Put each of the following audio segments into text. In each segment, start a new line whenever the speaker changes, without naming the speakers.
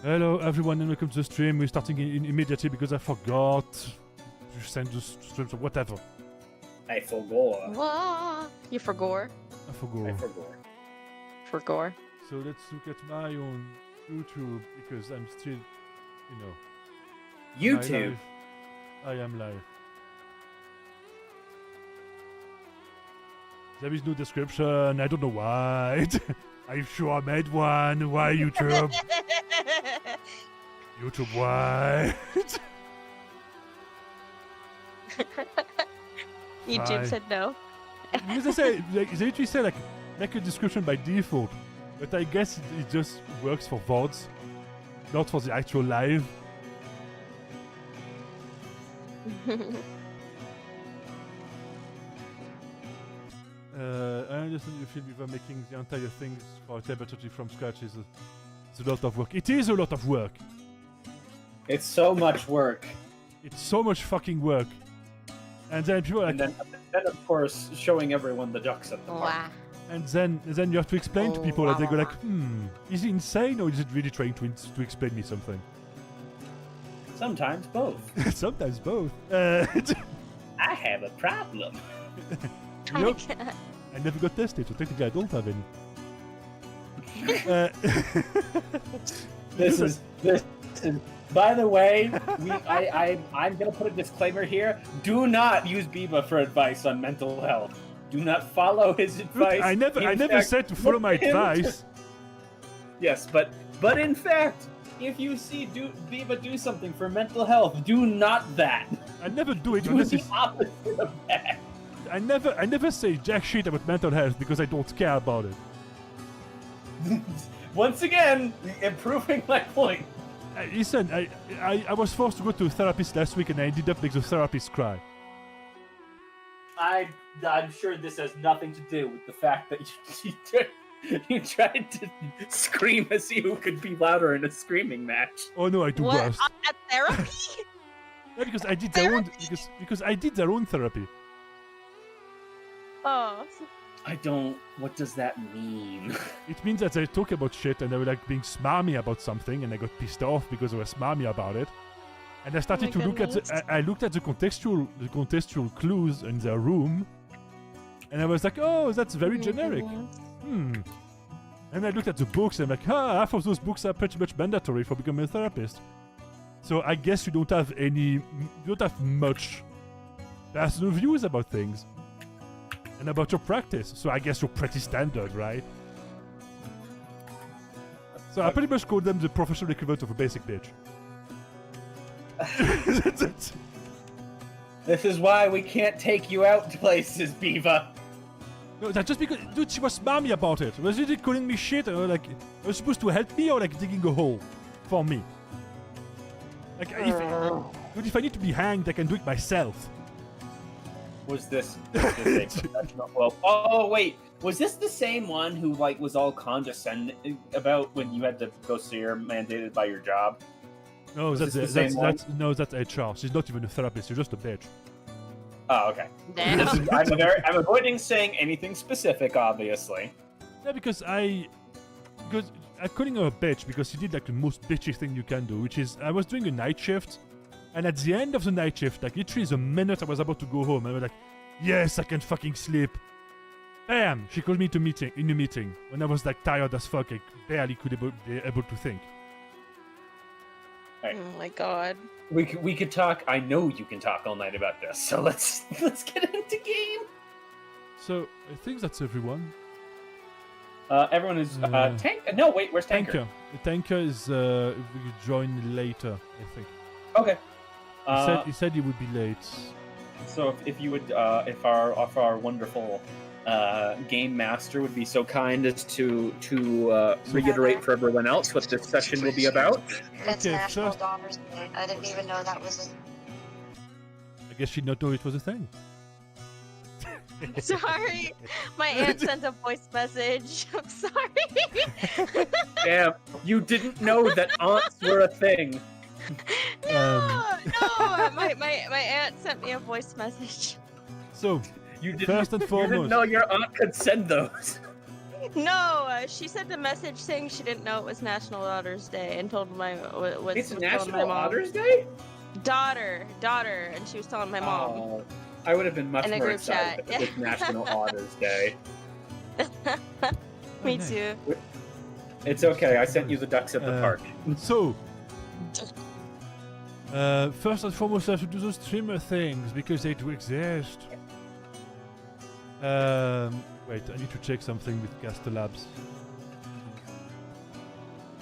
Hello everyone and welcome to the stream. We're starting immediately because I forgot to send the streams or whatever.
I forgot.
What? You forgore?
I forgot.
I forgot.
Forgore.
So let's look at my own YouTube because I'm still,
YouTube.
I am live. There is no description. I don't know why. I'm sure I made one. Why YouTube? YouTube, why?
YouTube
Hi.
said no.
Because they literally say like make a description by default, but I guess it just works for VODs, not for the actual live. I understand you feel before making the entire thing for a tabletop from scratch is a lot of work. It is a lot of work.
It's so much work.
It's so much fucking work. And then people are like,
And then of course, showing everyone the ducks at the park.
Wow.
and then you have to explain to
Oh,
people, and they go
wow.
like, is he insane or is it really trying to explain me something?
Sometimes both.
Sometimes both.
I have a problem.
Nope. I never got tested, so technically I don't have any.
This is. By the way, I'm gonna put a disclaimer here. Do not use Biba for advice on mental health. Do not follow his advice.
I never
In fact,
said to follow my
look at him
advice.
Yes, but in fact, if you see Biba do something for mental health, do not that.
I never do it
Do
unless
the
it's...
opposite of that.
I never say jack shit about mental health because I don't care about it.
Once again, improving my point.
Listen, I was forced to go to a therapist last week and I ended up making the therapist cry.
I'm sure this has nothing to do with the fact that you tried to scream and see who could be louder in a screaming match.
Oh no, I do
What?
worse.
At therapy?
Yeah, because I did their own because I did their own therapy.
Oh.
What does that mean?
It means that they talk about shit and they were like being smarmy about something, and I got pissed off because they were smarmy about it. And I started to look at I looked at the contextual clues in their room, and I was like, oh, that's very generic. And I looked at the books and I'm like, half of those books are pretty much mandatory for becoming a therapist. So I guess you don't have much personal views about things. And about your practice, so I guess you're pretty standard, right? So I pretty much call them the professional equivalent of a basic bitch.
This is why we can't take you out to places, Biva.
No, that's just because, dude, she was smarmy about it. Was she calling me shit? Or like, was supposed to help me or like digging a hole for me? Like, if I need to be hanged, I can do it myself.
Was this a professional? Well, oh wait, was this the same one who like was all condescending about when you had to go see her mandated by your job?
No, that's HR. She's not even a therapist. She's just a bitch.
Oh, okay.
Damn.
I'm avoiding saying anything specific, obviously.
Yeah, because I'm calling her a bitch because she did like the most bitchy thing you can do, which is I was doing a night shift. And at the end of the night shift, like literally the minute I was about to go home, I was like, yes, I can fucking sleep. Bam! She called me in a meeting when I was like tired as fuck. I barely could be able to think.
Right.
Oh my god.
We could talk. I know you can talk all night about this. So let's get into game.
So I think that's everyone.
Everyone is Tank. No, wait, where's Tanker?
The Tanker is we join later, I think.
Okay.
He said he would be late.
So if you would, if our wonderful game master would be so kind as to reiterate for everyone else what this session will be about.
It's
Okay,
National
first-
Daughters Day. I didn't even know that was
I guess she did not know it was a thing.
Sorry. My aunt sent a voice message. I'm sorry.
Damn, you didn't know that aunts were a thing.
No. My aunt sent me a voice message.
So
You didn't,
first and
you didn't
foremost,
know your aunt could send those.
No, she sent a message saying she didn't know it was National Daughter's Day and told my
It's
telling
National
my mom.
Otters Day?
Daughter, and she was telling my mom.
Oh, I would have been much
In a
more
group
excited
chat,
if it was National Otters Day.
Me
nice.
too.
It's okay, I sent you the ducks at the park.
So, first and foremost, I have to do those streamer things because they do exist. Wait, I need to check something with Caster Labs.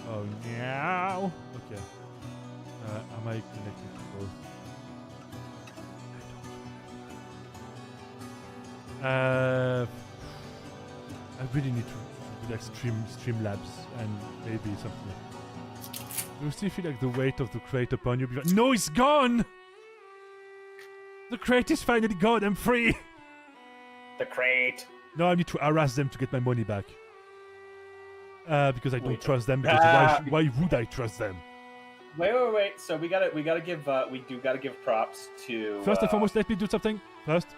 Oh, now. Okay. Am I connected to both? I really need to do like stream labs and maybe something. You still feel like the weight of the crate upon you. No, it's gone! The crate is finally gone. I'm free.
The crate.
Now I need to harass them to get my money back. Because I don't
Wait.
trust them. Because why would I trust them?
Wait. So we gotta give props to.
First and foremost, let me do something. First.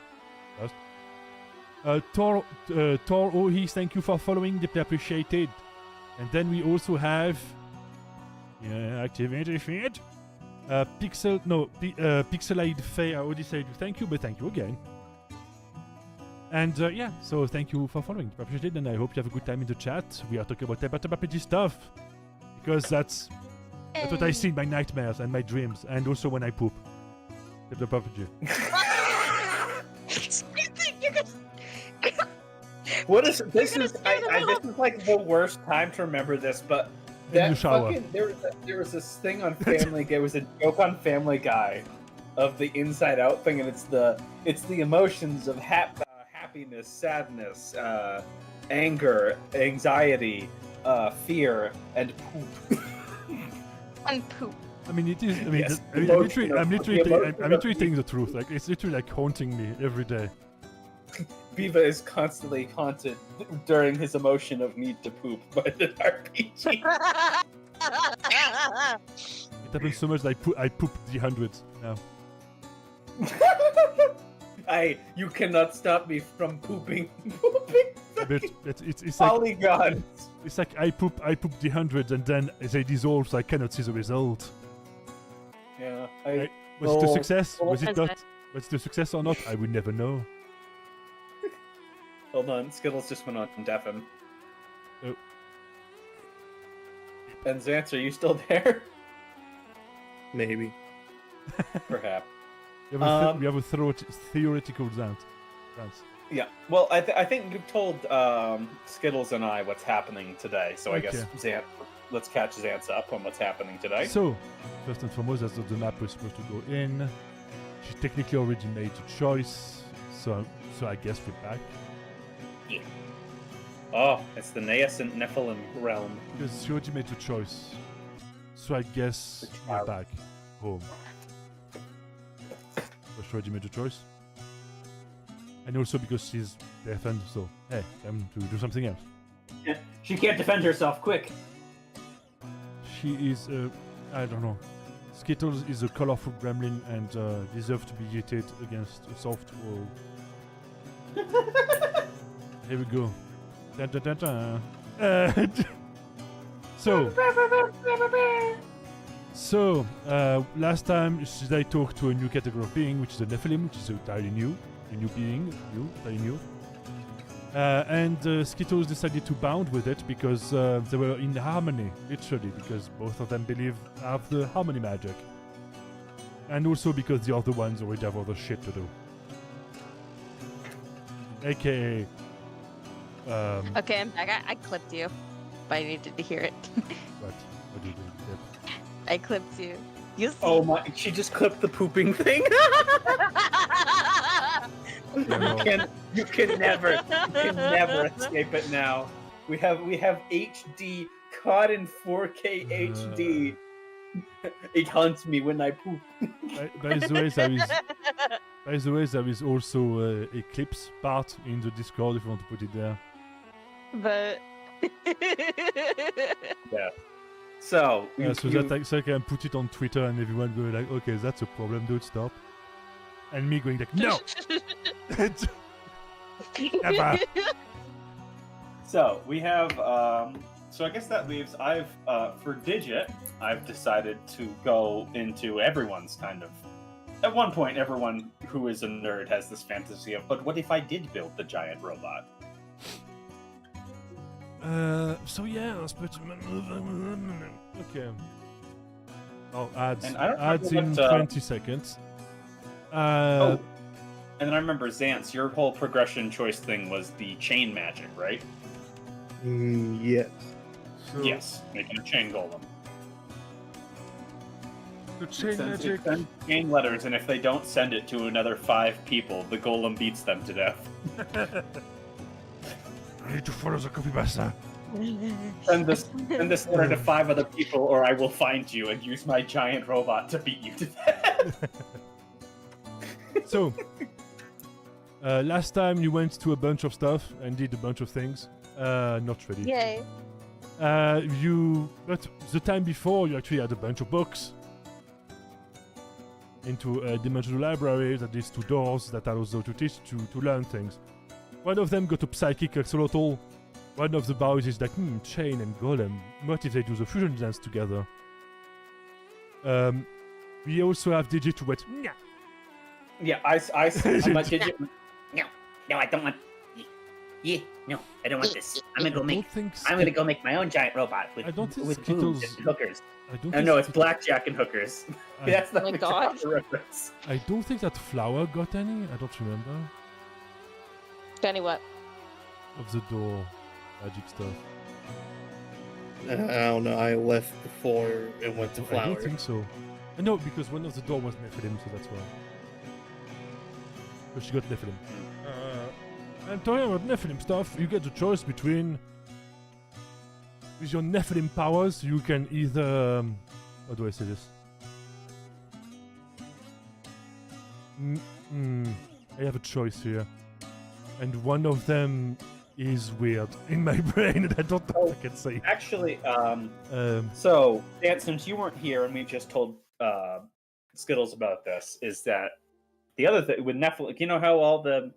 Tor Ohis, thank you for following. Deeply appreciated. And then we also have activated feed. Pixelide Faye, I already said thank you, but thank you again. And so thank you for following. Deeply appreciated, and I hope you have a good time in the chat. We are talking about tabletop RPG stuff. Because that's what I see in my nightmares and my dreams, and also when I poop. Tabletop RPG.
What is this? This is like the worst time to remember this, but that fucking there was this thing on Family Guy. It was a joke on Family Guy of the Inside Out thing, and it's the emotions of happiness, sadness, anger, anxiety, fear, and poop.
And poop.
I mean, it is. I mean,
Yes,
I'm literally telling the truth. Like, it's literally like haunting me every day.
Viva is constantly haunted during his emotion of need to poop by the RPG.
It happens so much that I poop the hundreds now.
You cannot stop me from pooping.
But it's like
Polygon.
it's like I poop the hundreds and then they dissolve, so I cannot see the result.
Yeah.
Was it a success? Was it not? Was it a success or not? I will never know.
Hold on, Skittles just went on deafen.
Oh.
And Xantz, are you still there?
Maybe.
Perhaps.
We have a theoretical dance.
Yeah. Well, I think you've told Skittles and I what's happening today, so I guess let's catch Xantz up on what's happening today.
So, first and foremost, that's the map we're supposed to go in. She technically already made a choice, so I guess we're back.
Yeah. Oh, it's the nascent Nephilim realm.
Because she already made a choice, so I guess we're back home. So she already made a choice. And also because she's deafened, so hey, time to do something else.
Yeah. She can't defend herself, quick!
She is, I don't know. Skittles is a colorful gremlin and deserves to be yeeted against a soft wall. Here we go. Dun, dun, dun, dun. So, last time I talked to a new category of being, which is a Nephilim, which is entirely new. A new being, entirely new. And Skittles decided to bound with it because they were in harmony, literally, because both of them have the harmony magic. And also because the other ones already have other shit to do. AKA...
Okay, I'm back. I clipped you, but I needed to hear it.
What do you do? Yep.
I clipped you. You see?
Oh my! She just clipped the pooping thing. You can never escape it now. We have HD caught in 4K HD. It haunts me when I poop.
By the way, there is also a clips part in the Discord if you want to put it there.
But
Yeah. So
so I can put it on Twitter and everyone go like, okay, that's a problem, dude, stop. And me going like, no! Never!
So we have. So I guess that leaves. For Digit, I've decided to go into everyone's kind of. At one point, everyone who is a nerd has this fantasy of, but what if I did build the giant robot?
So yeah, let's put. Okay. Oh, ads in
what,
20 seconds.
And then I remember Xance, your whole progression choice thing was the chain magic, right?
Yes.
So
Yes, making a chain golem.
the chain
It
magic.
sends chain letters, and if they don't send it to another 5 people, the golem beats them to death.
I need to follow the copy master.
Send this letter to 5 other people, or I will find you and use my giant robot to beat you to death.
So, last time you went to a bunch of stuff and did a bunch of things. Not really.
Yay.
But the time before, you actually had a bunch of books into a dimensional library that leads to doors that allows you to teach to learn things. One of them got a psychic axolotl. One of the boys is like, chain and golem. What if they do the fusion dance together? We also have Digit who went, Nya.
Yeah, I'm like, Digit. No, I don't want. Yeah, no, I don't want this. I'm gonna go make my own giant robot with boobs and hookers. No, it's blackjack and hookers. That's the reference.
I don't think that Flower got any. I don't remember.
Danny, what?
Of the door magic stuff.
I don't know. I left before it went to Flower.
I don't think so. No, because one of the door was Nephilim, so that's why. But she got Nephilim. And talking about Nephilim stuff, you get the choice between. With your Nephilim powers, you can either. How do I say this? I have a choice here. And one of them is weird in my brain, and I don't know what I can say.
Actually, so, Dan, since you weren't here and we just told Skittles about this, is that the other thing with Nephilim, you know how all the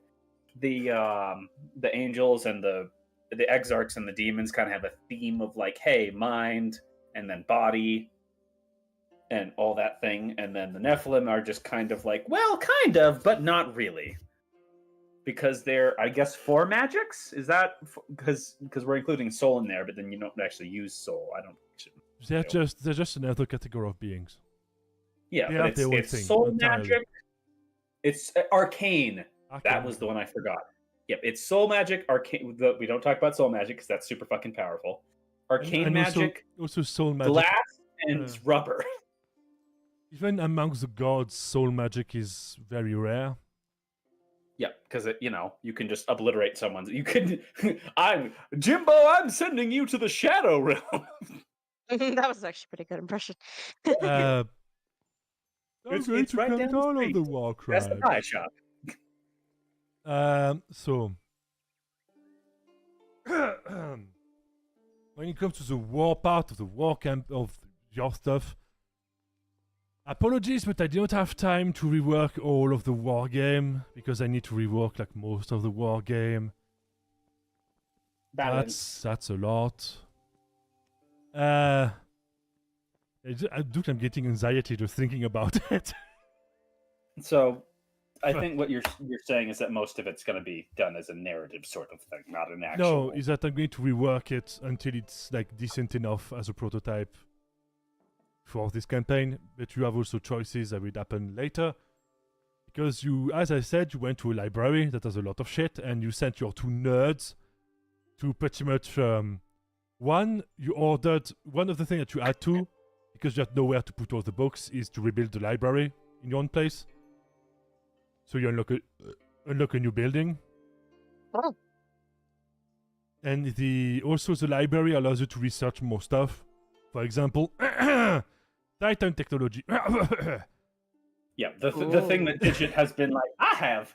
angels and the exarchs and the demons kind of have a theme of like, hey, mind, and then body, and all that thing, and then the Nephilim are just kind of like, well, kind of, but not really. Because they're, I guess, 4 magics? Is that because we're including soul in there, but then you don't actually use soul? I don't.
They're just another category of beings.
Yeah, but it's soul magic. It's arcane. That was the one I forgot. Yep, it's soul magic. Arcane. We don't talk about soul magic because that's super fucking powerful. Arcane
and
magic.
Also soul magic.
Glass and rubber.
Even amongst the gods, soul magic is very rare.
Yeah, because you can just obliterate someone's. You can. I'm sending you to the shadow realm.
That was actually a pretty good impression.
It's right down all of the Warcry.
That's the pie shop.
So when it comes to the war part of the war camp of your stuff, apologies, but I don't have time to rework all of the war game because I need to rework like most of the war game. That's a lot. I'm getting anxiety just thinking about it.
So, I think what you're saying is that most of it's going to be done as a narrative sort of thing, not an actual.
No, is that I'm going to rework it until it's like decent enough as a prototype for this campaign. But you have also choices that will happen later, because you, as I said, you went to a library that has a lot of shit, and you sent your 2 nerds to pretty much one. You ordered one of the things that you had to, because you had nowhere to put all the books, is to rebuild the library in your own place. So you unlock a new building.
Oh.
And also the library allows you to research more stuff. For example, Titan technology.
Yeah, the thing that Digit has been like, I have.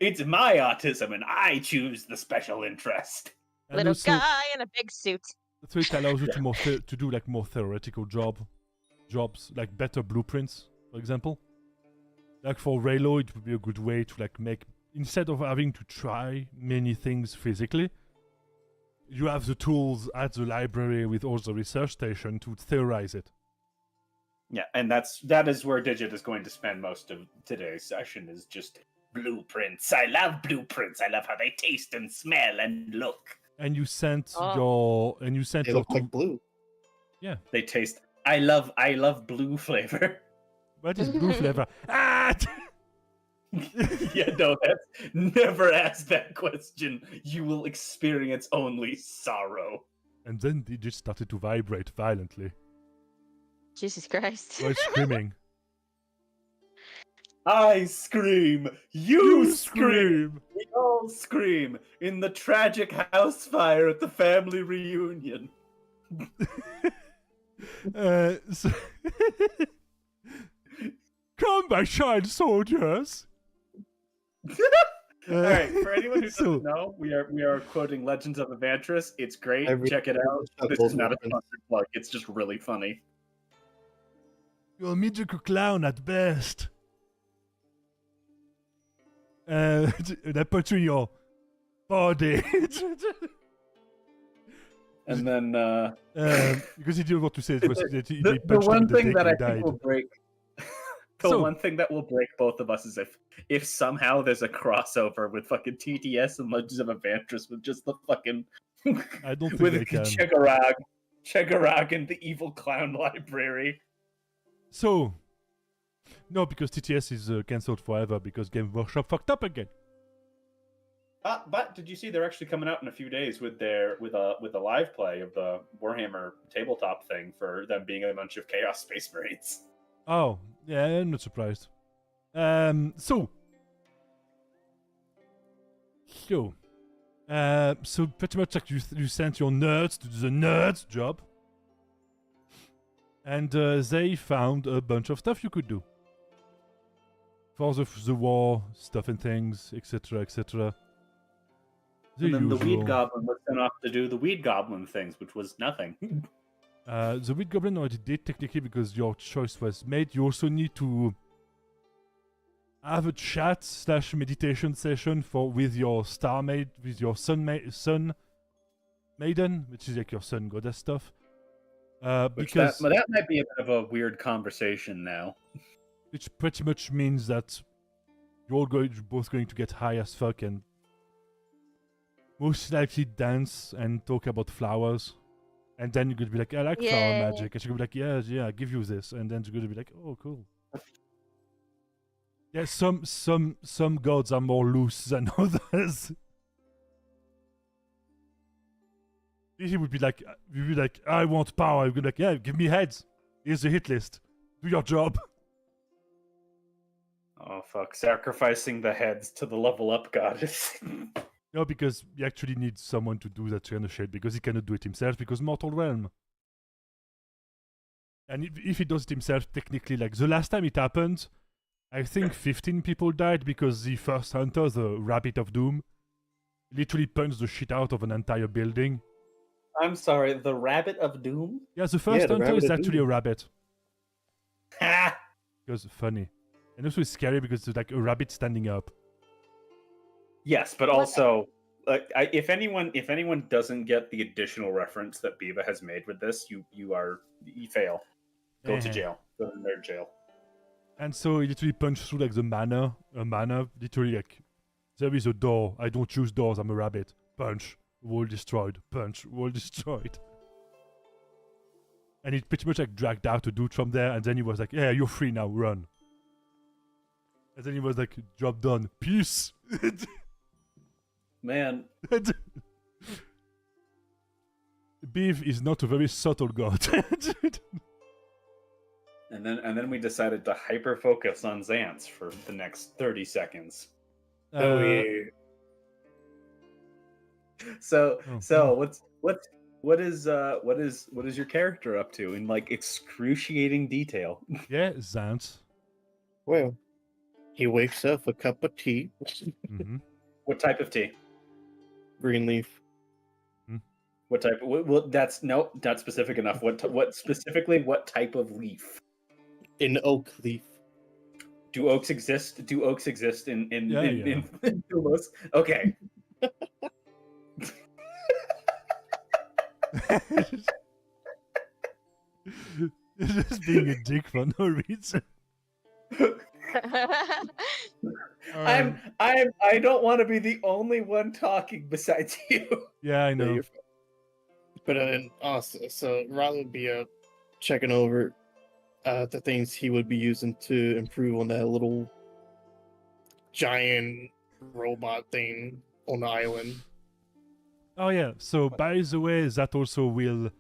It's my autism, and I choose the special interest.
And
Little
also,
guy in a big suit.
So it allows you to do like more theoretical jobs, like better blueprints, for example. Like for Raylo, it would be a good way to like make, instead of having to try many things physically, you have the tools at the library with all the research station to theorize it.
Yeah, and that is where Digit is going to spend most of today's session, is just blueprints. I love blueprints. I love how they taste and smell and look.
And you sent
They
your
look like blue.
Yeah.
They taste. I love blue flavor.
What is blue flavor? Ah!
Yeah, no, that's never ask that question. You will experience only sorrow.
And then Digit started to vibrate violently
Jesus Christ.
while screaming.
I scream. You scream. We all scream in the tragic house fire at the family reunion.
So come, my child soldiers.
All right, for anyone who doesn't know, we are quoting Legends of Evantris. It's great. Check it out. This is not a sponsored plug. It's just really funny.
You're a mediocre clown at best. And I put you in your body.
And then
because he didn't want to say it was that he
the
punched him
one
in the
thing
dick
that
and
I
he
think will
died.
break one thing that will break both of us is if somehow there's a crossover with fucking TTS and Legends of Evantris with just the fucking
I don't think
with
they can.
Chegorag and the evil clown library.
So, no, because TTS is cancelled forever because Game Workshop fucked up again.
But did you see they're actually coming out in a few days with a live play of the Warhammer tabletop thing for them being a bunch of Chaos Space Marines?
Oh, yeah, I'm not surprised. So pretty much like you sent your nerds to do the nerds job, and they found a bunch of stuff you could do for the war stuff and things, etc., etc.
And then the Weed Goblin was sent off to do the Weed Goblin things, which was nothing.
The Weed Goblin already did technically because your choice was made. You also need to have a chat / meditation session with your with your sun maiden, which is like your sun goddess stuff. Because
that might be a bit of a weird conversation now.
Which pretty much means that you're both going to get high as fuck and most likely dance and talk about flowers. And then you're going to be like, I like flower magic. And she's going to be like, yeah, I give you this. And then you're going to be like, oh, cool. Yeah, some gods are more loose than others. He would be like, I want power. You'd be like, yeah, give me heads. Here's the hit list. Do your job.
Oh, fuck. Sacrificing the heads to the level up goddess.
No, because you actually need someone to do that kind of shit because he cannot do it himself because Mortal Realm. And if he does it himself, technically, like the last time it happened, I think 15 people died because the first hunter, the Rabbit of Doom, literally punched the shit out of an entire building.
I'm sorry, the Rabbit of Doom?
Yeah, the first hunter is actually a rabbit.
Ha!
Because funny. And also it's scary because it's like a rabbit standing up.
Yes, but also, if anyone doesn't get the additional reference that Biva has made with this, you fail. Go to jail. Go to nerd jail.
And so he literally punched through like a manor, literally like, there is a door. I don't choose doors. I'm a rabbit. Punch. Wall destroyed. Punch. Wall destroyed. And he pretty much like dragged out a dude from there, and then he was like, yeah, you're free now. Run. And then he was like, job done. Peace.
Man.
Beef is not a very subtle god.
And then we decided to hyper focus on Xantz for the next 30 seconds. What is your character up to in like excruciating detail?
Yeah, Xantz.
Well, he wakes up a cup of tea.
Mm-hmm.
What type of tea?
Green leaf.
What type? Well, that's not specific enough. What specifically? What type of leaf?
An oak leaf.
Do oaks exist? Do oaks exist in
yeah.
Thumos? Okay.
Just being a dick for no reason.
I don't want to be the only one talking besides you.
Yeah, I know.
But also, so Ron would be checking over the things he would be using to improve on that little giant robot thing on the island.
Oh yeah, so by the way, that also will...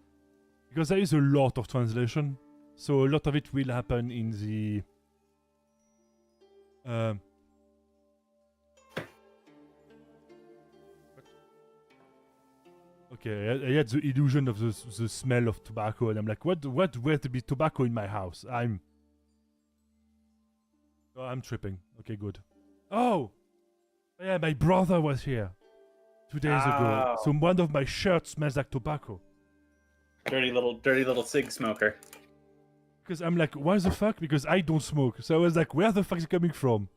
Because there is a lot of translation, so a lot of it will happen in the... Okay, I had the illusion of the smell of tobacco, and I'm like, what where to be tobacco in my house? I'm tripping. Okay, good. Oh! Yeah, my brother was here 2 days ago, so one of my shirts smells like tobacco.
Dirty little cig smoker.
Because I'm like, why the fuck? Because I don't smoke. So I was like, where the fuck is it coming from?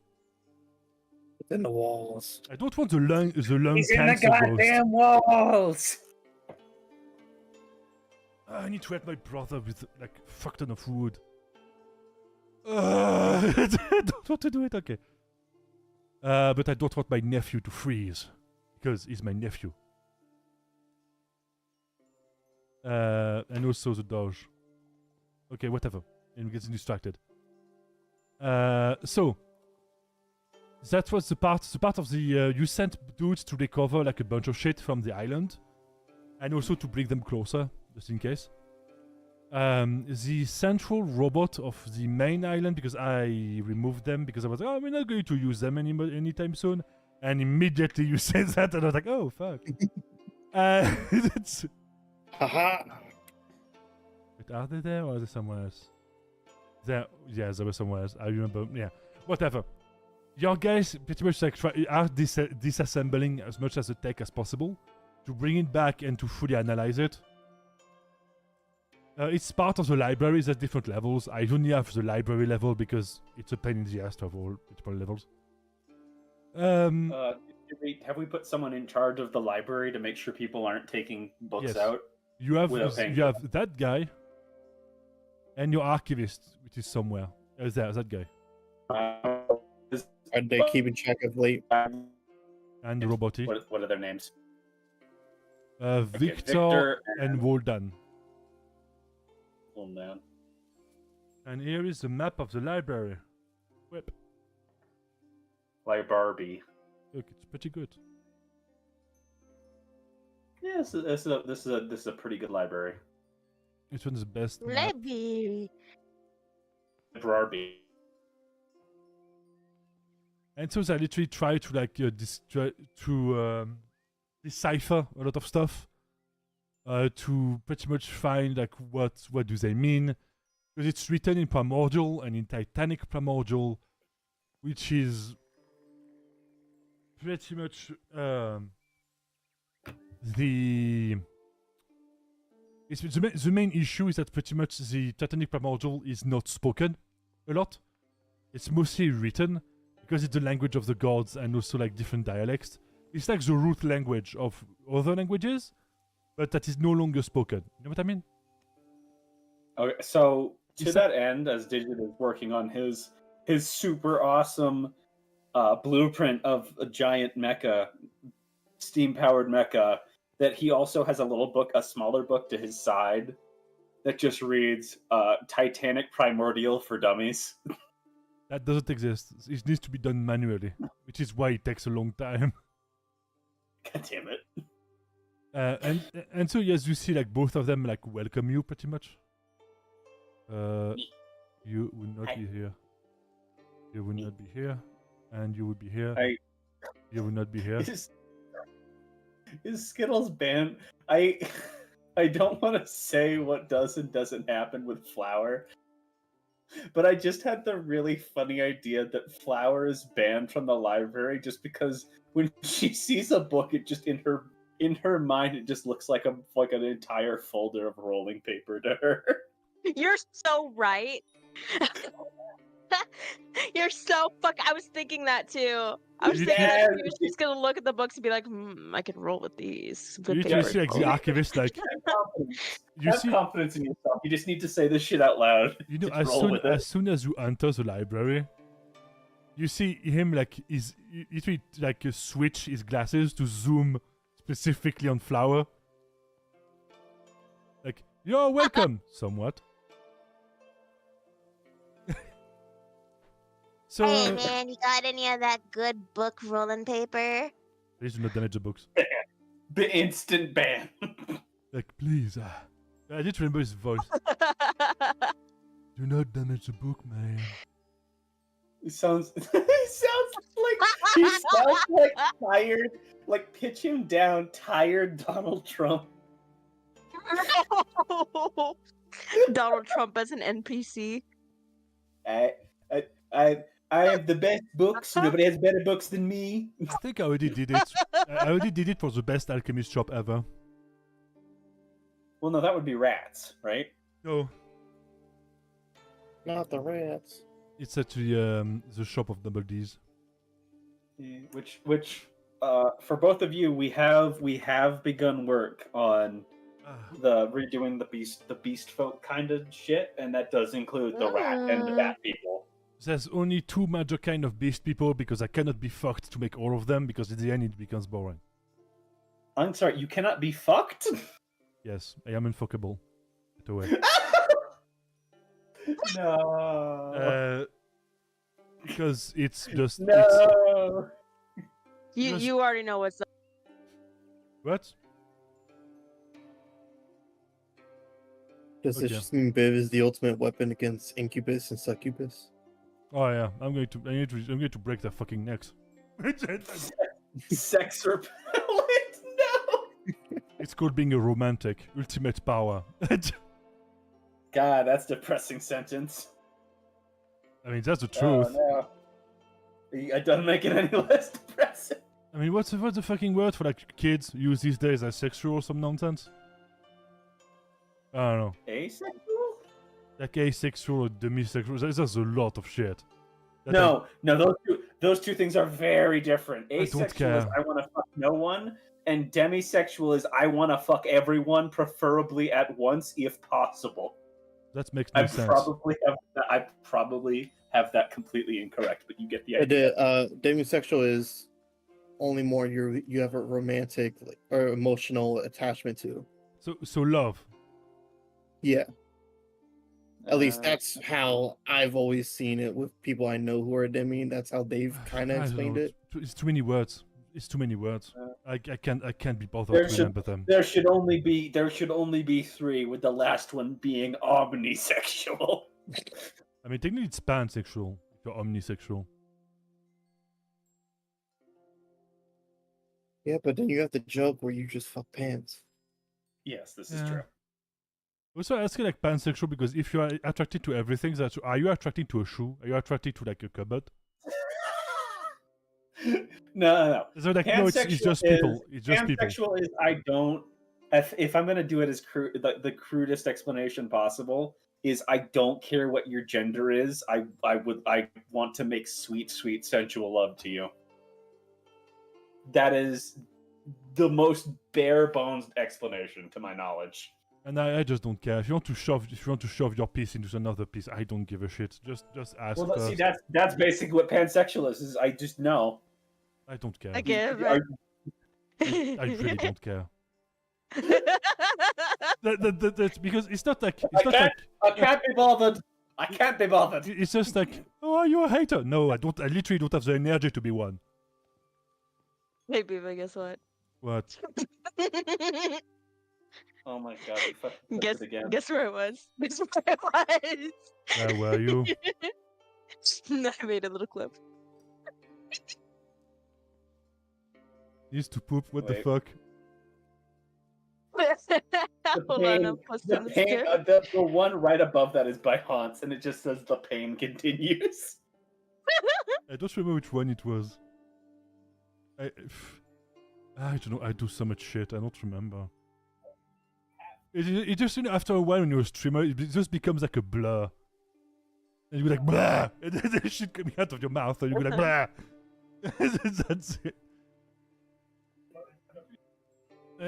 It's in the walls.
I don't want the lung
He's in the
cancer
goddamn walls!
I need to help my brother with, like, fuck ton of wood. I don't want to do it, okay. But I don't want my nephew to freeze. Because he's my nephew. And also the Doge. Okay, whatever. And gets distracted. So that was the part of the you sent dudes to recover like a bunch of shit from the island, and also to bring them closer, just in case. The central robot of the main island, because I removed them because I was like, oh, we're not going to use them anytime soon, and immediately you said that, and I was like, oh fuck.
Haha.
Wait, are they there or are they somewhere else? There, yeah, they were somewhere else. I remember, yeah. Whatever. Your guys pretty much like are disassembling as much as the tech as possible to bring it back and to fully analyze it. It's part of the libraries at different levels. I only have the library level because it's a pain in the ass to have all multiple levels.
Have we put someone in charge of the library to make sure people aren't taking books out?
You have that guy and your archivist, which is somewhere. Is that guy?
Are they keeping track of late?
And the robotic.
What are their names?
Victor and Woldan.
Woldan.
And here is the map of the library. Whip.
Library.
Look, it's pretty good.
Yeah, this is a pretty good library.
Which one's the best?
Library.
Library.
And so I literally try to like decipher a lot of stuff, to pretty much find like what do they mean, because it's written in Primordial and in Titanic Primordial, which is pretty much the main issue is that pretty much the Titanic Primordial is not spoken a lot. It's mostly written because it's the language of the gods and also like different dialects. It's like the root language of other languages, but that is no longer spoken. You know what I mean?
Okay, so to that end, as Digit is working on his super awesome blueprint of a giant mecha, steam-powered mecha, that he also has a smaller book to his side that just reads Titanic Primordial for Dummies.
That doesn't exist. It needs to be done manually, which is why it takes a long time.
God damn it.
And so as you see, like both of them like welcome you pretty much. You will not be here. You will not be here, and you will be here. You will not be here.
Is Skittles banned? I don't want to say what does and doesn't happen with Flower, but I just had the really funny idea that Flower is banned from the library just because when she sees a book, it just in her mind it just looks like an entire folder of rolling paper to her.
You're so right. You're so I was thinking that too. I was thinking
Yeah.
that he was just gonna look at the books and be like, I can roll with these.
You literally see like the archivist like you
Have
see
confidence in yourself. You just need to say this shit out loud.
you know
Just roll with it.
as soon as you enter the library, you see him like he literally like switch his glasses to zoom specifically on Flower. Like, you're welcome, somewhat. So
Hey man, you got any of that good book rolling paper?
please do not damage the books.
The instant ban.
Like, please. I did remember his voice. Do not damage the book, man.
He sounds like tired. Like pitch him down, tired Donald Trump.
Donald Trump as an NPC.
I have the best books. Nobody has better books than me.
I think I already did it. I already did it for the best alchemist shop ever.
Well, no, that would be rats, right?
No,
Not the rats.
it's actually the shop of Double D's.
Which for both of you, we have begun work on the redoing the beast folk kind of shit, and that does include the rat and the bat people.
There's only 2 major kind of beast people because I cannot be fucked to make all of them because at the end it becomes boring.
I'm sorry, you cannot be fucked?
Yes, I am unfuckable. Get away.
No.
Because it's just... It's,
No.
You already know what's up.
what?
Does this
Okay.
just mean Biv is the ultimate weapon against Incubus and Succubus?
Oh yeah, I'm going to break their fucking necks.
Sex repellent? No.
It's called being a romantic. Ultimate power.
God, that's a depressing sentence.
I mean, that's the
Oh,
truth.
no. It doesn't make it any less depressing.
I mean, what's the fucking word for like kids use these days as sexual or some nonsense? I don't know.
Asexual?
Like asexual or demisexual. There's a lot of shit. That
No, those two things are very different.
don't
Asexual is
care.
I want to fuck no one, and demisexual is I want to fuck everyone, preferably at once if possible.
that makes no
I
sense.
probably have that completely incorrect, but you get the idea.
Demisexual is only more you have a romantic or emotional attachment to.
So love.
Yeah. At least
Uh,
that's how I've always seen it with people I know who are demi. That's how they've kind
I
of
don't
explained
know.
it.
It's too many words. It's too many words. I can't be bothered
There
to
should-
remember them.
There should only be 3, with the last one being omnisexual.
I mean, technically it's pansexual if you're omnisexual.
Yeah, but then you have the joke where you just fuck pants.
Yes, this is
Yeah.
true.
Also, I ask you like pansexual because if you are attracted to everything, are you attracted to a shoe? Are you attracted to like a cupboard?
No.
So like no, it's just people. It's just people.
Pansexual is I don't. If I'm gonna do it as the crudest explanation possible is I don't care what your gender is. I want to make sweet sensual love to you. That is the most bare bones explanation to my knowledge.
And I just don't care. If you want to shove your piece into another piece, I don't give a shit. Just ask.
Well,
first.
see, that's basically what pansexual is I just know.
I don't care.
I give.
Are-
I really don't care. That's because it's not like it's not like
I can't be bothered. I can't be bothered.
it's just like, oh, are you a hater? No, I don't. I literally don't have the energy to be one.
Maybe, but guess what?
What?
Oh my god! we fucking
Guess
it again.
guess where it was. Guess where it was.
Where were you?
I made a little clip.
Needs to poop. What the
Wait.
fuck?
Hold on, I'm posting the skip.
The one right above that is by Hans, and it just says the pain continues.
I don't remember which one it was. I don't know. I do so much shit. I don't remember. It just, you know, after a while when you're a streamer, it just becomes like a blur. And you'd be like, blah! And then there's shit coming out of your mouth, and you'd be like, blah! That's it.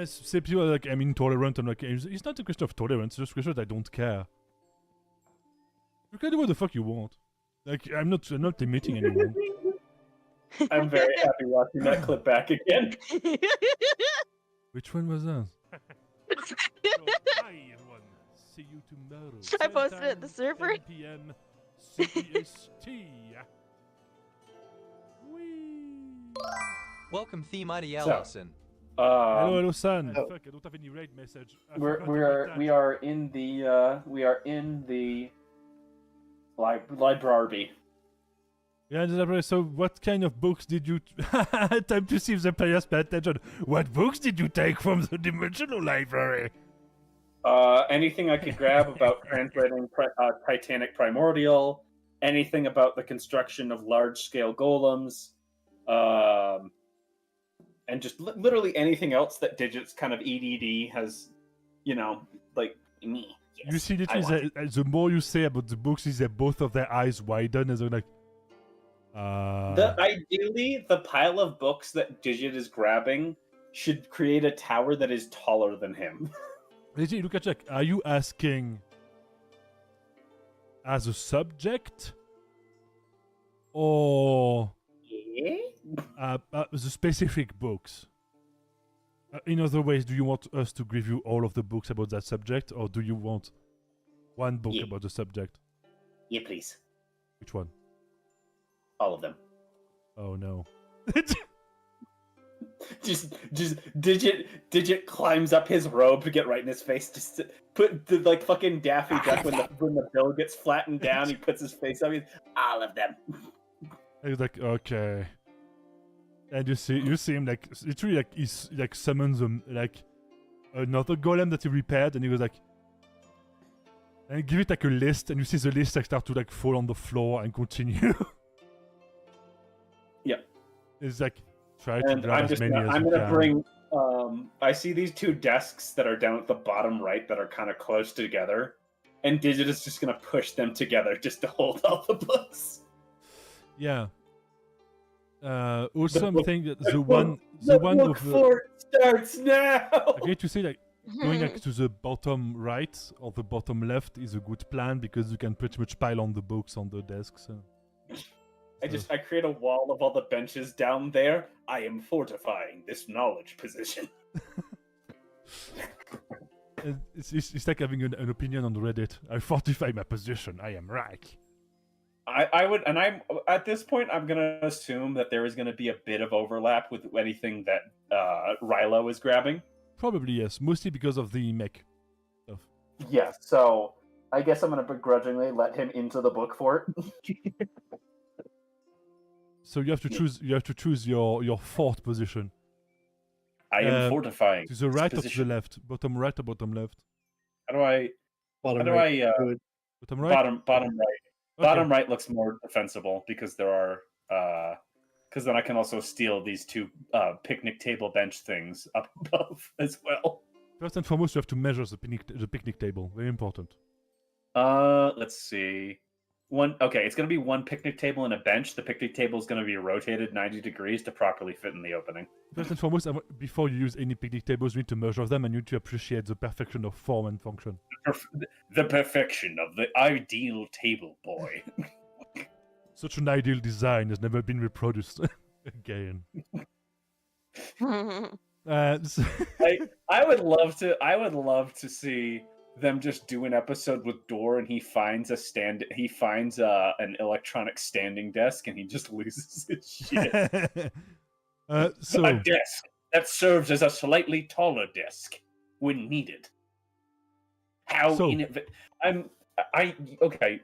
Say people are like, I'm intolerant. I'm like, it's not a question of tolerance, it's just a question that I don't care. You can do what the fuck you want. Like, I'm not limiting anyone.
I'm very happy watching that clip back again.
Which one was that? So, hi everyone. See you tomorrow.
I posted it at the server.
7 p.m. CST. Whee!
Welcome, Theme Mighty
So,
Allison.
Hello, San.
oh.
Fuck, I don't have any raid message.
We are in the library.
Yeah, so what kind of books did you... Time to see if the players pay attention. What books did you take from the Dimensional Library?
Anything I could grab about translating Titanic Primordial, anything about the construction of large-scale golems, and just literally anything else that Digit's kind of EDD has, like me. Yes,
You see, literally, the more you say about the books, is that both of their eyes widen as they're like...
Ideally, the pile of books that Digit is grabbing should create a tower that is taller than him.
Literally, look at Jack. Are you asking as a subject? Or... the specific books? In other ways, do you want us to give you all of the books about that subject, or do you want one book about the subject?
Yeah, please.
Which one?
All of them.
Oh no.
just Digit climbs up his robe to get right in his face. Just to put the like fucking Daffy Duck when the bill gets flattened down, he puts his face up. He's all of them.
He's like, okay. And you see him like literally like he's like summons like another golem that he repaired, and he was like, and give it like a list, and you see the list like start to like fall on the floor and continue.
Yeah.
It's like try to grab as many as
I'm
you
gonna
can.
bring. I see these two desks that are down at the bottom right that are kind of close together, and Digit is just gonna push them together just to hold all the books.
Yeah. Also, I'm
book-
thinking that
the
the one
book
with
fort starts now.
okay, to say like going like to the bottom right or the bottom left is a good plan because you can pretty much pile on the books on the desks.
I create a wall of all the benches down there. I am fortifying this knowledge position.
It's like having an opinion on Reddit. I fortify my position. I am right.
I would, and I'm at this point. I'm gonna assume that there is gonna be a bit of overlap with anything that Rilo is grabbing.
Probably yes, mostly because of the mech stuff.
Yeah, so I guess I'm gonna begrudgingly let him into the book fort.
So you have to choose. You have to choose your fourth position.
I am fortifying.
To the right or to
position.
the left? Bottom right or bottom left?
How do I?
Bottom
How do
right.
I?
Good.
Bottom right.
Bottom right.
Okay.
Bottom right looks more defensible because there are. Because then I can also steal these two picnic table bench things up above as well.
First and foremost, you have to measure the picnic table. Very important.
Let's see. It's gonna be one picnic table and a bench. The picnic table is gonna be rotated 90 degrees to properly fit in the opening.
First and foremost, before you use any picnic tables, you need to measure them and you need to appreciate the perfection of form and function.
The perfection of the ideal table boy.
Such an ideal design has never been reproduced again. So
I would love to see them just do an episode with Dor and he finds an electronic standing desk and he just loses his shit.
so
A desk that serves as a slightly taller desk when needed.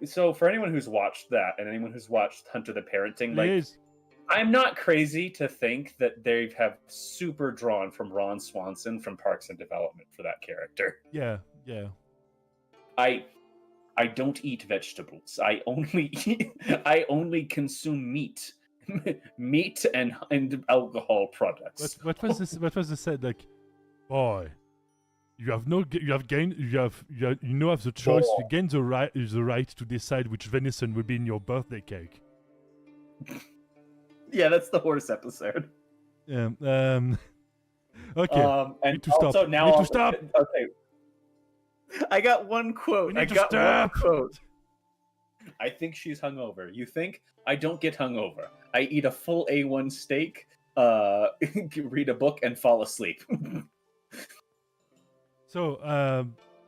So for anyone who's watched that and anyone who's watched Hunter the Parenting, I'm not crazy to think that they have super drawn from Ron Swanson from Parks and Development for that character.
Yeah.
I don't eat vegetables. I only consume meat. Meat and alcohol products.
What was this said like, boy, You have no. You have gained. You now have the choice. You gain the right to decide which venison will be in your birthday cake.
Yeah, that's the horse episode.
Okay.
And
need to stop.
also now
Need to
I'll-
stop.
Okay. I got one quote.
We
I
need to
got
stop.
one quote. I think she's hungover. You think? I don't get hungover. I eat a full A1 steak, read a book, and fall asleep.
So,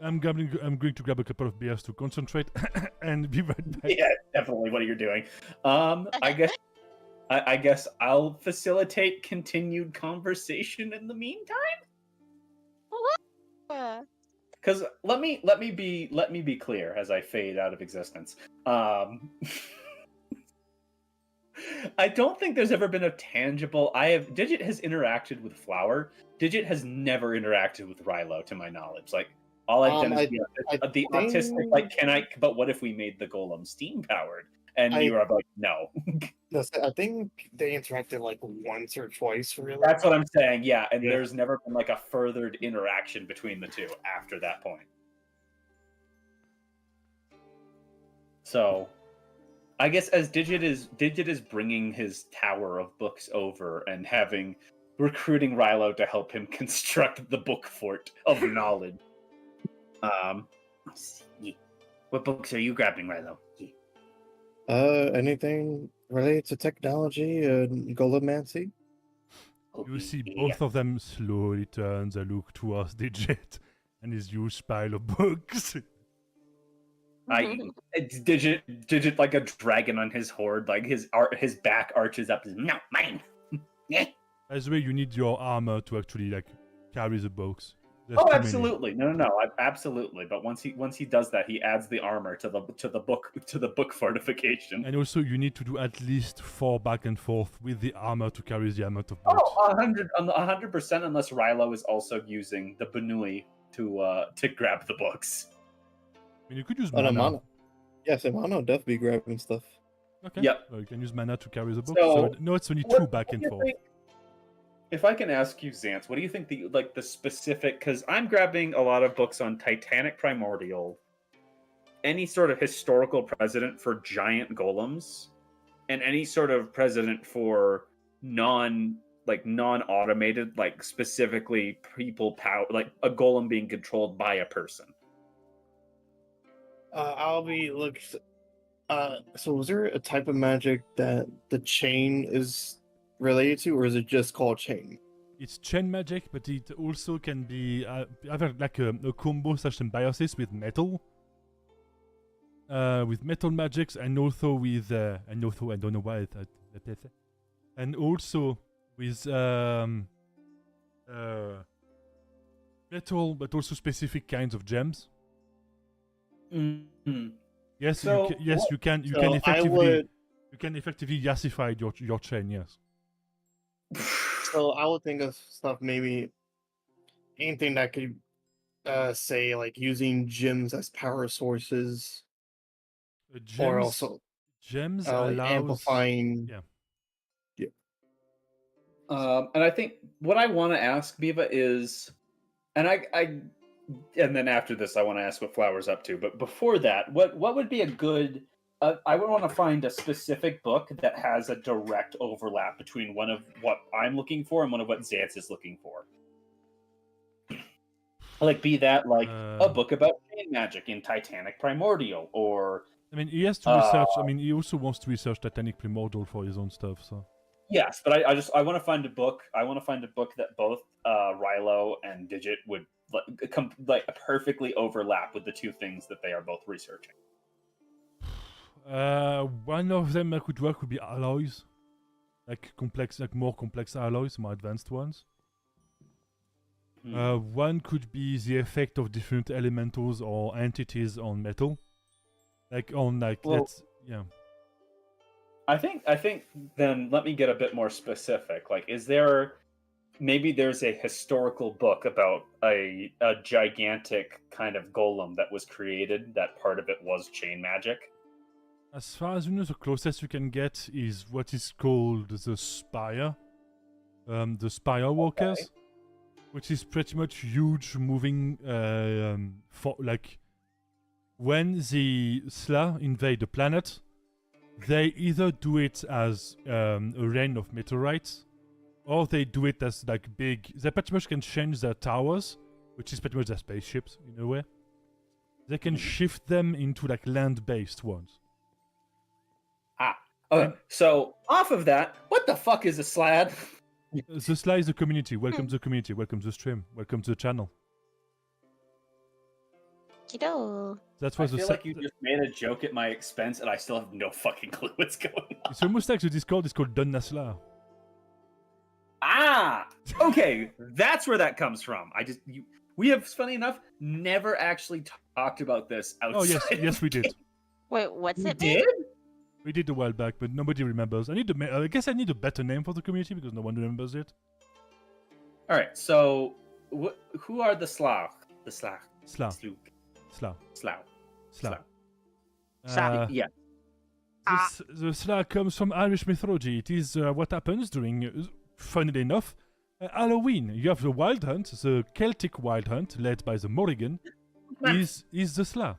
I'm going to grab a couple of beers to concentrate and be right back.
Yeah, definitely what you're doing. I guess I'll facilitate continued conversation in the meantime. Because let me be clear as I fade out of existence. I don't think there's ever been a tangible. Digit has interacted with Flower. Digit has never interacted with Rilo, to my knowledge. Like all I've done is the autistic. Like, but what if we made the golem steam powered? And you were like, no.
I think they interacted like once or twice, really.
That's what I'm saying. Yeah, and there's never been like a furthered interaction between the two after that point. So, I guess as Digit is bringing his tower of books over and recruiting Rilo to help him construct the book fort of knowledge. What books are you grabbing, Rilo?
Anything related to technology and golomancy?
You see both of them slowly turn their look towards Digit and his huge pile of books.
Digit like a dragon on his hoard, like his back arches up. No, mine.
By the way, you need your armor to actually like carry the books.
Oh, absolutely. No. Absolutely. But once he does that, he adds the armor to the book fortification.
And also, you need to do at least 4 back and forth with the armor to carry the amount of books.
Oh, 100%, unless Rilo is also using the Benui to grab the books.
I mean, you could use mana.
Yes, mana definitely grabbing stuff.
Okay.
Yep.
So you can use mana to carry the book.
So,
no, it's only 2 back and forth.
If I can ask you, Xantz, what do you think the specific? Because I'm grabbing a lot of books on Titanic Primordial, any sort of historical precedent for giant golems, and any sort of precedent for non-automated, like specifically people power, like a golem being controlled by a person.
So was there a type of magic that the chain is related to, or is it just called chain?
It's chain magic, but it also can be either like a combo symbiosis with metal magics, and also with and also I don't know why and also with metal, but also specific kinds of gems.
Mm-hmm.
Yes,
So,
you can effectively yassify your chain. Yes.
So I would think of stuff, maybe anything that could say like using gems as power sources, or also
gems
like
allows
amplifying.
Yeah.
And I think what I want to ask Biva is, and then after this I want to ask what Flower's up to. But before that, what would be a good? I would want to find a specific book that has a direct overlap between one of what I'm looking for and one of what Xantz is looking for. Like, be that like a book about chain magic in Titanic Primordial, or
I mean, he has to research. I mean, he also wants to research Titanic Primordial for his own stuff. So
yes, but I want to find a book. I want to find a book that both Rilo and Digit would perfectly overlap with the two things that they are both researching.
One of them that could work would be alloys, like more complex alloys, more advanced ones. One could be the effect of different elementals or entities on metal, I
think then let me get a bit more specific. Like, there's a historical book about a gigantic kind of golem that was created, that part of it was chain magic.
As far as you know, the closest you can get is what is called the Spire. The Spire Walkers. which is pretty much huge moving for like when the Sla invade the planet, they either do it as a rain of meteorites, or they do it as like big. They pretty much can change their towers, which is pretty much their spaceships in a way. They can shift them into like land-based ones.
Okay, so off of that, what the fuck is a slad?
The Sla is the community. Welcome to the community. Welcome to the stream. Welcome to the channel.
Kiddo.
That's why
I feel like you just made a joke at my expense, and I still have no fucking clue what's going on.
It's almost like the Discord is called Donna Sla.
Ah, okay, that's where that comes from. We have, funny enough, never actually talked about this outside.
Oh yes, yes we did.
Wait, what's
We
it?
did?
We did a while back, but nobody remembers. I guess I need a better name for the community because no one remembers it.
All right, so who are the Slav? The Slav.
Sla.
Sluk.
Sla.
Slav.
Sla.
Yeah.
The Sla comes from Irish mythology. It is what happens during, funnily enough, Halloween. You have the Wild Hunt, the Celtic Wild Hunt, led by the Morrigan, is the Sla.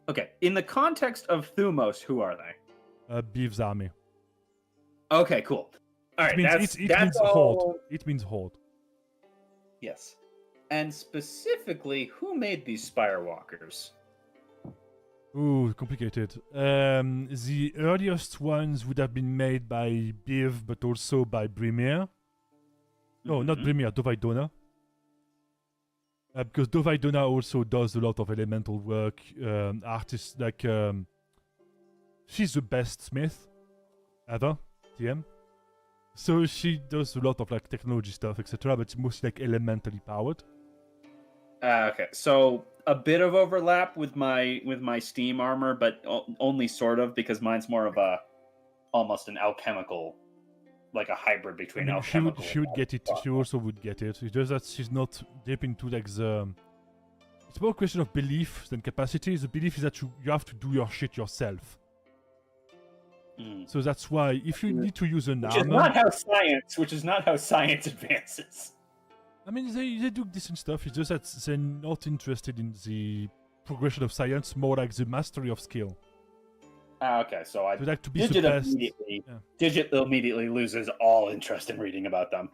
Okay, in the context of Thumos, who are they?
Beev's army.
Okay, cool. All right,
It means
that's
horde.
all.
It means horde.
Yes. And specifically, who made these Spire Walkers?
Ooh, complicated. The earliest ones would have been made by Biv, but also by Brimir. No, not Brimir, Dovaidona. Because Dovaidona also does a lot of elemental work. Artists like... she's the best smith ever, TM. So she does a lot of like technology stuff, etc. But it's mostly like elementally powered.
Okay, so a bit of overlap with my steam armor, but only sort of, because mine's more of almost an alchemical, like a hybrid between alchemical.
She would get it. She also would get it. It's just that she's not deep into like the. It's more a question of belief than capacity. The belief is that you have to do your shit yourself. So that's why if you need to use an armor,
which is not how science advances.
I mean, they do decent stuff. It's just that they're not interested in the progression of science, more like the mastery of skill.
Okay, so
They like to be the best.
Digit immediately loses all interest in reading about them.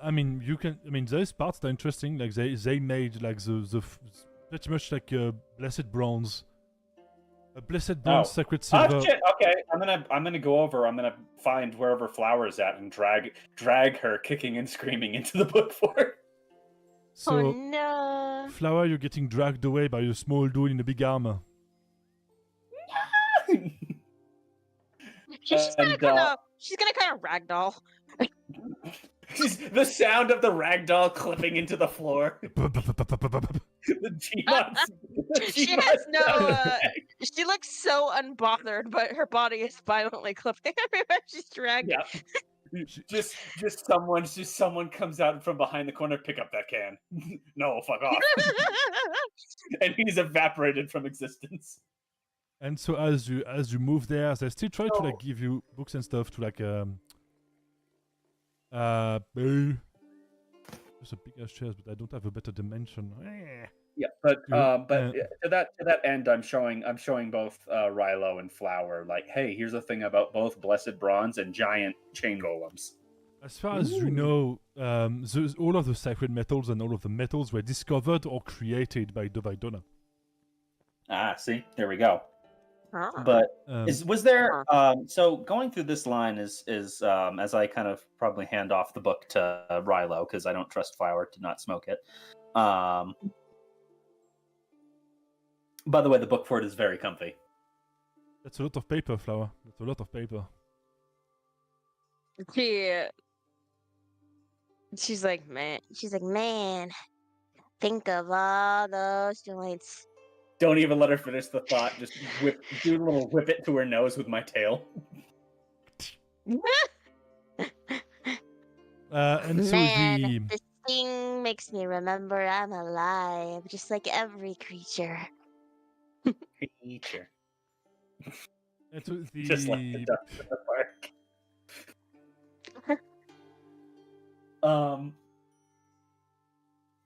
I mean, you can. I mean, there's parts that are interesting. Like they made like the pretty much like blessed bronze. A blessed bronze, sacred silver.
Oh shit! Okay, I'm gonna go over. I'm gonna find wherever Flower's at and drag her kicking and screaming into the book fort.
So,
Oh no!
Flower, you're getting dragged away by a small dude in a big armor.
She's gonna kind of ragdoll.
The sound of the ragdoll clipping into the floor. The Gmod's
She has no. She looks so unbothered, but her body is violently clipping everywhere she's dragged.
Yeah. Just someone comes out from behind the corner, pick up that can. No, fuck off. And he's evaporated from existence.
And so as you move there, they still try to like give you books and stuff to like there's a big ass chest, but I don't have a better dimension.
Yeah, but to that end, I'm showing both Rilo and Flower, like, hey, here's a thing about both blessed bronze and giant chain golems.
As far as you know, all of the sacred metals and all of the metals were discovered or created by Bivaidonas.
Ah, see, there we go.
Huh.
But was there so going through this line is as I kind of probably hand off the book to Rilo because I don't trust Flower to not smoke it. By the way, the book fort is very comfy.
That's a lot of paper, Flower. That's a lot of paper.
She's like, man, think of all those joints.
Don't even let her finish the thought. Just do a little whip it to her nose with my tail.
And so
Man, this thing makes me remember I'm alive, just like every creature.
Creature.
And so
Just like the duck in the park.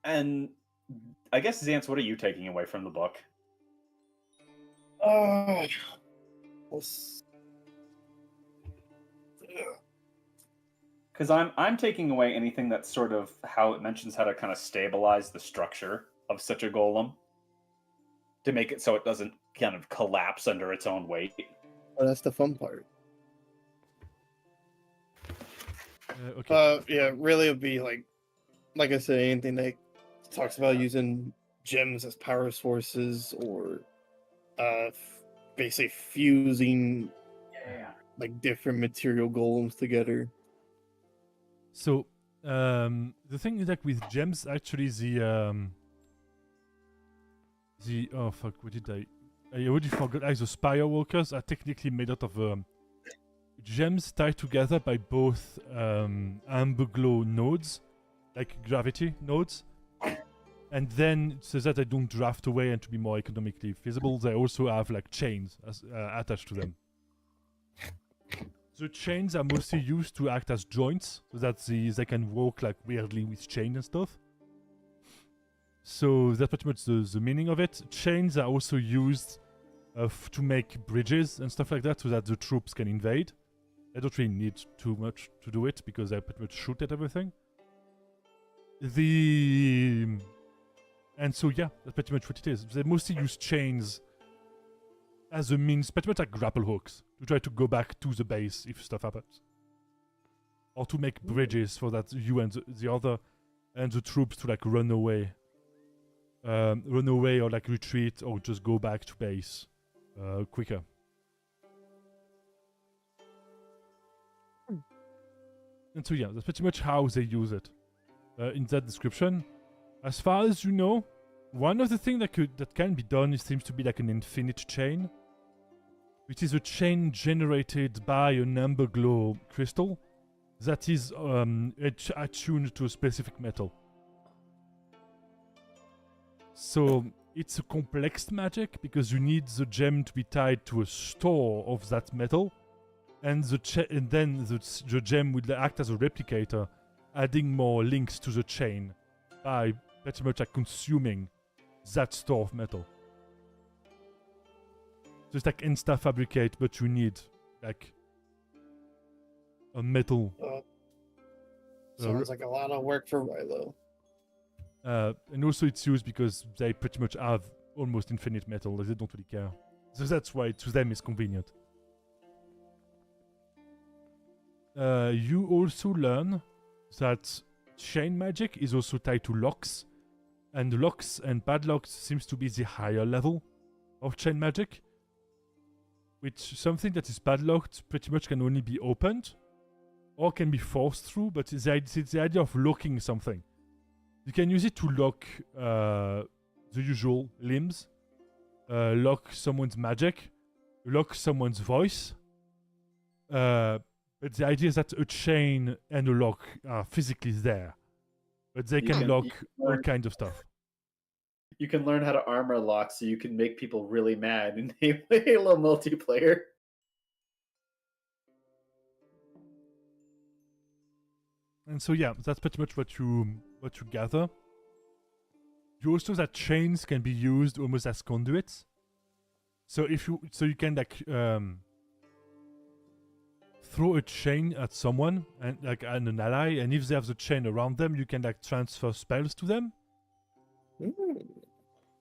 And I guess, Xance, what are you taking away from the book? Because I'm taking away anything that's sort of how it mentions how to kind of stabilize the structure of such a golem to make it so it doesn't kind of collapse under its own weight.
Oh, that's the fun part.
Okay.
Yeah, really, it would be like I said, anything that talks about using gems as power sources, or basically fusing like different material golems together.
So the thing is, like with gems, actually the oh fuck, what did I already forgot. The spire walkers are technically made out of gems tied together by both amber glow nodes, like gravity nodes, and then so that they don't draft away and to be more economically feasible, they also have like chains attached to them. The chains are mostly used to act as joints, so that they can walk like weirdly with chain and stuff. So that's pretty much the meaning of it. Chains are also used to make bridges and stuff like that, so that the troops can invade. They don't really need too much to do it, because they pretty much shoot at everything. And so yeah, that's pretty much what it is. They mostly use chains as a means, pretty much like grapple hooks, to try to go back to the base if stuff happens. Or to make bridges for that you and the other and the troops to like run away or like retreat or just go back to base quicker. And so yeah, that's pretty much how they use it in that description. As far as you know, one of the things that can be done seems to be like an infinite chain, which is a chain generated by an amber glow crystal that is attuned to a specific metal. So it's a complex magic, because you need the gem to be tied to a store of that metal, and then the gem will act as a replicator, adding more links to the chain by pretty much like consuming that store of metal. So it's like insta-fabricate, but you need like a metal.
Sounds like a lot of work for Rilo.
And also it's used because they pretty much have almost infinite metal, they don't really care. So that's why to them it's convenient. You also learn that chain magic is also tied to locks, and locks and padlocks seems to be the higher level of chain magic, which something that is padlocked pretty much can only be opened or can be forced through, but it's the idea of locking something. You can use it to lock the usual limbs, lock someone's magic, lock someone's voice, but the idea is that a chain and a lock are physically there, but they can lock all kinds of stuff.
You can learn how to armor lock so you can make people really mad in Halo multiplayer.
And so yeah, that's pretty much what you gather. You also that chains can be used almost as conduits. So you can like throw a chain at someone and like an ally, and if they have the chain around them, you can like transfer spells to them.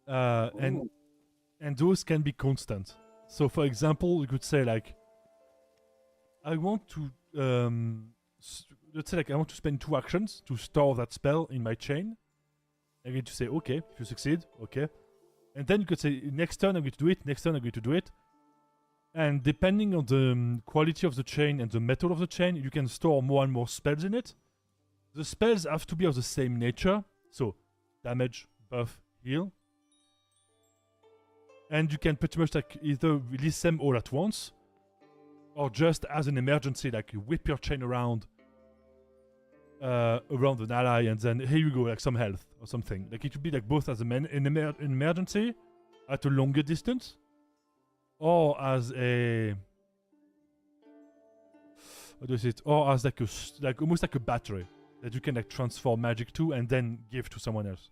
And those can be constant. So for example, you could say like, I want to let's say like I want to spend 2 actions to store that spell in my chain. I'm going to say okay, if you succeed, okay. And then you could say next turn I'm going to do it, next turn I'm going to do it. And depending on the quality of the chain and the metal of the chain, you can store more and more spells in it. The spells have to be of the same nature, so damage, buff, heal. And you can pretty much like either release them all at once, or just as an emergency, like you whip your chain around an ally, and then here you go, like some health or something. Like it would be like both as an emergency at a longer distance, or as a or as like almost like a battery. that you can like transform magic to and then give to someone else.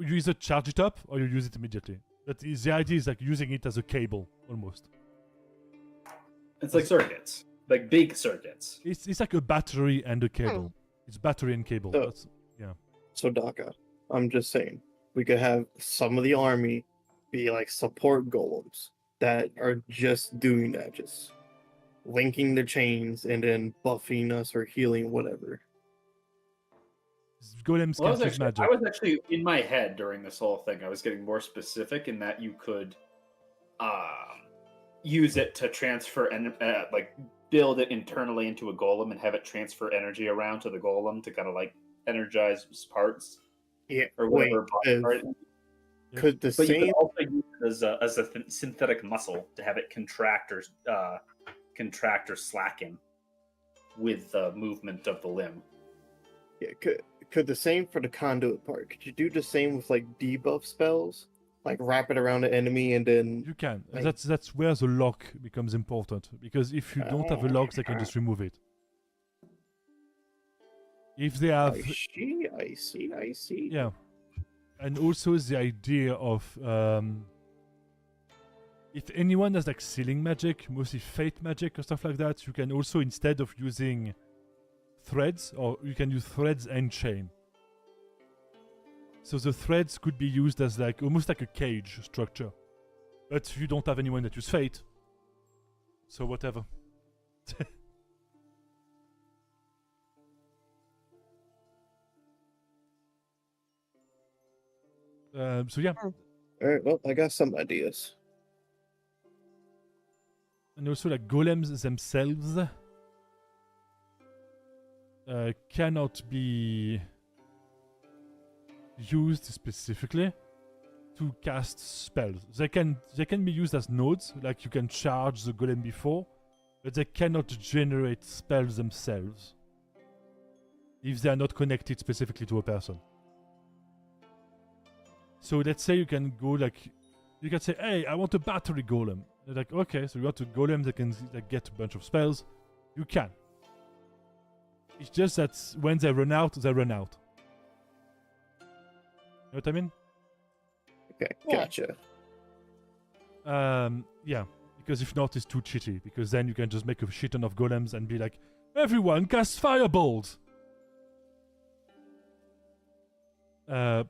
You either charge it up or you use it immediately. But the idea is like using it as a cable almost.
It's like circuits, like big circuits.
It's like a battery and a cable. It's battery and cable.
So Daka, I'm just saying, we could have some of the army be like support golems that are just doing that, just linking the chains and then buffing us or healing whatever.
Golems can use magic.
I was actually in my head during this whole thing. I was getting more specific in that you could use it to transfer and like build it internally into a golem and have it transfer energy around to the golem to kind of like energize parts.
Yeah,
or whatever.
Could the
but
same
you could also use it as a synthetic muscle to have it contract or slacken with the movement of the limb.
Yeah, could the same for the conduit part? Could you do the same with like debuff spells, like wrap it around the enemy and then?
You can.
Like...
That's where the lock becomes important, because if you don't have a lock, they can just remove it. If they have,
I see.
Yeah, and also the idea of if anyone has like sealing magic, mostly fate magic or stuff like that, you can also, instead of using threads, or you can use threads and chain. So the threads could be used as like almost like a cage structure, but you don't have anyone that use fate, so whatever. So yeah.
Alright, well, I got some ideas.
And also like golems themselves cannot be used specifically to cast spells. They can be used as nodes, like you can charge the golem before, but they cannot generate spells themselves if they are not connected specifically to a person. So let's say you can go like, you can say, hey, I want a battery golem. They're like, okay, so you want a golem that can like, get a bunch of spells. You can. It's just that when they run out, they run out. You know what I mean?
Okay, gotcha.
Yeah, because if not, it's too cheaty. Because then you can just make a shit ton of golems and be like, everyone cast fireballs! But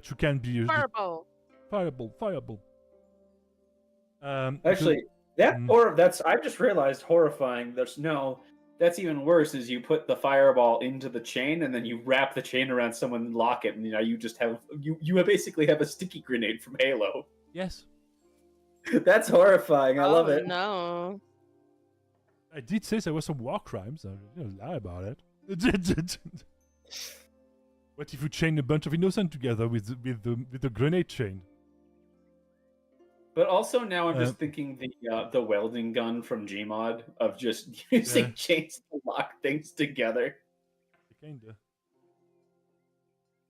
you can be
Fireball.
Fireball.
Actually, I just realized horrifying. That's even worse. Is you put the fireball into the chain and then you wrap the chain around someone and lock it, and you just have you basically have a sticky grenade from Halo.
Yes.
That's horrifying. I love it.
No.
I did say there were some war crimes. I didn't lie about it. What if you chain a bunch of innocent together with the grenade chain?
But also now I'm just thinking the welding gun from Gmod of just using chains to lock things together.
Kinda.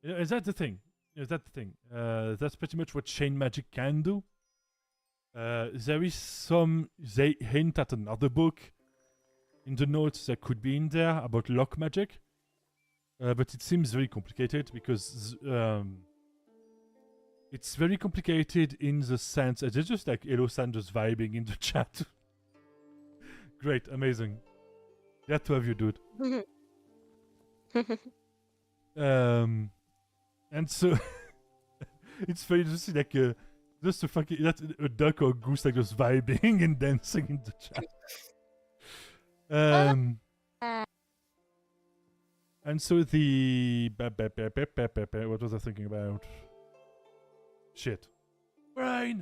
Is that the thing? That's pretty much what chain magic can do. There is some. They hint at another book in the notes that could be in there about lock magic. But it seems very complicated because it's very complicated in the sense that it's just like Elo-san just vibing in the chat. Great, amazing. Glad to have you, dude. And so it's funny to see like just a duck or a goose like just vibing and dancing in the chat. And so what was I thinking about? Shit. Brain!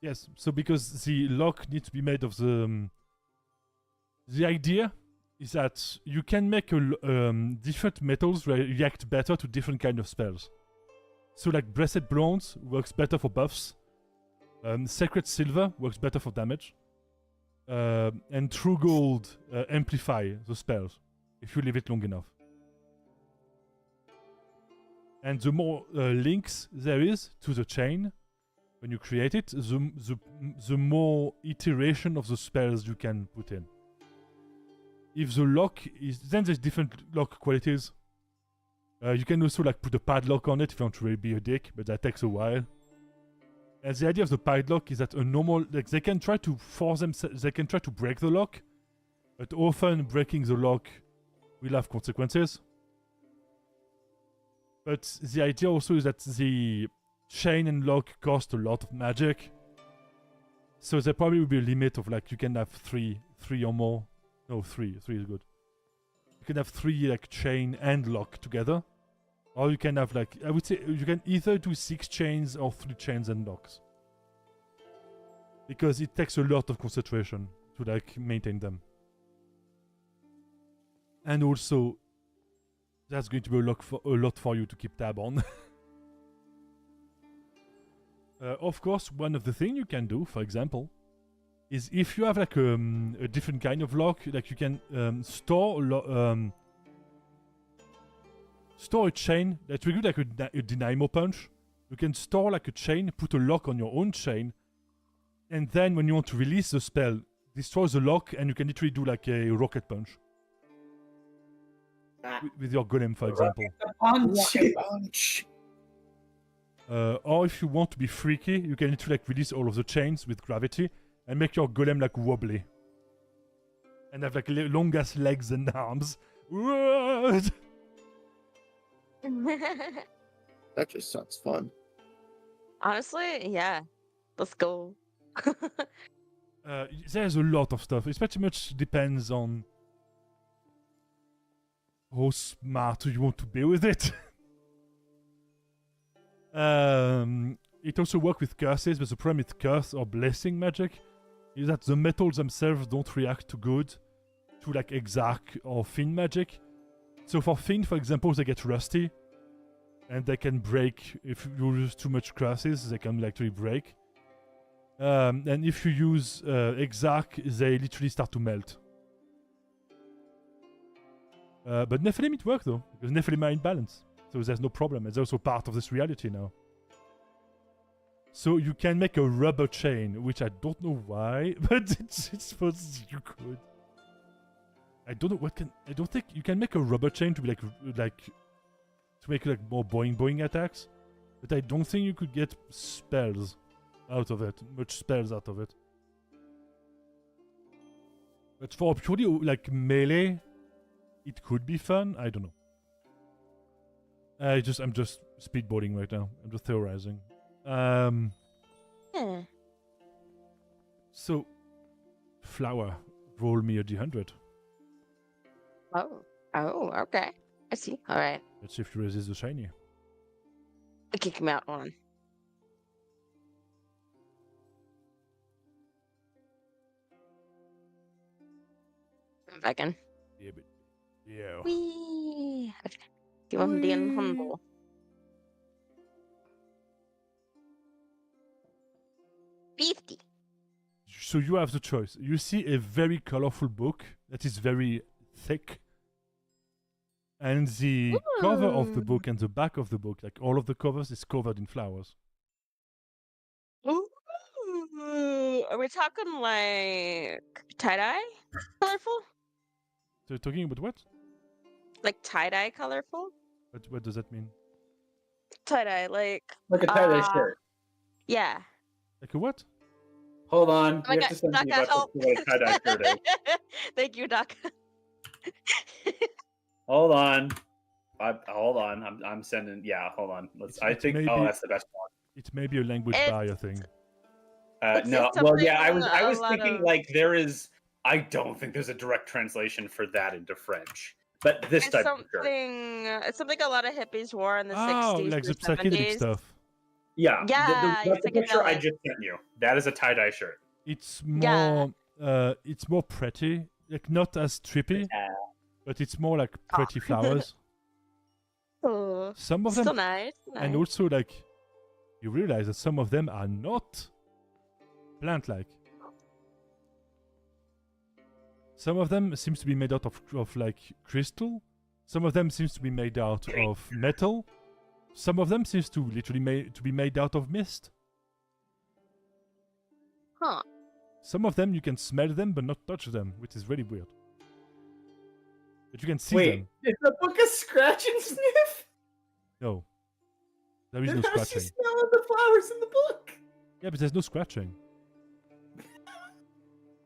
Yes, so because the lock needs to be made of the idea is that you can make different metals react better to different kind of spells. So like Blessed Bronze works better for buffs. Sacred Silver works better for damage. And True Gold amplify the spells if you leave it long enough. And the more links there is to the chain when you create it, the more iteration of the spells you can put in. if the lock is, then there's different lock qualities. You can also like put a padlock on it if you want to really be a dick, but that takes a while. And the idea of the padlock is that a normal, like they can try to they can try to break the lock, but often breaking the lock will have consequences. But the idea also is that the chain and lock cost a lot of magic. So there probably will be a limit of like you can have three or more. No, three is good. You can have 3 like chain and lock together. Or you can have like, I would say you can either do 6 chains or 3 chains and locks. Because it takes a lot of concentration to like maintain them. And also, that's going to be a lot for you to keep tab on. Of course, one of the things you can do, for example, is if you have like a different kind of lock, like you can store a chain that will do like a dynamo punch. You can store like a chain, put a lock on your own chain, and then when you want to release the spell, destroy the lock, and you can literally do like a rocket punch. With your golem, for example.
Punch.
Or if you want to be freaky, you can literally like release all of the chains with gravity and make your golem like wobbly. And have like long ass legs and arms.
That just sounds fun.
Honestly, yeah. Let's go.
There's a lot of stuff. It pretty much depends on how smart you want to be with it. It also works with curses, but the problem with curse or blessing magic is that the metals themselves don't react too good to like Exarch or Fin magic. So for Fin, for example, they get rusty, and they can break if you use too much curses. They can actually break. And if you use Exarch, they literally start to melt. But Nephilim it works though, because Nephilim are in balance. So there's no problem. It's also part of this reality now. So you can make a rubber chain, which I don't know why, but it's supposed you could. I don't know what can. I don't think you can make a rubber chain to be like to make like more boing attacks, but I don't think you could get spells out of it. Much spells out of it. But for purely like melee, it could be fun. I don't know. I'm just speedboarding right now. I'm just theorizing.
Yeah.
So, Flower, roll me a d100.
Oh, okay. I see. All right.
Let's see if you resist the shiny.
I kick him out one. I'm back in.
Yeah, but yeah.
Wee. Do you want to be in humble? $50.
So you have the choice. You see a very colorful book that is very thick. And the cover of the book and the back of the book, like all of the covers, is covered in flowers.
Ooh. Are we talking like tie-dye colorful?
So you're talking about what?
Like tie-dye colorful?
What does that mean?
Tie-dye, like
a tie-dye shirt.
Yeah.
Like a what?
Hold on.
Oh
We have to send you
Doc, help.
what a tie-dye shirt is.
Thank you, Doc.
Hold on. Hold on. I'm sending. Yeah, hold on. I think.
maybe,
that's the best one.
It may be a language barrier thing.
No. Well, yeah. I was
a lot
thinking
of-
like there is. I don't think there's a direct translation for that into French. But this
It's
type of shirt.
it's something a lot of hippies wore in the 60s
like the
or
psychedelic
70s.
stuff.
Yeah.
Yeah,
That's the picture I
psychedelic.
just sent you. That is a tie-dye shirt.
It's more it's more pretty. Like not as trippy, but it's more like pretty flowers.
Oh,
Some of them
still nice.
and also like you realize that some of them are not plant-like. Some of them seems to be made out of like crystal. Some of them seems to be made out of metal. Some of them seems to literally be made out of mist.
Huh.
Some of them you can smell them but not touch them, which is really weird. but you can see
Wait,
them.
is the book a scratch and sniff?
No, there is no
Then how's she
scratching.
smelling the flowers in the book?
Yeah, but there's no scratching.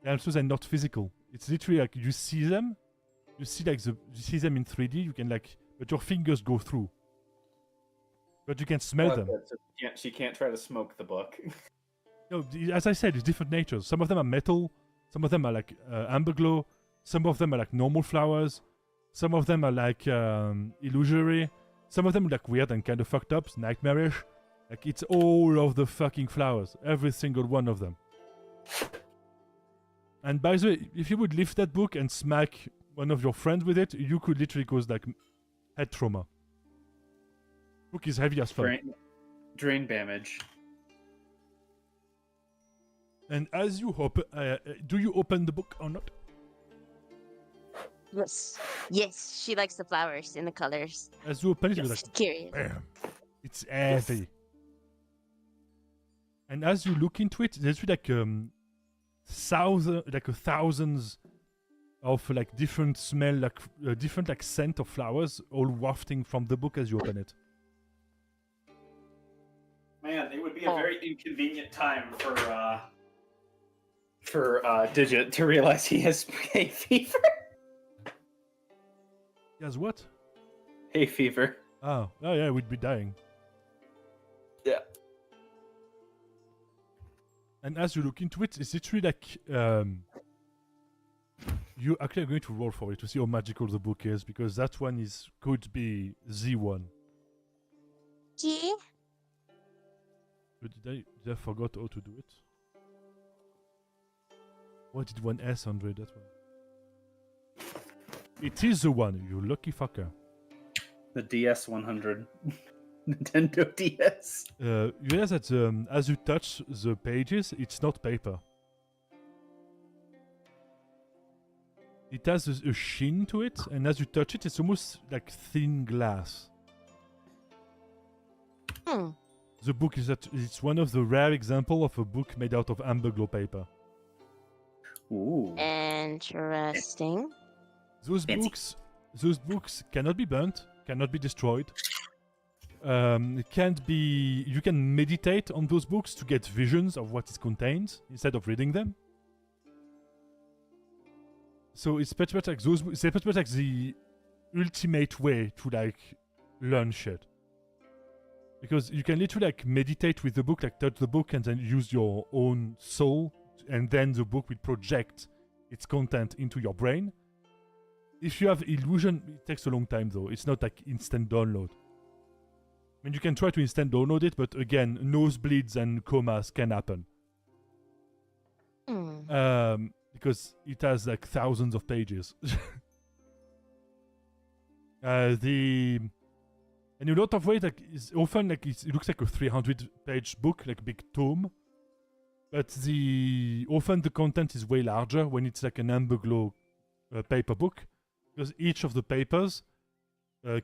And also, they're not physical. It's literally like you see them. You see them in 3D. You can but your fingers go through. But you can smell them.
So she can't try to smoke the book.
No, as I said, it's different natures. Some of them are metal. Some of them are like amber glow. Some of them are like normal flowers. Some of them are like illusory. Some of them are like weird and kind of fucked up, nightmarish. Like it's all of the fucking flowers, every single one of them. And by the way, if you would lift that book and smack one of your friends with it, you could literally cause like head trauma. Book is heavy as fuck.
Drain damage.
And as you open, do you open the book or not?
Yes. Yes, she likes the flowers and the colors.
As you open it, you're
Yes,
like,
curious.
bam. It's heavy. And as you look into it, there's like thousands of like different smell, like different like scent of flowers, all wafting from the book as you open it.
Man, it would be a very inconvenient time for Digit to realize he has hay fever.
Yes, what?
Hay fever.
Oh, yeah, we'd be dying.
Yeah.
And as you look into it, it's literally like you actually are going to roll for it to see how magical the book is, because that one could be the one.
Key?
But did I forgot how to do it? What did one S, Andre? That one. It is the one, you lucky fucker.
The DS100. Nintendo DS.
You realize that as you touch the pages, it's not paper. It has a sheen to it, and as you touch it, it's almost like thin glass. The book it's one of the rare examples of a book made out of amber glow paper.
Ooh.
Interesting.
Those books cannot be burnt, cannot be destroyed. You can meditate on those books to get visions of what is contained instead of reading them. So it's pretty much like it's pretty much like the ultimate way to like learn shit. Because you can literally like meditate with the book, like touch the book and then use your own soul, and then the book will project its content into your brain. If you have illusion, it takes a long time though. It's not like instant download. I mean, you can try to instant download it, but again, nosebleeds and comas can happen. Because it has like thousands of pages. And in a lot of ways, like it's often like it looks like a 300-page book, like a big tome. But often the content is way larger when it's like an amber glow paper book, because each of the papers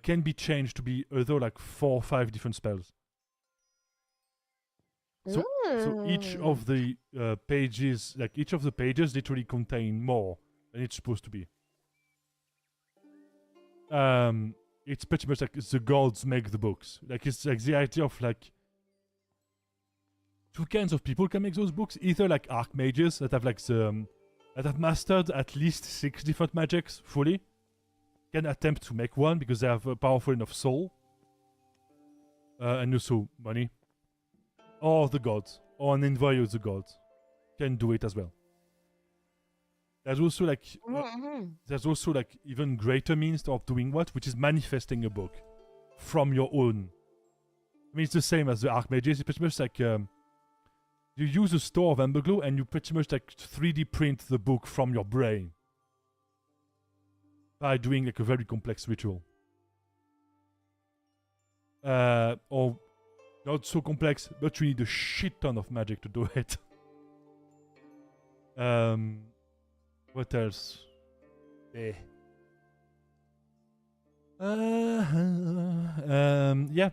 can be changed to be either like 4 or 5 different spells. So each of the pages literally contain more than it's supposed to be. It's pretty much like the gods make the books. Like it's like the idea of like 2 kinds of people can make those books. Either like archmages that have like that have mastered at least 6 different magics fully, can attempt to make one because they have a powerful enough soul, and also money. Or the gods, or an envoy of the gods, can do it as well. There's also like even greater means of doing what, which is manifesting a book from your own. I mean, it's the same as the archmages. It's pretty much like you use a store of Amberglow and you pretty much like 3D print the book from your brain by doing like a very complex ritual. Or not so complex, but you need a shit ton of magic to do it. What else? Yeah,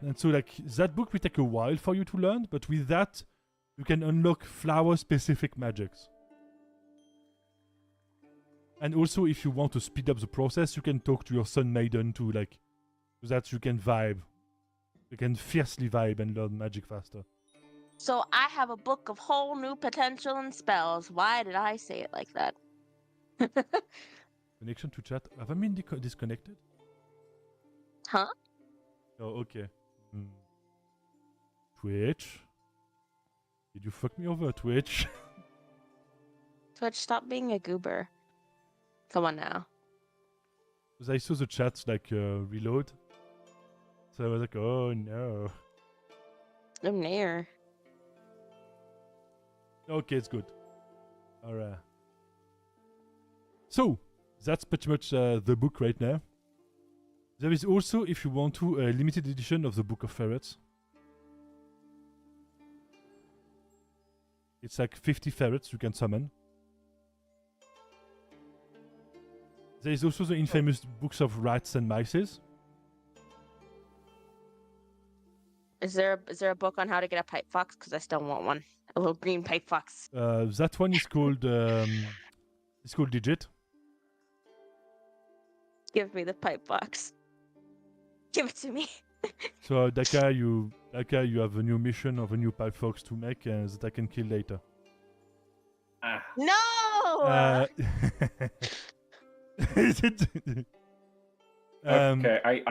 and so like that book will take a while for you to learn, but with that, you can unlock flower-specific magics. And also, if you want to speed up the process, you can talk to your Sun Maiden to like, so that you can vibe. You can fiercely vibe and learn magic faster.
So I have a book of whole new potential and spells. Why did I say it like that?
Connection to chat. Have I been disconnected?
Huh?
Oh, okay. Twitch? Did you fuck me over, Twitch?
Twitch, stop being a goober. Come on now.
Because I saw the chat like reload. So I was like, oh no.
I'm near.
Okay, it's good. Alright. So, that's pretty much the book right now. There is also, if you want to, a limited edition of the Book of Ferrets. It's like 50 ferrets you can summon. There is also the infamous books of rats and mices.
Is there a book on how to get a pipe fox? Because I still want one. A little green pipe fox.
That one is called Digit.
Give me the pipe fox. Give it to me.
So Daka, you have a new mission of a new pipe fox to make that I can kill later.
No.
Is it?
Okay,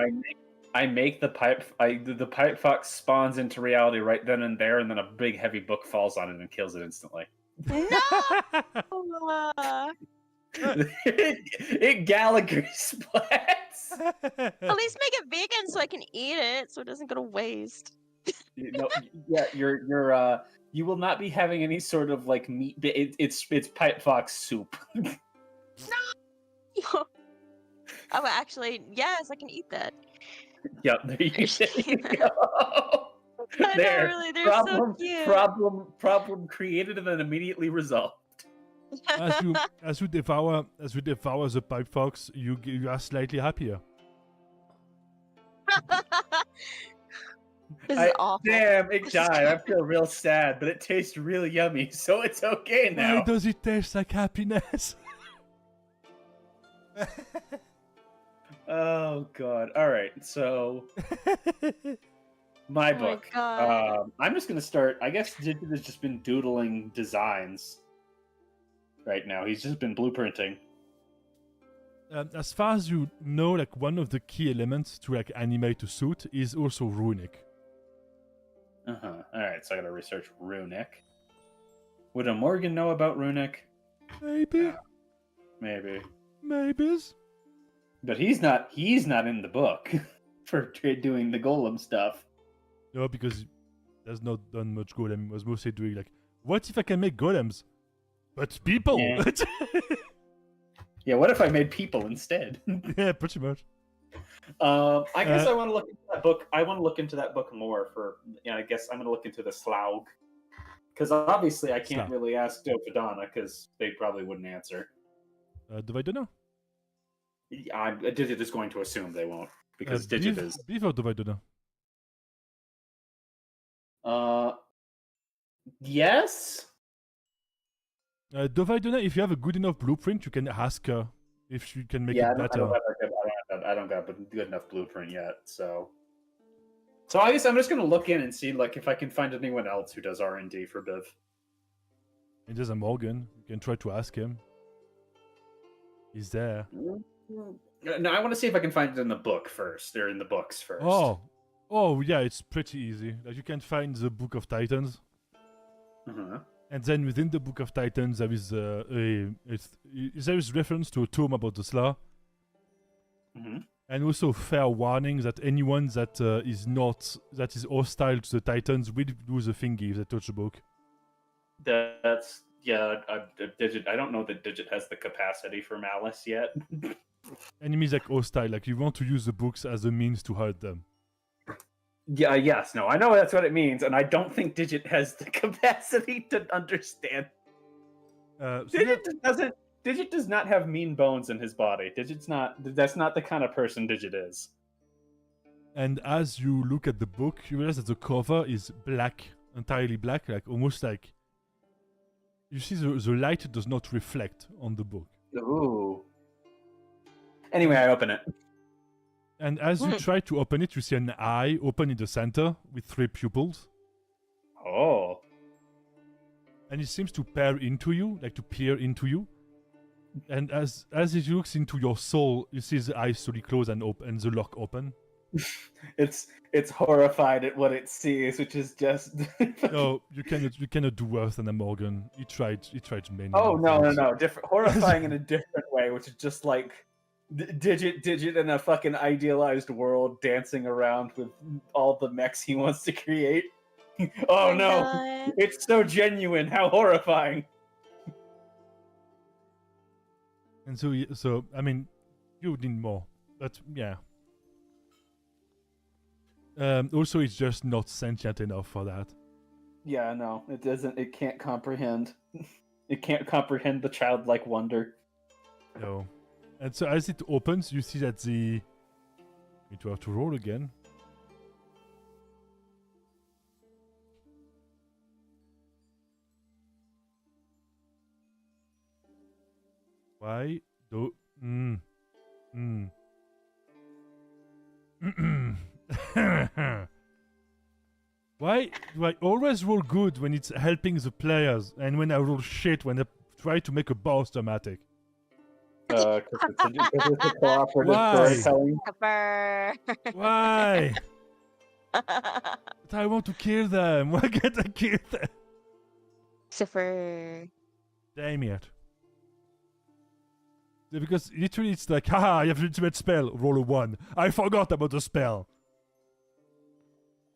I make the pipe. The pipe fox spawns into reality right then and there, and then a big heavy book falls on it and kills it instantly.
No.
It Gallagher splats.
At least make it vegan so I can eat it, so it doesn't go to waste.
You will not be having any sort of like meat. It's pipe fox soup.
No. Oh, actually, yes, I can eat that.
Yep, there you go.
They're so cute.
Problem created and then immediately resolved.
as you devour the pipe fox, you are slightly happier.
This is awful.
Damn, it died. I feel real sad, but it tastes really yummy, so it's okay now.
Why does it taste like happiness?
Oh god. All right. So my book. I'm just gonna start. I guess Digit has just been doodling designs right now. He's just been blueprinting.
As far as you know, like one of the key elements to like animate a suit is also runic.
All right. So I gotta research runic. Would a Morgan know about runic?
Maybe.
Maybe.
Maybes.
But he's not in the book for doing the golem stuff.
No, because he has not done much golem. He was mostly doing like, what if I can make golems? But people!
Yeah, yeah, what if I made people instead?
Yeah, pretty much.
I guess I want to look into that book. I want to look into that book more for, I guess I'm going to look into the Slaug. Because obviously I can't really ask Bivaidonas because they probably wouldn't answer.
Bivaidonas?
Digit is going to assume they won't because Digit is.
Biv or Bivaidonas?
Yes.
Bivaidonas, if you have a good enough blueprint, you can ask her if she can make it better.
I don't got a good enough blueprint yet, so I guess I'm just gonna look in and see like if I can find anyone else who does R&D for Biv.
And there's a Morgan. You can try to ask him. He's there.
No, I want to see if I can find it in the book first. They're in the books first.
Oh yeah, it's pretty easy. Like you can find the Book of Titans. And then within the Book of Titans, there is there is reference to a tome about the Slaugh. And also fair warning that anyone that is hostile to the Titans will do the thingy if they touch the book.
That's Digit. I don't know that Digit has the capacity for malice yet.
Enemies like hostile, like you want to use the books as a means to hurt them.
Yeah, yes, no, I know that's what it means, and I don't think Digit has the capacity to understand. Digit does not have mean bones in his body. That's not the kind of person Digit is.
And as you look at the book, you realize that the cover is black, entirely black, like almost like you see the light does not reflect on the book.
Ooh. Anyway, I open it.
And as you try to open it, you see an eye open in the center with 3 pupils.
Oh.
And it seems to peer into you, like to peer into you. And as it looks into your soul, you see the eyes slowly close and the lock open.
It's horrified at what it sees, which is just.
No, you cannot do worse than a Morgan. He tried many.
Oh
many
no,
things.
different, horrifying in a different way, which is just like Digit in a fucking idealized world, dancing around with all the mechs he wants to create. Oh no,
God.
it's so genuine. How horrifying!
And so I mean, you need more, but yeah. Also, it's just not sentient enough for that.
Yeah, no, it doesn't. It can't comprehend. It can't comprehend the childlike wonder.
No. And so as it opens, you see that the... Need to have to roll again. Why do... Why do I always roll good when it's helping the players, and when I roll shit when I try to make a boss dramatic?
Because it's a cooperative
Why?
storytelling.
Pepper.
Why? But I want to kill them. Why can't I kill them?
Super.
Damn it. Yeah, because literally it's like, haha, I have the ultimate spell. Roll a 1. I forgot about the spell.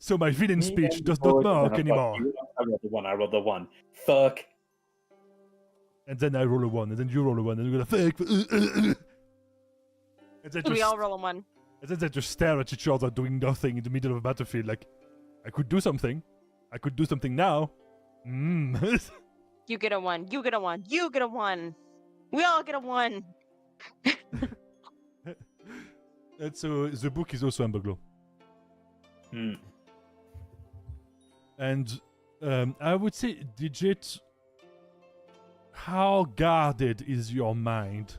So my villain speech does not work anymore.
I rolled the 1. Fuck.
And then I roll a 1, and then you roll a 1, and you're gonna fuck. And then
We all roll a 1.
And then they just stare at each other doing nothing in the middle of a battlefield. Like, I could do something. I could do something now.
You get a 1. You get a 1. You get a 1. We all get a 1.
And so the book is also Amberglow. And I would say, Digit, how guarded is your mind?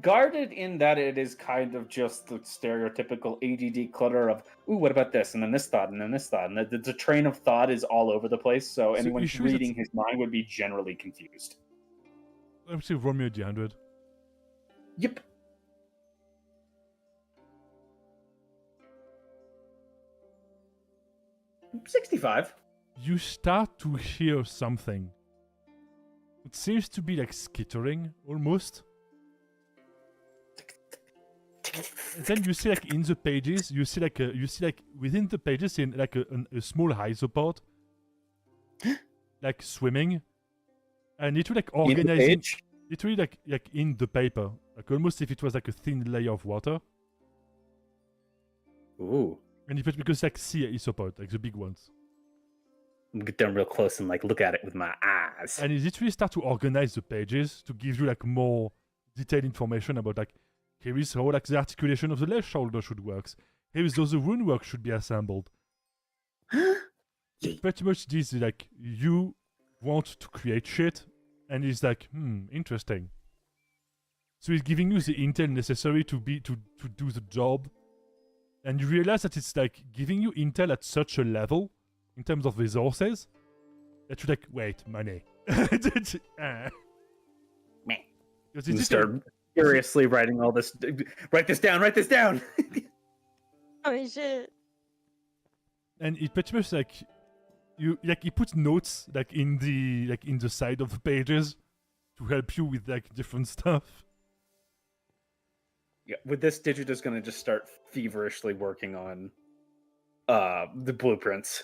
Guarded in that it is kind of just the stereotypical ADD clutter of, ooh, what about this? And then this thought, and then this thought. And the train of thought is all over the place, so anyone reading his mind would be generally confused.
Let me see, Romeo D100.
Yep. $65.
You start to hear something. It seems to be like skittering, almost. And then you see, like, in the pages, you see like within the pages, in like a small isopod, like swimming, and it will like organizing, literally like in the paper, like almost if it was like a thin layer of water.
Ooh.
And because it's like sea isopod, like the big ones.
Get down real close and like look at it with my eyes.
And it literally start to organize the pages to give you like more detailed information about like, here is how like the articulation of the left shoulder should work. Here is how the wound work should be assembled. Pretty much this is like, you want to create shit, and it's like, interesting. So it's giving you the intel necessary to do the job. And you realize that it's like giving you intel at such a level in terms of resources that you're like, wait, money.
You start furiously writing all this. Write this down. Write this down.
Oh shit!
And it pretty much like you put notes like in the side of the pages to help you with like different stuff.
Yeah, with this, Digit is going to just start feverishly working on the blueprints.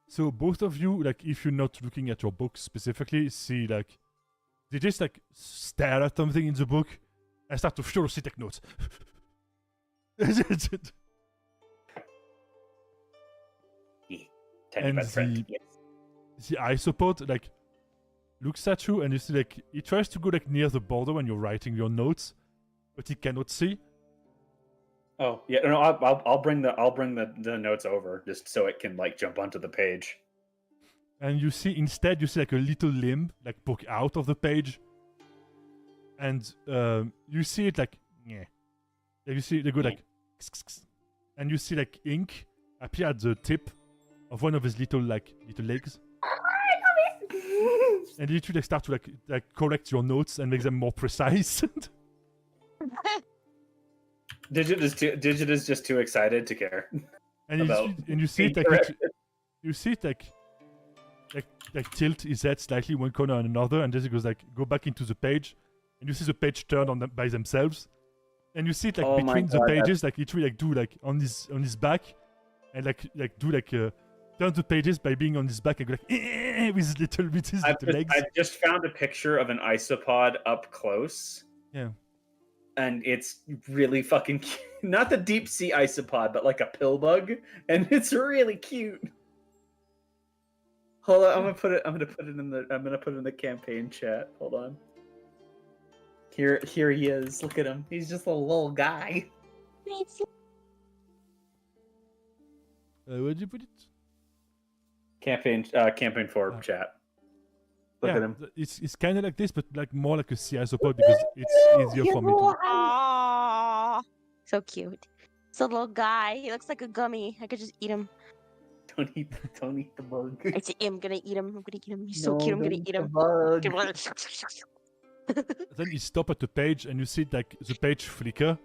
So both of you, like, if you're not looking at your book specifically, see like they just like stare at something in the book and start to furiously take notes. And the isopod like looks at you, and you see like he tries to go like near the border when you're writing your notes, but he cannot see.
Oh yeah, no, I'll bring the notes over just so it can like jump onto the page.
And you see like a little limb like poke out of the page, and you see it like yeah. Like you see they go like, and you see like ink appear at the tip of one of his little legs. And you like start to like correct your notes and make them more precise.
Digit is just too excited to care.
And you see it like you see it like tilt his head slightly one corner and another, and then it goes like go back into the page, and you see the page turn on them by themselves, and you see it like between the pages, like literally like do like on his back, and like do like turn the pages by being on his back and go like with his little legs.
I just found a picture of an isopod up close.
Yeah.
And it's really fucking cute. Not the deep sea isopod, but like a pill bug, and it's really cute. Hold on, I'm gonna put it in the campaign chat. Hold on. Here he is. Look at him. He's just a little guy.
Where'd you put it?
Campaign 4 chat. Look at him.
It's kind of like this, but like more like a sea isopod because it's easier for me to.
Aww. So cute. It's a little guy. He looks like a gummy. I could just eat him.
Don't eat the bug.
I'm gonna eat him. I'm gonna eat him. He's so cute. I'm gonna eat him.
Then you stop at the page and you see like the page flicker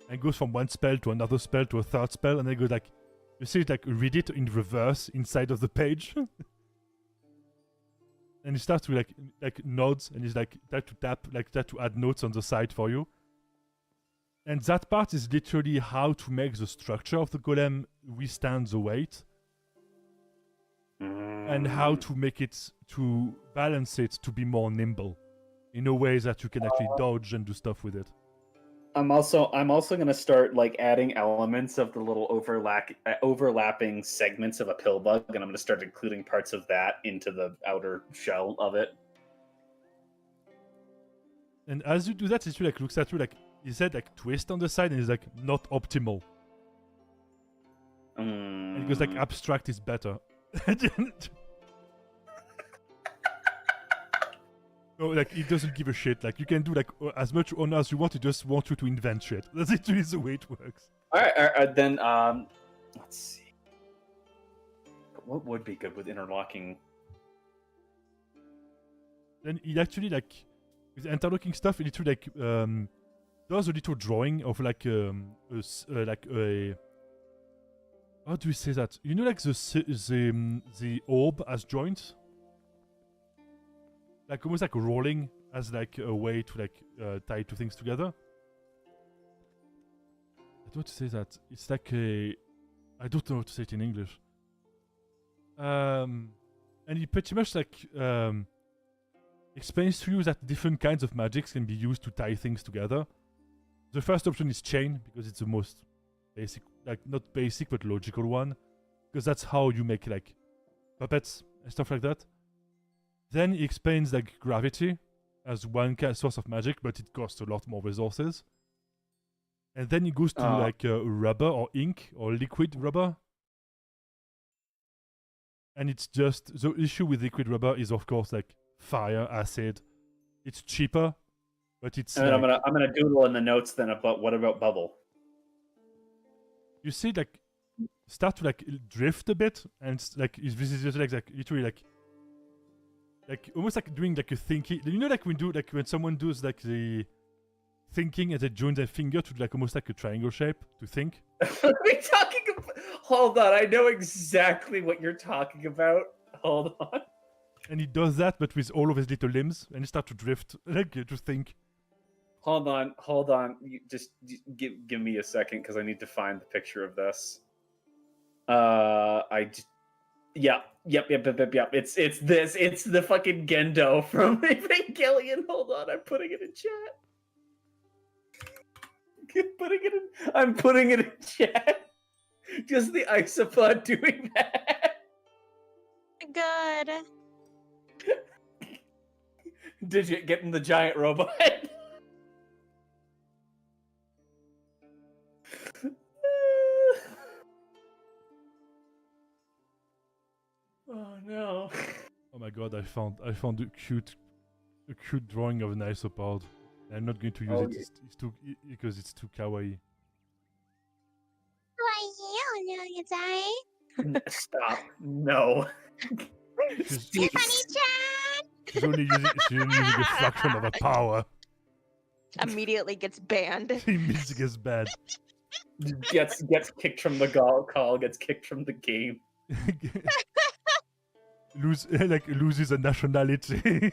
and goes from one spell to another spell to a third spell, and then it goes like you see it like read it in reverse inside of the page. And he starts to like nodes, and he's like that to tap, like that to add notes on the side for you. And that part is literally how to make the structure of the golem withstand the weight, and how to make it to balance it to be more nimble, in a way that you can actually dodge and do stuff with it.
I'm also gonna start like adding elements of the little overlapping segments of a pill bug, and I'm gonna start including parts of that into the outer shell of it.
And as you do that, it like looks at you like he said like twist on the side, and it's like not optimal. And he goes like abstract is better. No, like he doesn't give a shit. Like you can do like as much honor as you want. He just wants you to invent shit. That's literally the way it works.
All right. Then let's see. What would be good with interlocking?
Then he actually like with interlocking stuff. He literally like does a little drawing of like a how do we say that? You know, like the orb as joints. Like almost like rolling as like a way to like tie two things together. I don't know how to say that. It's like a... I don't know how to say it in English. And he pretty much like explains to you that different kinds of magics can be used to tie things together. The first option is chain, because it's the most basic, like not basic but logical one, because that's how you make like puppets and stuff like that. Then he explains like gravity as one source of magic, but it costs a lot more resources. And then he goes to like rubber or ink or liquid rubber. And it's just the issue with liquid rubber is of course like fire, acid. It's cheaper, but it's.
And
like,
I'm gonna doodle in the notes then about what about bubble?
You see like start to like drift a bit, and like this is just like literally like almost like doing like a thinking. You know, like when someone does like the thinking and they join their finger to like almost like a triangle shape to think.
What are we talking about? Hold on, I know exactly what you're talking about. Hold on.
And he does that, but with all of his little limbs, and he starts to drift, like to think.
Hold on. You just give me a second because I need to find the picture of this. Yep. It's this. It's the fucking Gendo from Evangelion. Hold on, I'm putting it in chat. I'm putting it in chat. Just the isopod doing that.
Good.
Digit getting the giant robot. Oh no.
found a cute drawing of an isopod. I'm not going to use
Oh,
it. It's too because it's too kawaii.
Stop. No.
She's only using a fraction of her power.
Immediately gets banned.
She immediately gets bad.
Gets kicked from the call, gets kicked from the game.
Loses a nationality.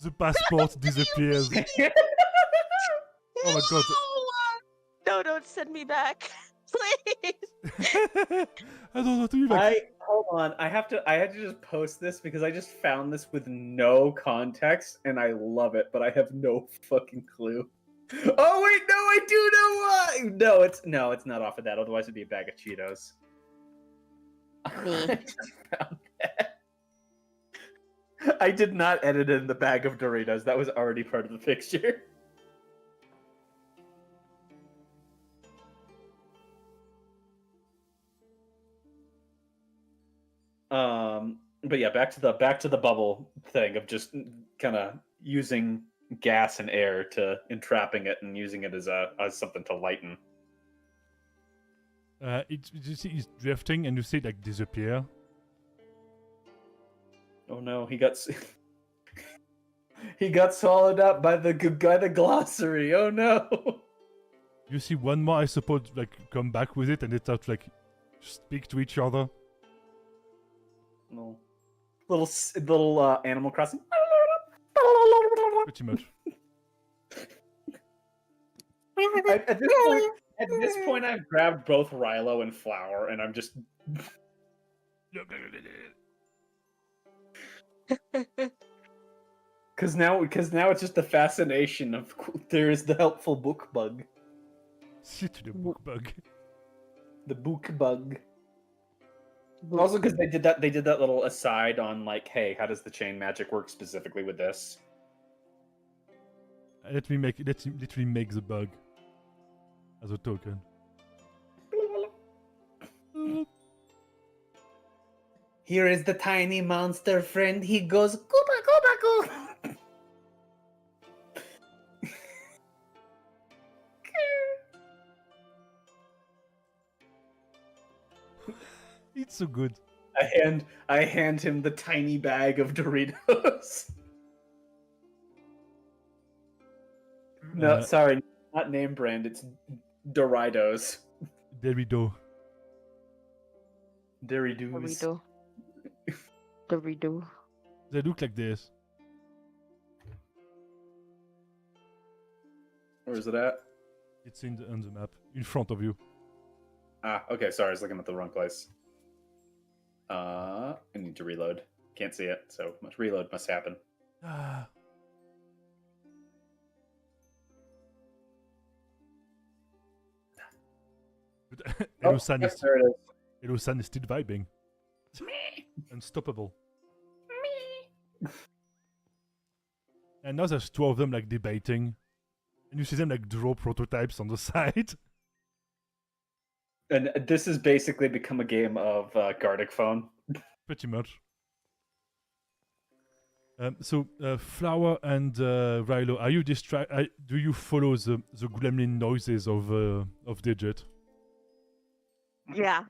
The passport disappears. Oh my god.
No, don't send me back. Please.
I don't know to even.
Hold on. I had to just post this because I just found this with no context and I love it, but I have no fucking clue. Oh wait, no, I do know why. No, it's not off of that. Otherwise, it'd be a bag of Cheetos.
Me.
I just found that. I did not edit in the bag of Doritos. That was already part of the picture. But yeah, back to the bubble thing of just kind of using gas and air to entrapping it and using it as something to lighten.
You see he's drifting and you see it like disappear.
Oh no, he got he got swallowed up by the glossary. Oh no.
You see one more, I suppose, like come back with it, and they start to like speak to each other.
Little Animal Crossing.
Pretty much.
At this point, I've grabbed both Rilo and Flower, and I'm just. Because now it's just the fascination of there is the helpful book bug.
Sit to the book bug.
The book bug. Also, because they did that little aside on like, hey, how does the chain magic work specifically with this?
Let's literally make the bug as a token.
Here is the tiny monster friend. He goes, Koopa, Koopa, Koopa.
It's so good.
I hand him the tiny bag of Doritos. No, sorry, not name brand. It's Doritos.
Doritos.
Doritos.
Dorito.
They look like this.
Where is it at?
It's on the map in front of you.
Ah, okay. Sorry, I was looking at the wrong place. I need to reload. Can't see it, so much reload must happen.
Ah. Elusan
yes, there it is.
Elusan is still vibing. Unstoppable. And now there's two of them like debating. And you see them like draw prototypes on the side.
And this has basically become a game of Gardic phone.
Pretty much. So, Flower and Rilo, are you do you follow the gremlin noises of Digit?
Yeah.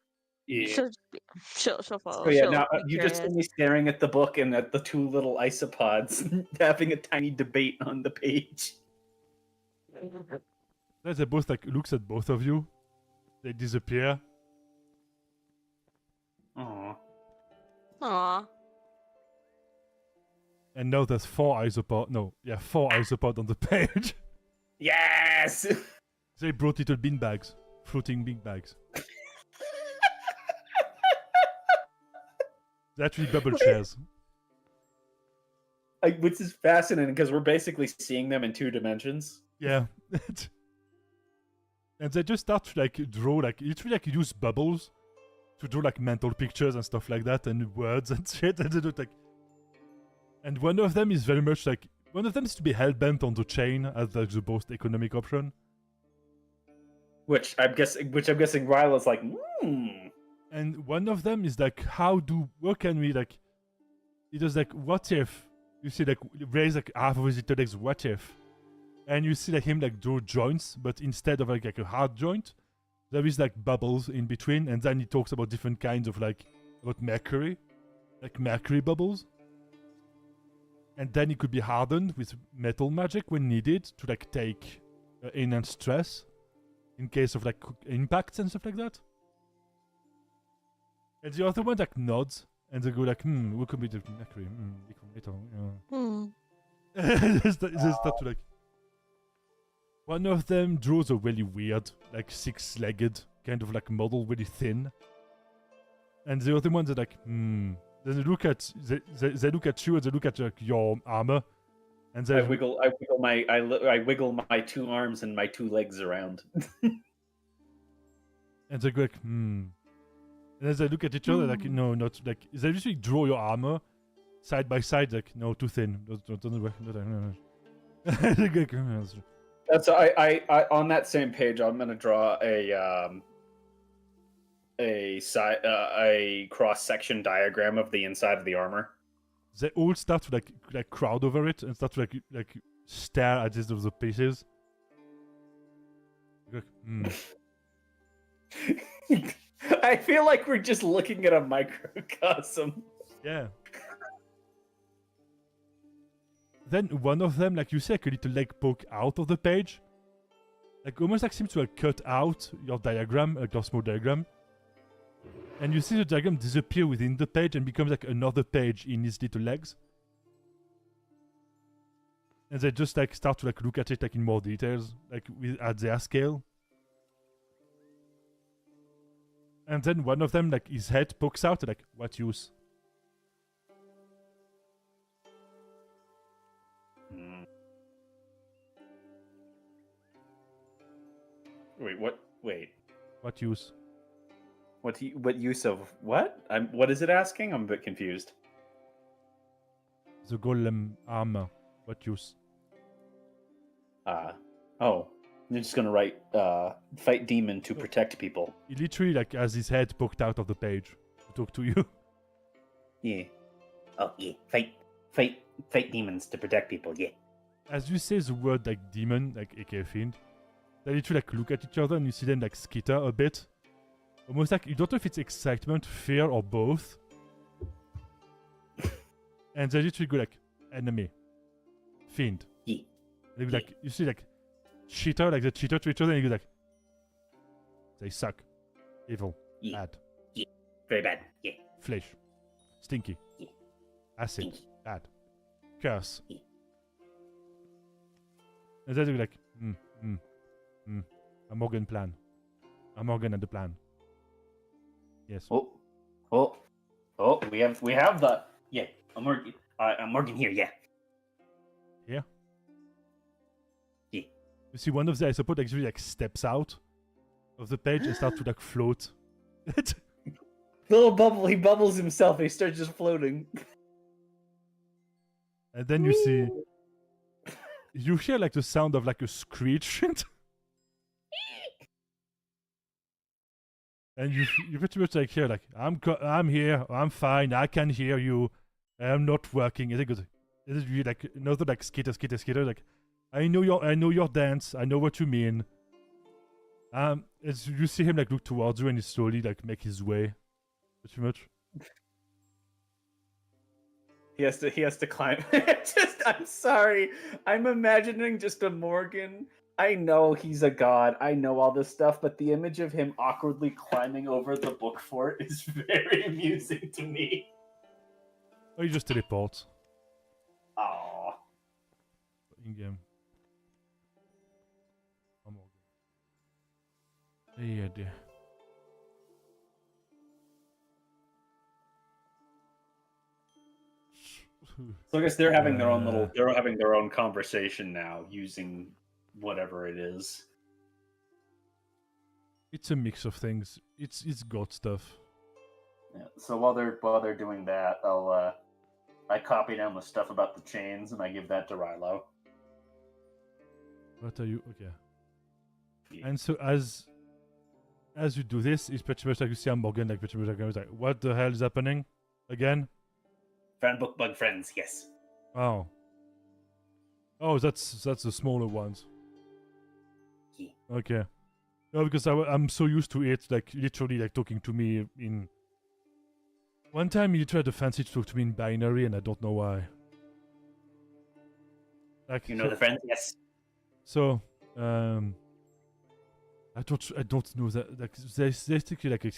Yeah.
She'll follow.
So yeah,
she'll
now
be
you just see
curious.
me staring at the book and at the two little isopods having a tiny debate on the page.
They both like looks at both of you. They disappear.
Aww.
Aw.
And now there's four isopods on the page.
Yes!
They brought little bean bags, floating bean bags. They're actually bubble chairs.
Which is fascinating because we're basically seeing them in 2 dimensions.
Yeah. And they just start to like draw like literally like use bubbles to draw like mental pictures and stuff like that and words and shit, and they do like. And one of them is very much like one of them is to be hell-bent on the chain as like the most economic option.
Which I'm guessing Ryla's like,
And one of them is like, how can we like he does like what if you see like raise like half of his little legs, what if, and you see like him like draw joints, but instead of like a hard joint, there is like bubbles in between, and then he talks about different kinds of like about mercury, like mercury bubbles, and then it could be hardened with metal magic when needed to like take enhanced stress in case of like impacts and stuff like that. And the other one like nods, and they go like, we could be the mercury, metal, they start to like. One of them draws a really weird, like six-legged kind of like model, really thin. And the other ones are like, Then they look at they look at you and they look at like, your armor, and they
I wiggle my 2 arms and my 2 legs around.
And they go like, And then they look at each other like, no, not like. They usually draw your armor side by side, like, no, too thin. Doesn't work. They go like,
That's I on that same page. I'm gonna draw a cross section diagram of the inside of the armor.
They all start to like crowd over it and start to like stare at these of the pieces. Like,
I feel like we're just looking at a microcosm.
Yeah. Then one of them, like you see, like a little leg poke out of the page. Like almost like seems to have cut out your diagram, like your small diagram. And you see the diagram disappear within the page and becomes like another page in his little legs. And they just like start to like look at it like in more details, like at their scale. And then one of them, like his head pokes out, like, what use?
Wait, what? Wait.
What use?
What use of what? What is it asking? I'm a bit confused.
The golem armor. What use?
Oh. You're just gonna write fight demon to protect people.
He literally like has his head poked out of the page to talk to you.
Yeah. Oh yeah. Fight demons to protect people, yeah.
As you say the word like demon, like aka fiend, they literally like look at each other and you see them like skitter a bit. Almost like you don't know if it's excitement, fear, or both. And they literally go like enemy. Fiend.
Yeah.
They go like you see like cheater, like the cheater to each other, and you go like they suck. Evil.
Yeah.
Bad.
Yeah. Very bad. Yeah.
Flesh. Stinky.
Yeah.
Acid.
Stinky.
Bad. Curse.
Yeah.
And then they go like, a Morgan plan. A Morgan and the plan. Yes.
Oh, we have the a Morgan here, yeah.
Yeah.
Yeah.
You see one of the I suppose actually like steps out of the page and starts to like float.
Little bubble, he bubbles himself, he starts just floating.
And then you see you hear like the sound of like a screech. And you pretty much like hear like I'm here, I'm fine, I can hear you, I'm not working. And it goes, it is really like another like skitter, like I know your dance, I know what you mean. As you see him like look towards you and he slowly like make his way, pretty much.
He has to climb. I'm sorry, I'm imagining just a Morgan. I know he's a god, I know all this stuff, but the image of him awkwardly climbing over the book fort is very amusing to me.
Or you just teleport.
Aww.
In-game. Yeah, dear.
So I guess they're having their own conversation now using whatever it is.
It's a mix of things. It's god stuff.
Yeah. So while they're doing that, I copy down the stuff about the chains and I give that to Rilo.
What are you? Okay.
Yeah.
And so as you do this, it's pretty much like you see a Morgan like pretty much like what the hell is happening again?
Fan book bug friends, yes.
Oh. Oh, that's the smaller ones.
Yeah.
Okay. No, because I'm so used to it, like literally like talking to me in. One time you tried to fancy to talk to me in binary, and I don't know why. Like
You know the friends, yes.
So, I don't know that. Like they stick like to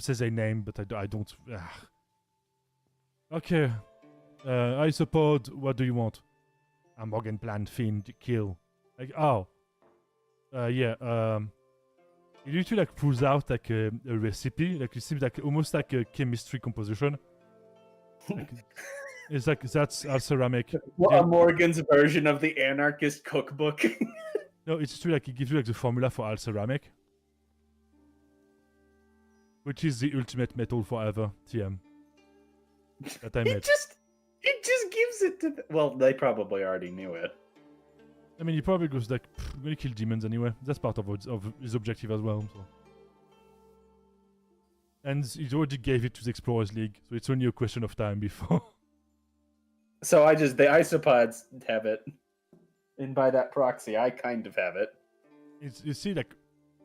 say their name, but I don't. Okay. I support. What do you want? A Morgan plan fiend kill. Like yeah. You need to like pulls out like a recipe, like you see like almost like a chemistry composition. Like, it's like that's a ceramic.
Well, Morgan's version of the anarchist cookbook.
No, it's true. Like it gives you like the formula for all ceramic, which is the ultimate metal forever TM. That I made.
It just gives it to. Well, they probably already knew it.
I mean, he probably goes like, "I'm gonna kill demons anyway." That's part of his objective as well. So. And he already gave it to the Explorers League, so it's only a question of time before.
So the isopods have it, and by that proxy, I kind of have it.
You see, like,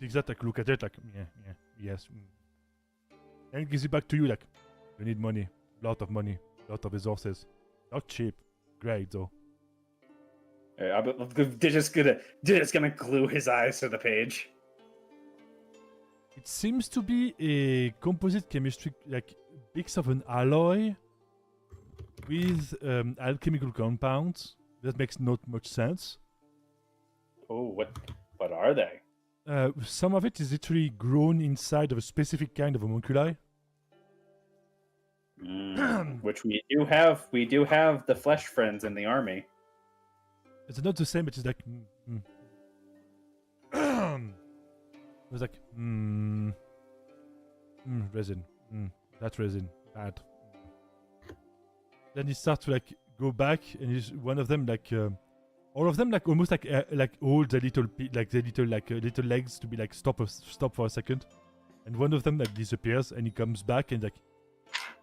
that, like, look at it, like, yes. And it gives it back to you, like, you need money, lot of resources, not cheap, great though.
They're just gonna glue his eyes to the page.
It seems to be a composite chemistry, like, mix of an alloy with alchemical compounds. That makes not much sense.
Oh, what are they?
Some of it is literally grown inside of a specific kind of homunculi.
Which we do have. We do have the flesh friends in the army.
It's not the same, but it's like... It was like... resin. That resin. Bad. Then he starts to like go back, and he's one of them like... all of them like almost like hold the little legs to be like stop for a second. And one of them like disappears, and he comes back and like...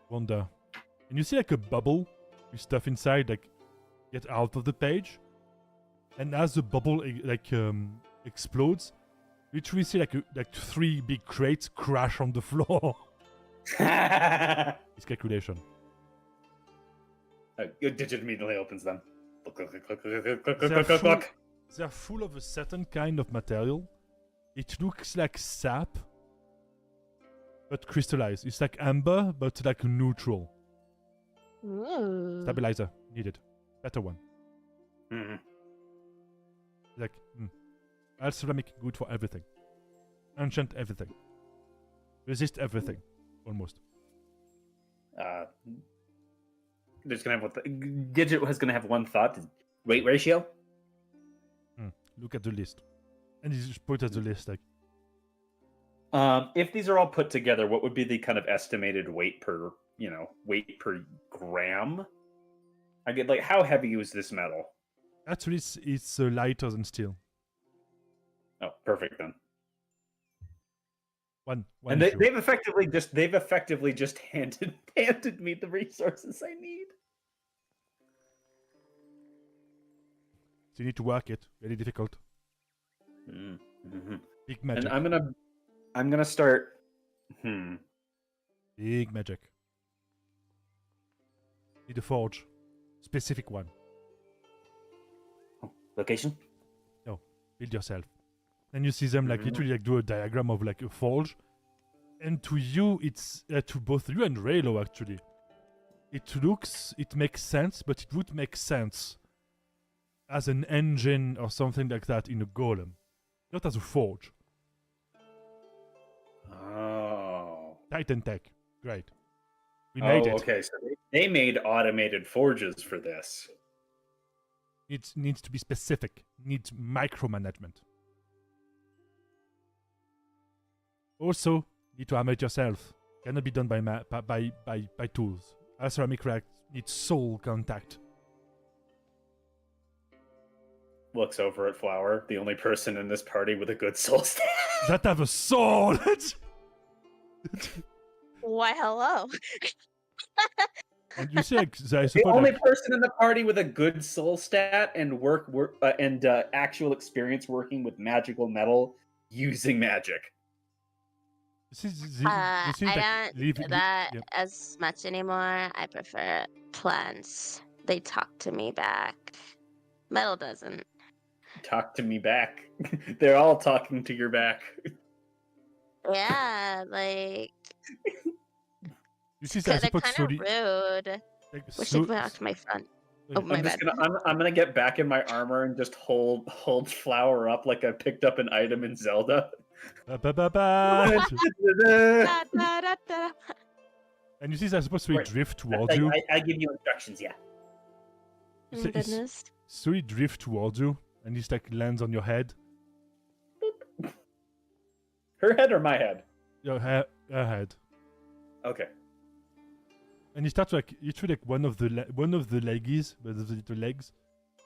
Wonder. And you see like a bubble with stuff inside like get out of the page. And as the bubble explodes, you literally see like 3 big crates crash on the floor. It's calculation.
Digit immediately opens them.
They're full of a certain kind of material. It looks like sap, but crystallized. It's like amber, but like neutral. Stabilizer needed. Better one. Like, all ceramic good for everything. Ancient everything. Resist everything, almost.
There's gonna have Digit was gonna have one thought: weight ratio.
Look at the list, and he just put at the list like.
If these are all put together, what would be the kind of estimated weight per gram? I get like, how heavy is this metal?
Actually, it's lighter than steel.
Oh, perfect then.
One
and they've effectively just handed me the resources I need.
So you need to work it. Very difficult. Big magic.
And I'm gonna start.
Big magic. Need a forge, specific one.
Location?
No, build yourself. Then you see them like literally like do a diagram of like a forge, and to you it's to both you and Raylo actually. It makes sense, but it would make sense as an engine or something like that in a golem, not as a forge.
Oh.
Titan tech, great. We made it.
Okay, so they made automated forges for this.
It needs to be specific. Needs micromanagement. Also, need to armor it yourself. Cannot be done by tools. A ceramic rack needs soul contact.
Looks over at Flower, the only person in this party with a good soul stat.
That have a soul.
Why, hello.
And you see, like, I
The
suppose,
only
like,
person in the party with a good soul stat and actual experience working with magical metal using magic.
I
like,
don't do that
yeah.
as much anymore. I prefer plants. They talk to me back. Metal doesn't.
Talk to me back. They're all talking to your back.
Yeah, like
You see, I
they're
suppose
kind of
slowly,
rude.
like,
Wish I could back to my front. Oh my bad.
I'm gonna get back in my armor and just hold Flower up like I picked up an item in Zelda.
Ba-ba-ba-ba.
Da, da, da, da.
And you see, I suppose slowly
Right.
drift towards you.
I give you instructions, yeah.
You see- it's
Goodness.
slowly drift towards you, and just like lands on your head.
Her head or my head?
Your head.
Okay.
And you start to like literally like one of the leggies, the legs,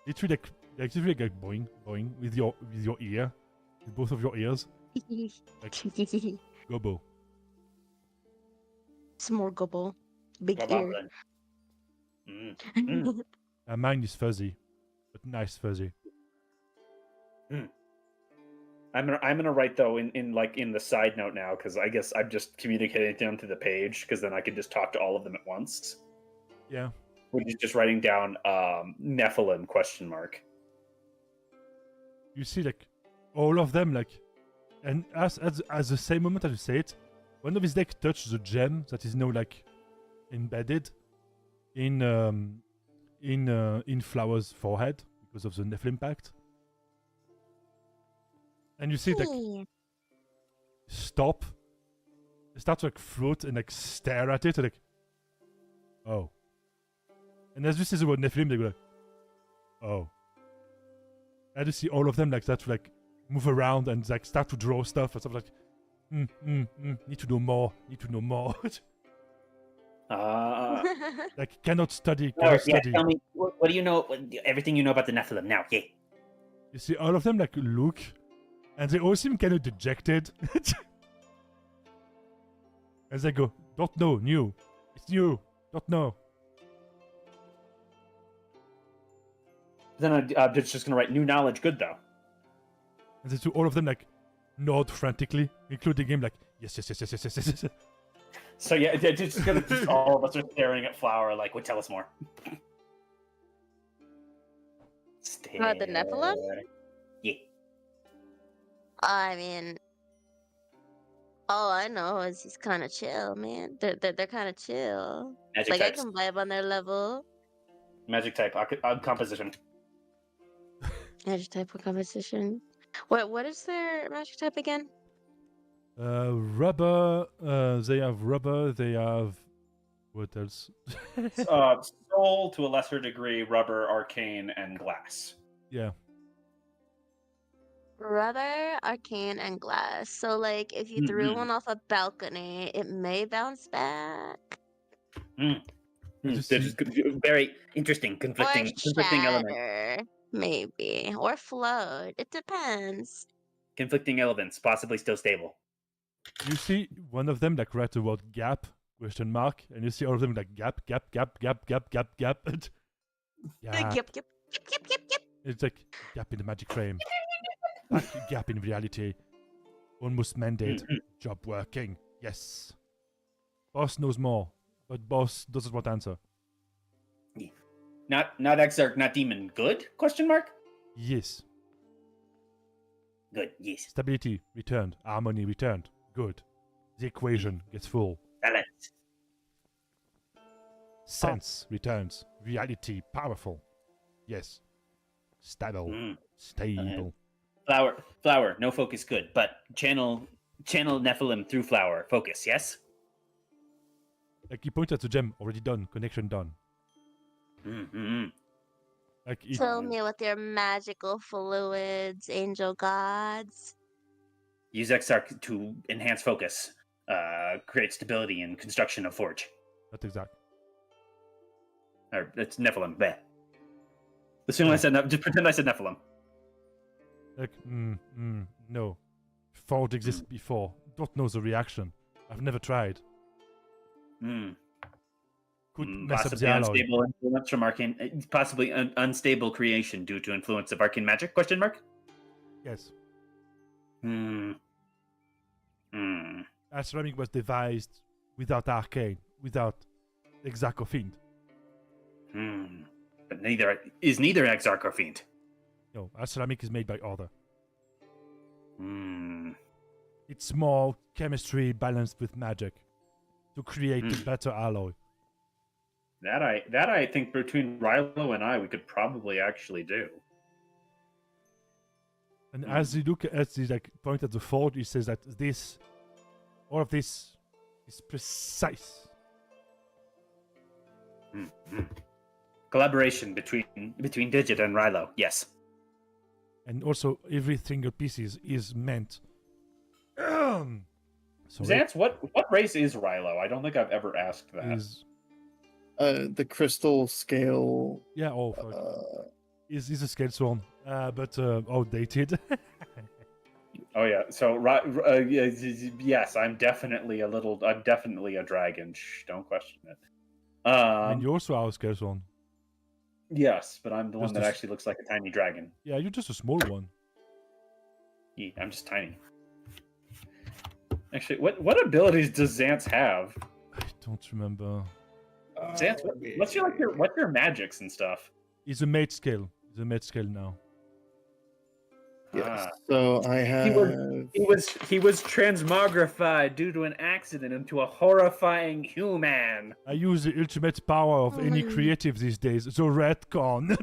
literally like boing boing with your ear, with both of your ears. Gobo.
Some more gobble. Big ear.
Mine is fuzzy, but nice fuzzy.
I'm gonna write though in the side note now, because I guess I'm just communicating it down to the page, because then I can just talk to all of them at once.
Yeah.
Which is just writing down Nephilim ?
You see like all of them like, and as the same moment as you say it, one of his like touch the gem that is now like embedded in Flower's forehead because of the Nephilim pact. And you see it like stop, start to like float and like stare at it, and like, oh. And as you see the word Nephilim, they go like, oh. And you see all of them like that to like move around and like start to draw stuff and stuff like, need to know more, like cannot study.
Tell me, what do you know? Everything you know about the Nephilim now, yeah.
You see all of them like look, and they all seem kind of dejected. As they go, don't know, new. It's new, don't know.
Then I'm just gonna write new knowledge, good though.
And they do all of them like nod frantically, including him like, yes.
So yeah, just all of us are staring at Flower like, well, tell us more.
About the Nephilim?
Yeah.
I mean, all I know is he's kind of chill, man. They're kind of chill.
Magic
Like
types.
I can vibe on their level.
Magic type, composition.
Magic type of composition. What is their magic type again?
Rubber. They have rubber. They have what else?
Soul to a lesser degree, rubber, arcane, and glass.
Yeah.
Rubber, arcane, and glass. So like, if you threw one off a balcony, it may bounce back.
That's just very interesting, conflicting elements.
Maybe, or float. It depends.
Conflicting elements, possibly still stable.
You see one of them like write the word gap ? And you see all of them like gap.
Yep.
It's like gap in the magic frame. Gap in reality. Almost mandate. Job working. Yes. Boss knows more, but boss doesn't want answer.
Yeah. Not exarch, not demon. Good? ?
Yes.
Good. Yes.
Stability returned. Harmony returned. Good. The equation gets full.
Balance.
Sense returns. Reality powerful. Yes. Stable. Stable.
Flower. No focus. Good, but channel Nephilim through Flower. Focus. Yes.
Like he points at the gem. Already done. Connection done. Like
Tell me with your magical fluids, angel gods.
Use Exarch to enhance focus, create stability in construction of forge.
That's exact.
Or it's Nephilim. Bleh. As soon as I said, just pretend I said Nephilim.
Like, no. Forge exists before. Don't know the reaction. I've never tried. could mess up
possibly
the alloy.
unstable influence from arcane, possibly unstable creation due to influence of arcane magic? Question mark.
Yes. Ceramic was devised without arcane, without Exarch or Fiend.
But neither Exarch or Fiend.
No, ceramic is made by other.
Hmm.
It's more chemistry balanced with magic to create a better alloy.
That I think between Rilo and I, we could probably actually do.
And as you look at the point at the forge, he says that all of this is precise.
Collaboration between Digit and Rilo, yes.
And also, every single piece is meant.
Zance, what race is Rilo? I don't think I've ever asked that.
The crystal scale.
Yeah, is a scale sworn, but outdated.
Oh yeah, so yes, I'm definitely a dragon. Shh, don't question it.
And you also are a scale sworn.
Yes, but I'm the one that actually looks like a tiny dragon.
Yeah, you're just a small one.
Yeah, I'm just tiny. Actually, what abilities does Zance have?
I don't remember.
Zance, what's your magics and stuff?
He's a mage scale. He's a mage scale now.
Yes. So I have.
He was transmogrified due to an accident into a horrifying human.
I use the ultimate power of any creative these days, the retcon.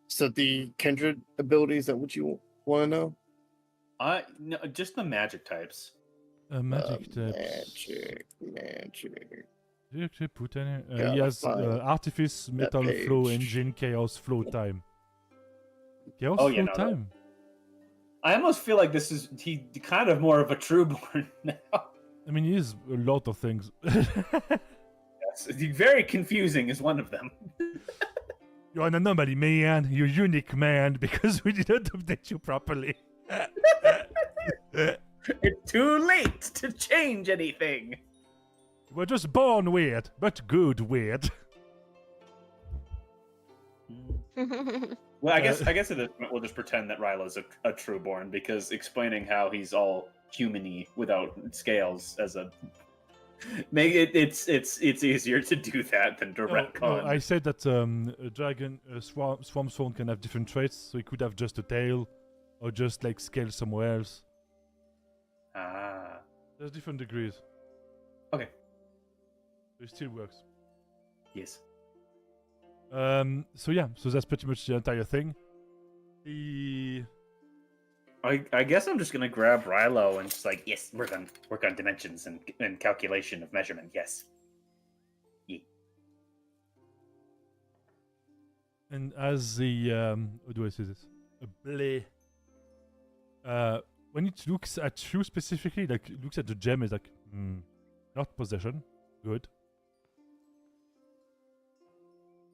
So the kindred abilities, that what you want to know?
No, just the magic types.
Magic types.
Magic.
He has Artifice, Metal Flow, Engine, Chaos, Flow Time. Chaos Flow Time?
I almost feel like he kind of more of a trueborn now.
I mean, he is a lot of things.
Yes, very confusing is one of them.
You're an anomaly, man. You're unique, man, because we didn't update you properly.
It's too late to change anything.
We're just born weird, but good weird.
Well, I guess at this point we'll just pretend that Ryla's a trueborn, because explaining how he's all human-y without scales as a it's easier to do that than to retcon.
I said that a dragon, Swamp Sworn can have different traits, so he could have just a tail, or just like scale somewhere else. There's different degrees.
Okay.
It still works.
Yes.
So that's pretty much the entire thing.
I guess I'm just gonna grab Rilo and just like, yes, we're gonna work on dimensions and calculation of measurement. Yes. Yeah.
And as the how do I say this? When it looks at you specifically, like looks at the gem, is like, not possession, good.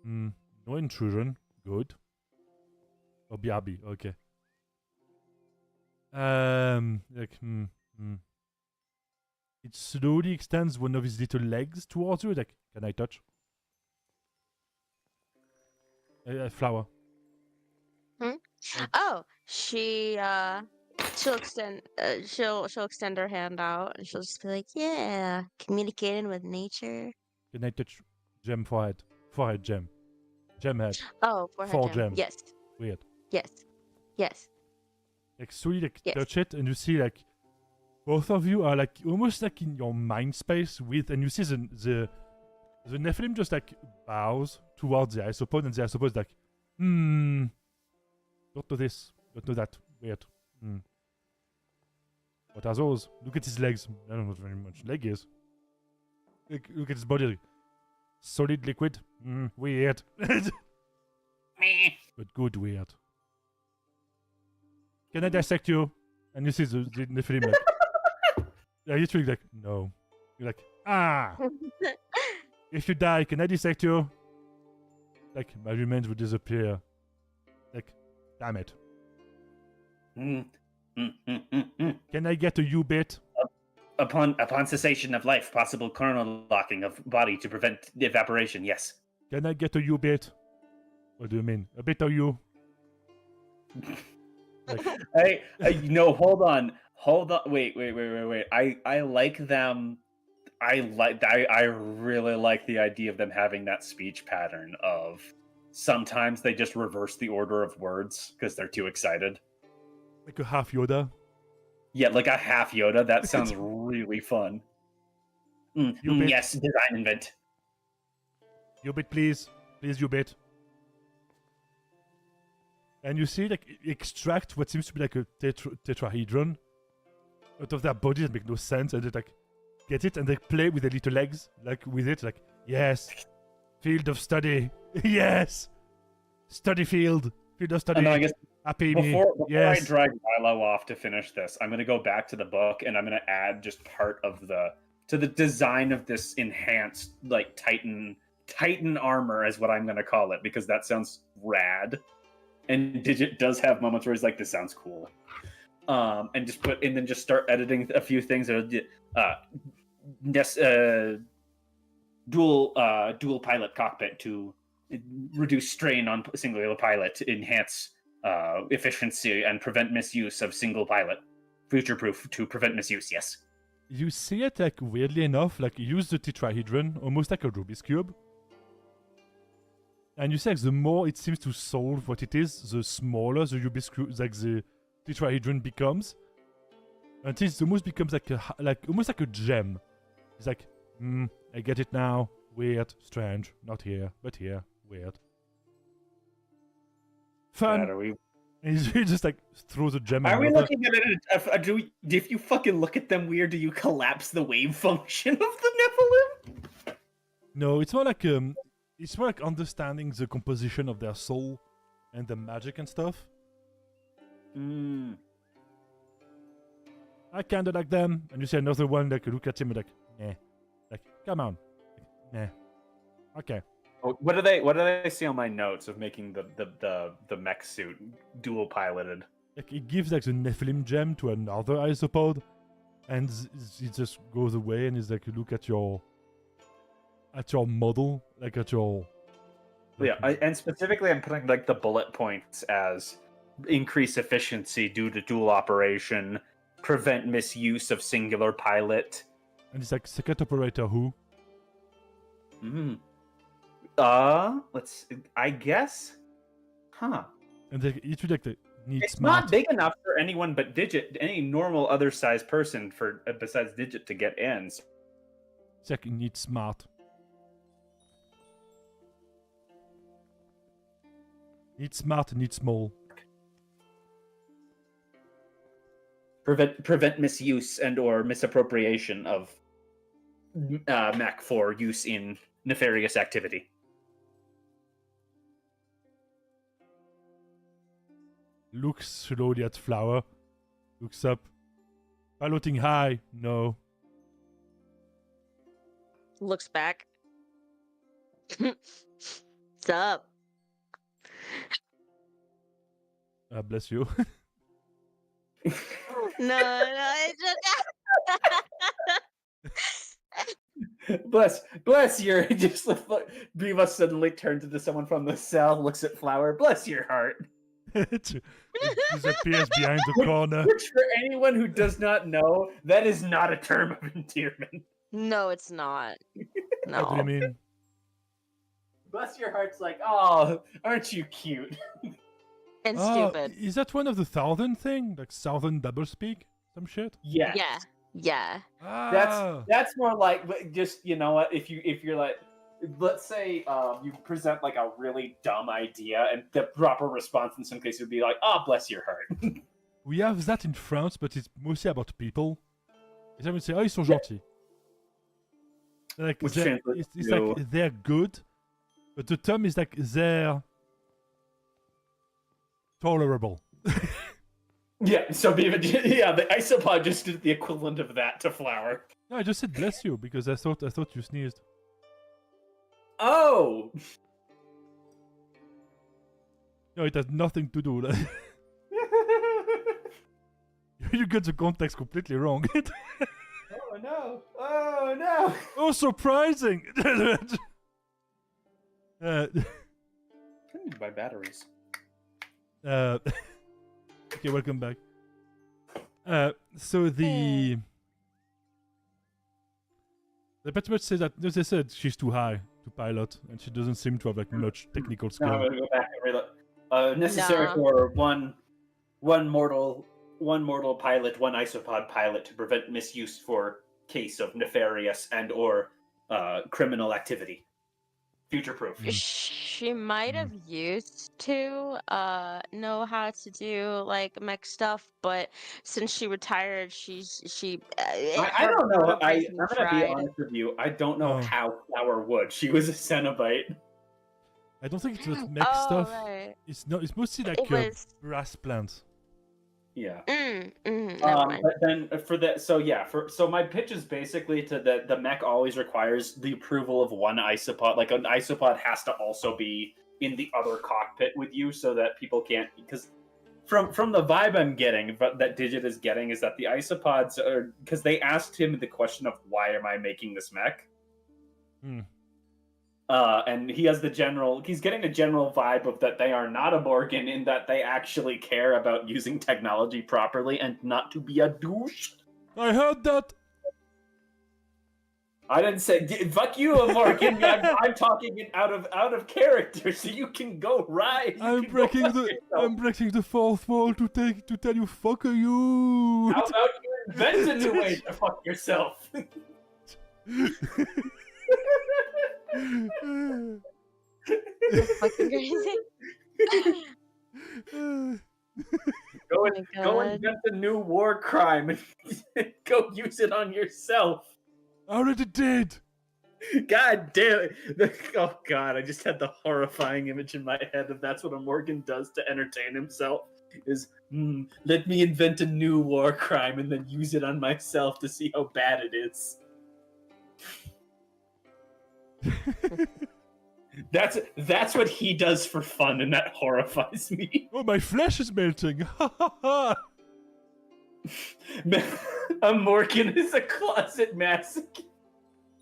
No intrusion, good. Oh, BRB, okay. It slowly extends one of his little legs towards you. Like, can I touch? A flower.
Oh, she'll extend her hand out and she'll just be like, yeah, communicating with nature.
Can I touch gem forehead? Forehead gem. Gem head.
Oh, forehead gem. Yes.
Weird.
Yes.
Like slowly touch it, and you see like both of you are like almost like in your mind space with, and you see the Nephilim just like bows towards the isopod, and the isopod is like, don't do this, don't do that. Weird. What are those? Look at his legs. I don't know what very much leg is. Look at his body. Solid liquid. Weird. But good weird. Can I dissect you? And you see the Nephilim like, yeah, you're like, no. You're like, if you die, can I dissect you? Like, my remains will disappear. Like, damn it. Can I get a U-bit?
Upon cessation of life, possible coronal locking of body to prevent evaporation. Yes.
Can I get a you bit? What do you mean? A bit of you?
Hey, no, hold on. Wait. I like them. I really like the idea of them having that speech pattern of sometimes they just reverse the order of words because they're too excited.
Like a half Yoda?
Yeah, like a half Yoda. That sounds really fun. Yes, design invent.
You bit, please. Please, you bit. And you see, like, extract what seems to be like a tetrahedron out of their body that make no sense, and they like get it and they play with their little legs, like with it, like, yes, field of study, yes, study field of study.
No, I guess
happy
before
yes.
I drag Milo off to finish this, I'm going to go back to the book and I'm going to add just part of the design of this enhanced like Titan armor, is what I'm going to call it, because that sounds rad. And Digit does have moments where he's like, "This sounds cool," and then just start editing a few things. Dual pilot cockpit to reduce strain on singular pilot, to enhance efficiency and prevent misuse of single pilot. Future proof to prevent misuse. Yes.
You see it like weirdly enough, like use the tetrahedron almost like a Rubik's cube. And you say like, the more it seems to solve what it is, the smaller the Rubik's cube, like the tetrahedron becomes, until it almost becomes like almost like a gem. It's like, I get it now. Weird, strange, not here, but here, weird. Fun.
God, are we?
And he just like throws a gem.
Are we looking at it? If you fucking look at them weird, do you collapse the wave function of the Nephilim?
No, it's more like understanding the composition of their soul and the magic and stuff. I kinda like them, and you see another one like look at him and like, nah, like come on, like, nah, okay.
Oh, what do they see on my notes of making the mech suit dual piloted?
Like it gives like the Nephilim gem to another isopod, and it just goes away and is like look at your model, like at your.
Yeah, and specifically, I'm putting like the bullet points as increase efficiency due to dual operation, prevent misuse of singular pilot.
And it's like second operator who?
I guess. Huh.
And like, it would like the need
it's
smart.
not big enough for anyone but Digit, any normal other size person for besides Digit to get in.
It's like it needs smart. Need smart, need small.
Prevent misuse and or misappropriation of mech for use in nefarious activity.
Looks slowly at Flower. Looks up. Piloting high. No.
Looks back. What's up?
Bless you.
No, it's
just... bless your. Just Biva suddenly turns into someone from the cell, looks at Flower. Bless your heart.
It disappears behind the corner.
Which, for anyone who does not know, that is not a term of endearment.
No, it's not. No.
What do you mean?
Bless your heart's like, oh, aren't you cute?
And stupid.
Is that one of the Southern thing? Like Southern doublespeak? Some shit?
Yes.
Yeah. Yeah.
That's more like just, you know what, if you're like, let's say you present like a really dumb idea and the proper response in some cases would be like, oh, bless your heart.
We have that in France, but it's mostly about people. They would say, oh, ils sont gentils. Like,
Which
it's like they're good, but the term is like they're tolerable.
Yeah, so the isopod just did the equivalent of that to Flower.
No, I just said bless you because I thought you sneezed.
Oh!
No, it has nothing to do with that. You get the context completely wrong.
no! Oh no!
Oh, surprising!
I need to buy batteries.
Okay, welcome back. So they pretty much say that they said she's too high to pilot, and she doesn't seem to have like much technical skill.
No, I'm gonna go back and reload. Necessary
Nah.
for one mortal pilot, one isopod pilot to prevent misuse for case of nefarious and or criminal activity. Future proof.
She might have used to know how to do like mech stuff, but since she retired, she
I don't know. I'm gonna be honest with you. I don't know
Oh.
how Flower would. She was a Cenobite.
I don't think it's that mech stuff.
Right.
It's not. It's mostly like
It was.
brass plants.
Yeah.
Never mind.
But then for that, so my pitch is basically to the mech always requires the approval of one isopod. Like an isopod has to also be in the other cockpit with you, so that people can't. Because from the vibe I'm getting, but that Digit is getting, is that the isopods are, because they asked him the question of why am I making this mech. And he's getting a general vibe of that they are not a Morgan, in that they actually care about using technology properly and not to be a douche.
I heard that.
I didn't say fuck you, a Morgan. I'm talking it out of character, so you can go right.
I'm breaking the fourth wall to tell you fuck you.
How about you invent a new way to fuck yourself?
Fucking crazy.
Go invent a new war crime and go use it on yourself.
I already did.
God damn it. Oh god, I just had the horrifying image in my head of that's what a Morgan does to entertain himself. Is, let me invent a new war crime and then use it on myself to see how bad it is. That's what he does for fun, and that horrifies me.
Oh, my flesh is melting. Ha ha ha.
A Morgan is a closet masochist.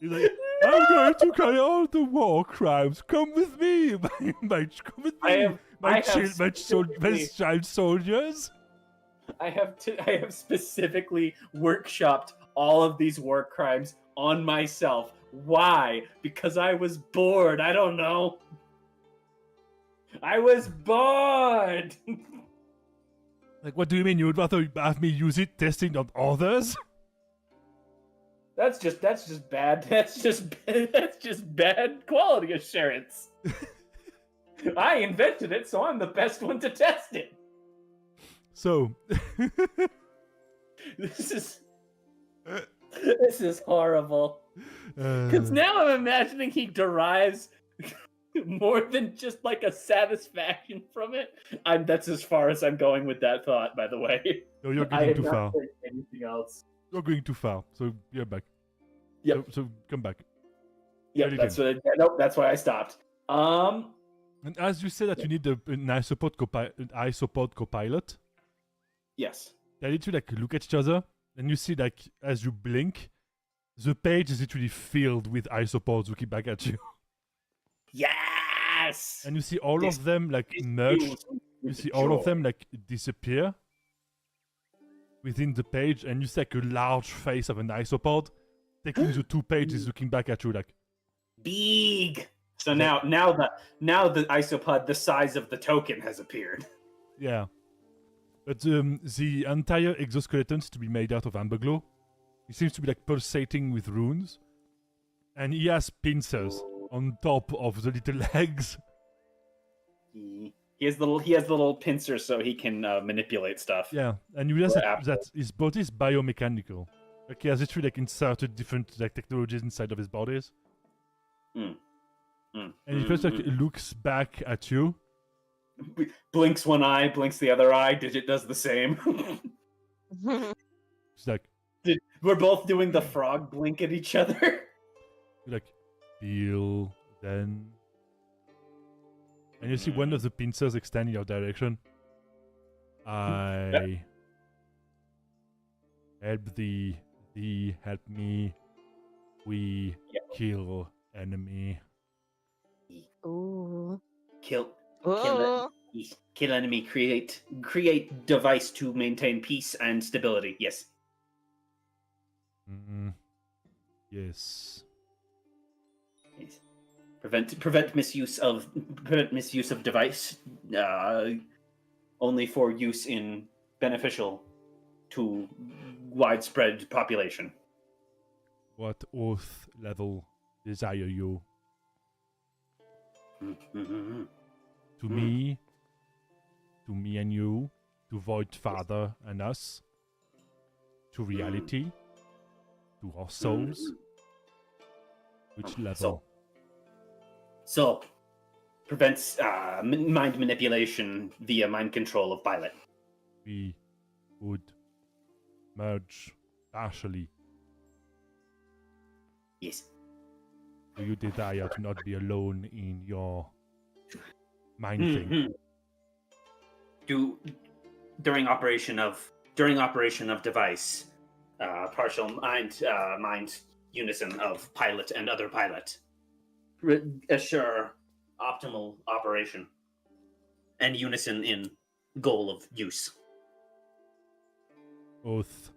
He's like, I'm going to carry out the war crimes. Come with me, my come with me, my child soldiers.
I have specifically workshopped all of these war crimes on myself. Why? Because I was bored. I don't know. I was bored.
Like, what do you mean? You would rather have me use it testing on others?
That's just bad. That's just bad quality assurance. I invented it, so I'm the best one to test it.
So,
this is horrible. Because now I'm imagining he derives more than just like a satisfaction from it. That's as far as I'm going with that thought, by the way.
No, you're going too far.
Anything else?
You're going too far. So you're back.
Yep.
So come back.
Yep. That's why I stopped.
And as you said that you need an isopod copilot.
Yes.
They need to like look at each other, and you see like as you blink, the page is literally filled with isopods looking back at you.
Yes.
And you see all of them like merge. You see all of them like disappear within the page, and you see like a large face of an isopod taking the two pages, looking back at you like
big. So now the isopod the size of the token has appeared.
Yeah. But the entire exoskeleton is to be made out of amberglow. He seems to be like pulsating with runes. And he has pincers on top of the little legs.
He has the little pincers so he can manipulate stuff.
Yeah, and you realize that his body is biomechanical. Like he has literally like inserted different like technologies inside of his bodies. And he first like looks back at you.
Blinks one eye, blinks the other eye. Digit does the same.
He's like,
we're both doing the frog blink at each other.
Like, feel then. And you see one of the pincers extend in your direction. I help the Thee help me. We kill enemy.
Ooh.
Kill
Whoa.
enemy. Create device to maintain peace and stability. Yes.
Yes.
Yes. Prevent misuse of device. Only for use in beneficial to widespread population.
What oath level desire you? To me and you, to Void Father and us, to reality, to our souls. Which level?
So prevents mind manipulation via mind control of pilot.
We would merge partially.
Yes.
Do you desire to not be alone in your mind thing?
During operation of device, partial mind unison of pilot and other pilot. Assure optimal operation and unison in goal of use.
Oath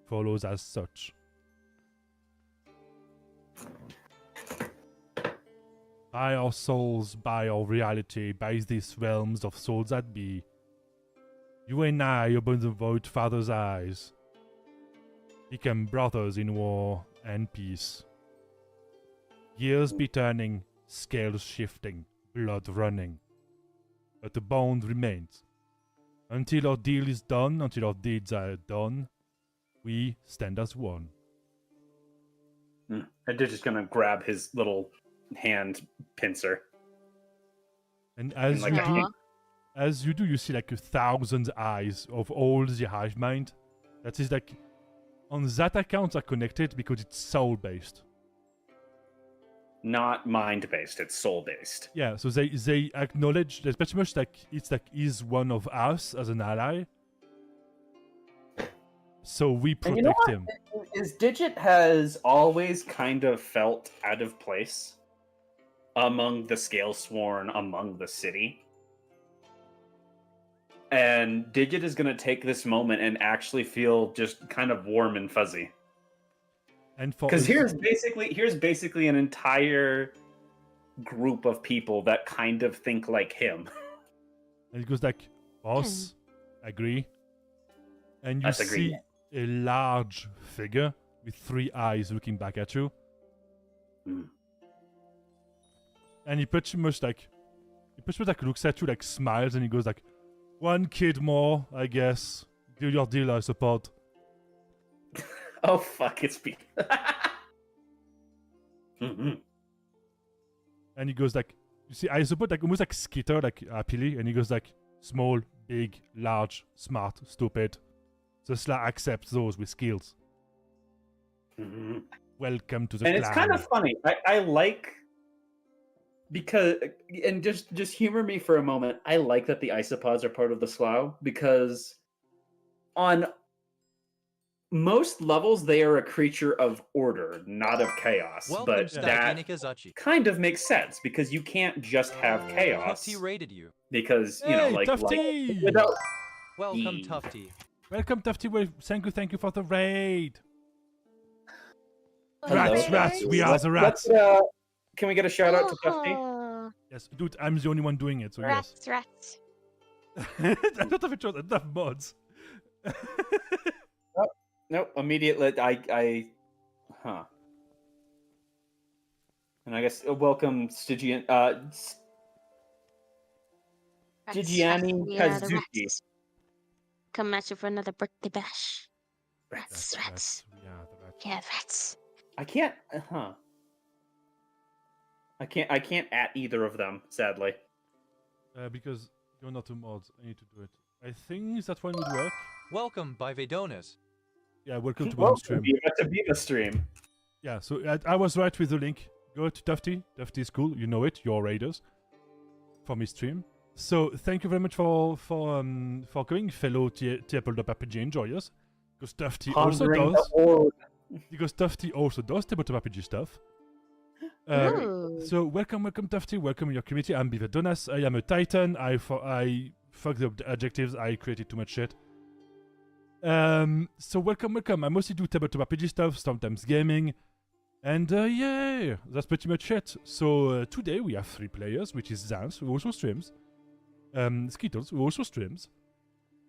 follows as such. By our souls, by our reality, by these realms of souls that be, you and I, upon the Void Father's eyes, become brothers in war and peace. Gears be turning, scales shifting, blood running. But the bond remains. Until our deal is done, until our deeds are done, we stand as one.
And they're just gonna grab his little hand pincer.
And as you do, you see like 1,000 eyes of all the hive mind. That is like, on that account are connected because it's soul-based.
Not mind-based, it's soul-based.
Yeah, so they acknowledge that pretty much like it's like he's one of us as an ally. So we protect him.
Is Digit has always kind of felt out of place among the Scalesworn, among the city. And Digit is going to take this moment and actually feel just kind of warm and fuzzy.
And
because here's basically an entire group of people that kind of think like him.
And it goes like, boss, agree. And you see a large figure with 3 eyes looking back at you. And he pretty much like looks at you, like smiles, and he goes like, 1 kid more, I guess. Do your deal, I support.
Oh fuck, it's me.
And he goes like, you see, I support like almost like Skitter, like happily, and he goes like, small, big, large, smart, stupid. The Sla accepts those with skills. Welcome to the clan.
And it's kind of funny. I like, because, and just humor me for a moment. I like that the isopods are part of the Slough, because on most levels they are a creature of order, not of chaos. But that kind of makes sense, because you can't just have chaos.
Tufty rated you.
Because, you know, like
without... Welcome, Tufty.
Welcome, Tufty. Thank you for the raid.
Hello.
Rats, we are the rats.
Can we get a shout out to Tufty?
Yes, dude, I'm the only one doing it, so
rats,
yes.
Rats.
I don't have enough mods.
Nope, immediately, And I guess, welcome, Stygian, Stygiani Kazuki.
Come at you for another birthday bash. Rats. Yeah, rats.
I can't at either of them, sadly.
Because you're not a mod, I need to do it. I think that one would work.
Welcome, Bivaidonas.
Yeah, welcome to my stream.
That's a Viva stream.
Yeah, so I was right with the link. Go to Tufty. Tufty is cool. You know it. You're raiders. From his stream. So thank you very much for coming, fellow tabletop RPG enjoyers. Because Tufty also does. Because Tufty also does tabletop RPG stuff. So welcome Tufty, welcome in your community. I'm Bivaidonas. I am a Titan. I fucked up the adjectives. I created too much shit. So welcome. I mostly do tabletop RPG stuff, sometimes gaming. And yeah, that's pretty much it. So today we have 3 players, which is Zans, who also streams. Skittles, who also streams.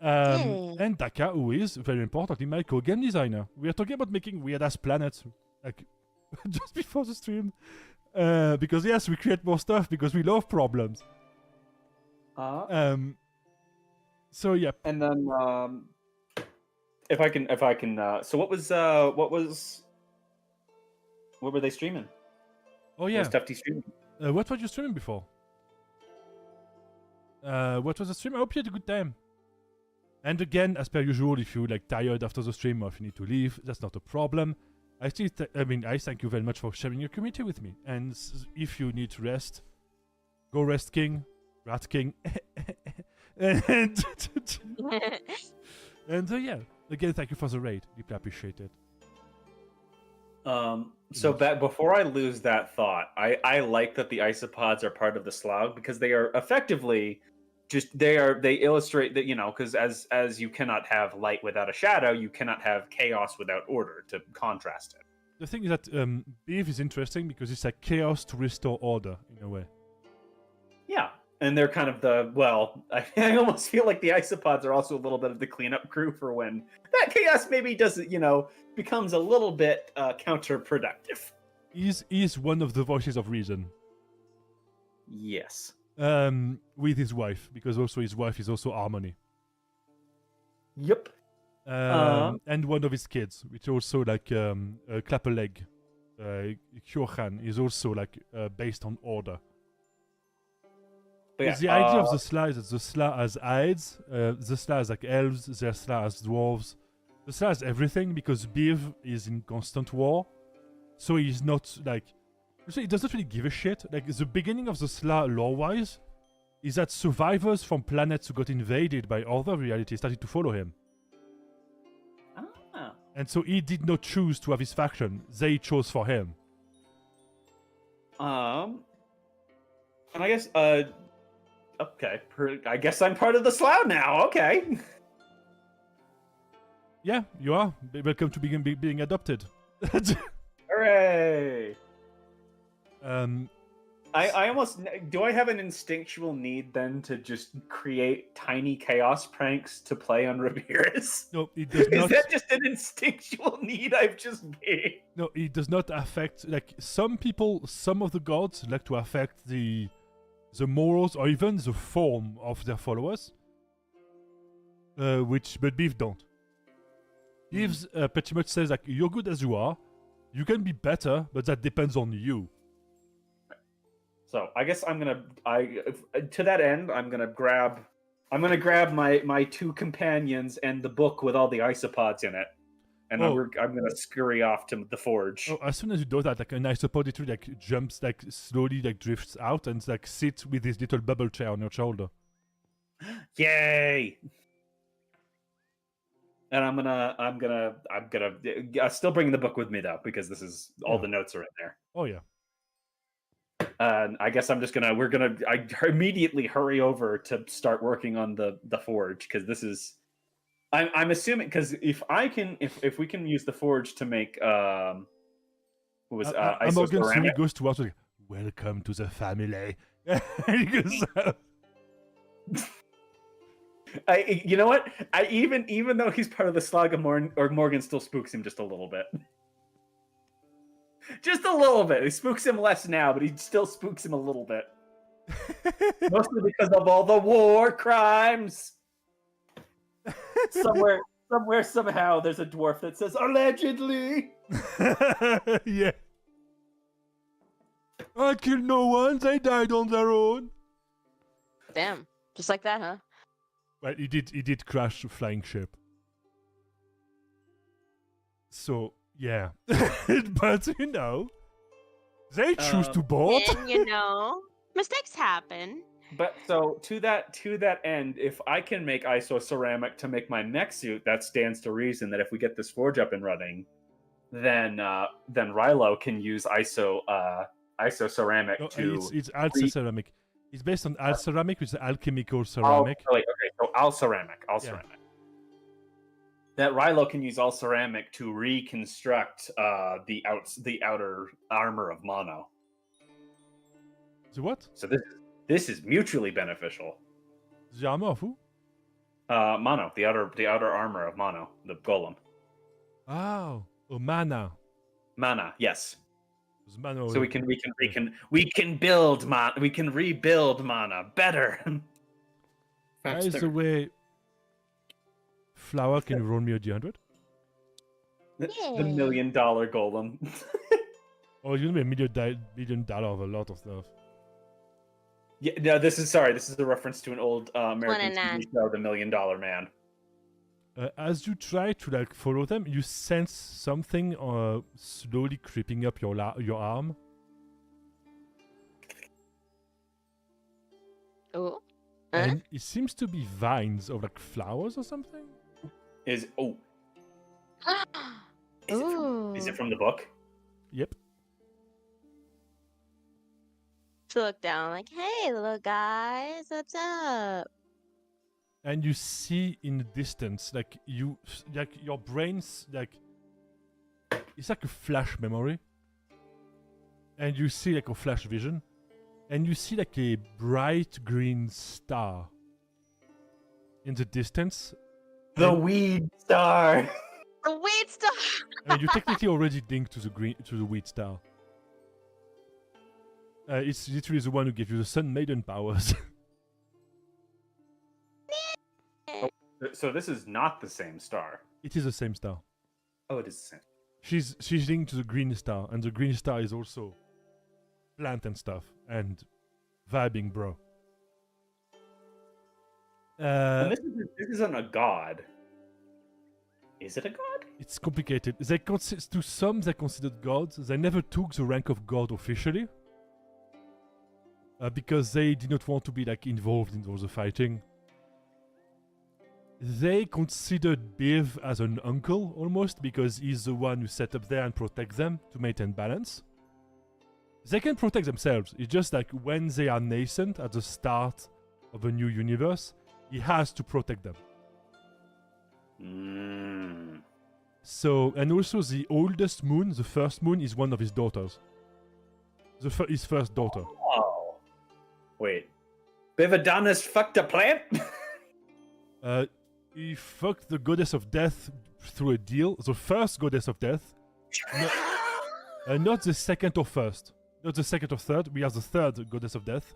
And Daka, who is, very importantly, my co-game designer. We are talking about making weird-ass planets, like, just before the stream. Because yes, we create more stuff because we love problems. So yeah.
And then, if I can, so what were they streaming?
Oh yeah.
What was Tufty streaming?
What were you streaming before? What was the stream? I hope you had a good time. And again, as per usual, if you're like tired after the stream or if you need to leave, that's not a problem. I thank you very much for sharing your community with me. And if you need to rest, go rest, King, Rat King, and yeah. Again, thank you for the raid. Deeply appreciate it.
So before I lose that thought, I like that the isopods are part of the Slaug because they are effectively just they illustrate that, you know, because as you cannot have light without a shadow, you cannot have chaos without order, to contrast it.
The thing is that Beef is interesting because it's like chaos to restore order in a way.
Yeah, and they're kind of I almost feel like the isopods are also a little bit of the cleanup crew for when that chaos maybe doesn't, becomes a little bit counterproductive.
He's one of the voices of reason.
Yes.
With his wife, because also his wife is also Harmony.
Yep.
And one of his kids, which also like clap a leg. Kyohan is also like based on order.
But yeah,
the idea of the Sla is that the Sla has Aids, the Sla has like elves, the Sla has dwarves. The Sla has everything because Biv is in constant war. So he's not like... So he does not really give a shit. Like, the beginning of the Sla lore-wise is that survivors from planets who got invaded by other realities started to follow him.
Ah.
And so he did not choose to have his faction. They chose for him.
And I guess, okay. I guess I'm part of the Sla now. Okay.
Yeah, you are. Welcome to being adopted.
Hooray!
I
almost... Do I have an instinctual need then to just create tiny chaos pranks to play on Ramirez?
No, it does not.
Is that just an instinctual need I've just made?
No, it does not affect... Like, some people, some of the gods like to affect the morals or even the form of their followers. But Beef don't. Beef pretty much says, like, you're good as you are. You can be better, but that depends on you.
So I guess to that end, I'm gonna grab my 2 companions and the book with all the isopods in it, and I'm gonna scurry off to the forge.
Oh, as soon as you do that, like an isopod, it like jumps, like slowly, like drifts out and like sits with this little bubble chair on your shoulder.
Yay! And I'm gonna still bring the book with me though, because this is all the notes are in there.
Oh yeah.
I guess I immediately hurry over to start working on the forge, because this is, I'm assuming, because if we can use the forge to make
Morgan goes towards like, welcome to the family. He goes,
you know what? Even though he's part of the Slag of Morgan still spooks him just a little bit. Just a little bit. He spooks him less now, but he still spooks him a little bit. Mostly because of all the war crimes. Somewhere, somehow, there's a dwarf that says, allegedly!
Yeah. I killed no one. They died on their own.
Damn. Just like that, huh?
Well, he did crash a flying ship. So, yeah. But, they choose to board.
And, mistakes happen.
But so to that end, if I can make isoceramic to make my mech suit, that stands to reason that if we get this forge up and running, then Rilo can use isoceramic to.
It's alceramic. It's based on alceramic, which is alchemical ceramic.
Okay, so alceramic.
Yeah.
That Rilo can use alceramic to reconstruct the outer armor of Mono.
The what?
So this is mutually beneficial.
The armor of who?
Mono, the outer armor of Mono, the golem.
Oh, mana.
Mana, yes.
Mana.
So we can build mana. We can rebuild mana better.
By the way, Flower, can you roll me a D100?
The $1 million golem.
Oh, you're gonna be $1 million of a lot of stuff.
Yeah, no, this is a reference to an old American TV show, The $1 Million Man.
As you try to follow them, you sense something slowly creeping up your arm.
Oh.
And it seems to be vines of flowers or something.
Is it from the book?
Yep.
To look down, like, hey, little guys, what's up?
And you see in the distance, your brain's it's like a flash memory. And you see a flash vision, and you see a bright green star in the distance.
The weed star.
The weed star.
I mean, you technically already linked to the weed star. It's literally the one who gave you the Sun Maiden powers.
So this is not the same star.
It is the same star.
Oh, it is the same.
She's linked to the green star, and the green star is also plant and stuff, and vibing, bro.
And this isn't a god. Is it a god?
It's complicated. To some, they're considered gods. They never took the rank of god officially. Because they did not want to be involved in all the fighting. They considered Biv as an uncle almost, because he's the one who set up there and protect them to maintain balance. They can protect themselves. It's just when they are nascent at the start of a new universe, he has to protect them. So, and also the oldest moon, the first moon, is one of his daughters. His first daughter.
Oh. Wait. Bivaidonas fucked a plant?
He fucked the goddess of death through a deal. The first goddess of death. Not the second or first. Not the second or third. We have the third goddess of death.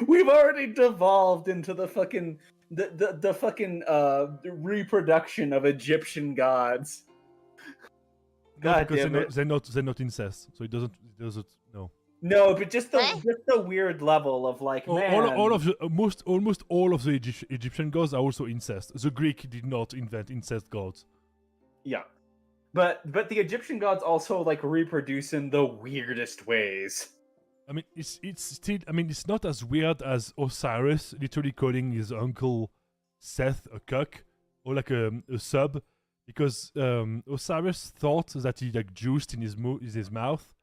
We've already devolved into the fucking reproduction of Egyptian gods. God damn it.
They're not incest, so it doesn't no.
No, but just the weird level of
almost all of the Egyptian gods are also incest. The Greek did not invent incest gods.
Yeah, but the Egyptian gods also reproduce in the weirdest ways.
I mean, it's still. I mean, it's not as weird as Osiris literally calling his uncle Seth a cuck or a sub, because Osiris thought that he juiced in his mouth.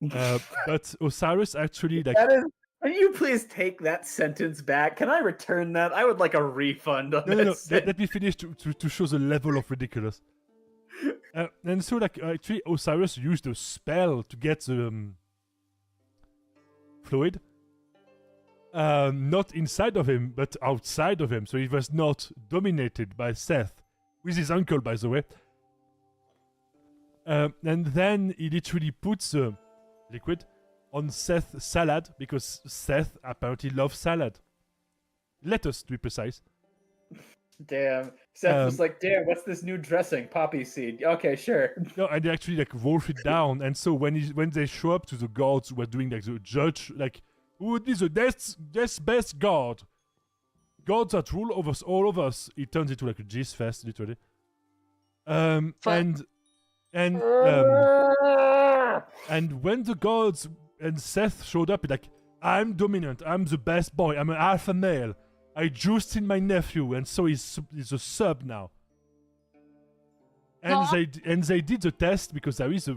But Osiris actually
Can you please take that sentence back? Can I return that? I would like a refund on this.
No. Let me finish to show the level of ridiculous. And so actually Osiris used a spell to get the fluid. Not inside of him, but outside of him. So he was not dominated by Seth, with his uncle, by the way. And then he literally puts the liquid on Seth's salad, because Seth apparently loves salad. Lettuce, to be precise.
Damn. Seth was like, damn, what's this new dressing? Poppy seed. Okay, sure.
No, and they actually wolf it down. And so when they show up to the gods who were doing the judge, who would be the next best god? Gods that rule over all of us. It turns into a jizz fest, literally. And when the gods Seth showed up like, I'm dominant. I'm the best boy. I'm an alpha male. I juiced in my nephew, and so he's a sub now. And they did the test because there is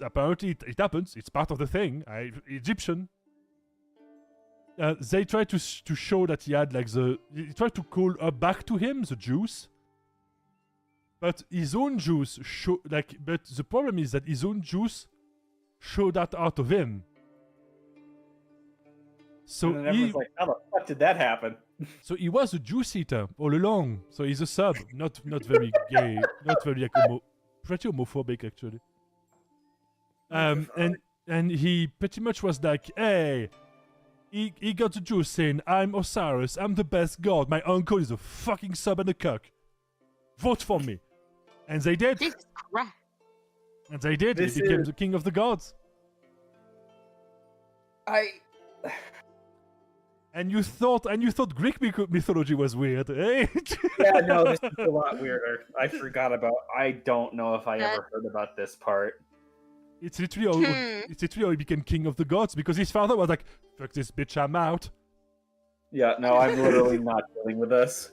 apparently it happens. It's part of the thing. Egyptian. They tried to show that he had like he tried to call back to him the juice. But his own juice but the problem is that his own juice showed that out of him. So
and then everyone's like, how the fuck did that happen?
So he was a juice eater all along. So he's a sub, not very gay, not very like pretty homophobic actually. And he pretty much was like, hey, he got the juice saying, I'm Osiris, I'm the best god. My uncle is a fucking sub and a cuck. Vote for me. And they did.
Jesus Christ.
And they did. He became the king of the gods. And you thought Greek mythology was weird, eh?
Yeah, no, this is a lot weirder. I forgot about. I don't know if I ever heard about this part.
It's literally how he became king of the gods because his father was like, "Fuck this bitch, I'm out."
Yeah, no, I'm literally not dealing with this.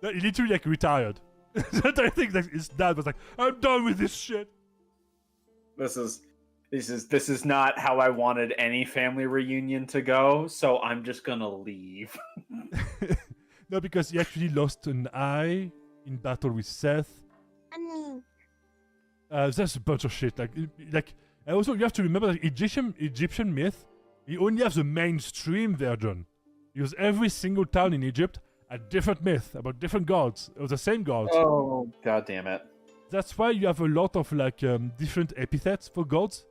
He literally like retired. I think that his dad was like, "I'm done with this shit."
This is not how I wanted any family reunion to go, so I'm just gonna leave.
No, because he actually lost an eye in battle with Seth. There's a bunch of shit. Like, and also you have to remember that Egyptian myth, he only has the mainstream version. Because every single town in Egypt had different myth about different gods. It was the same gods.
Oh, god damn it.
That's why you have a lot of like different epithets for gods.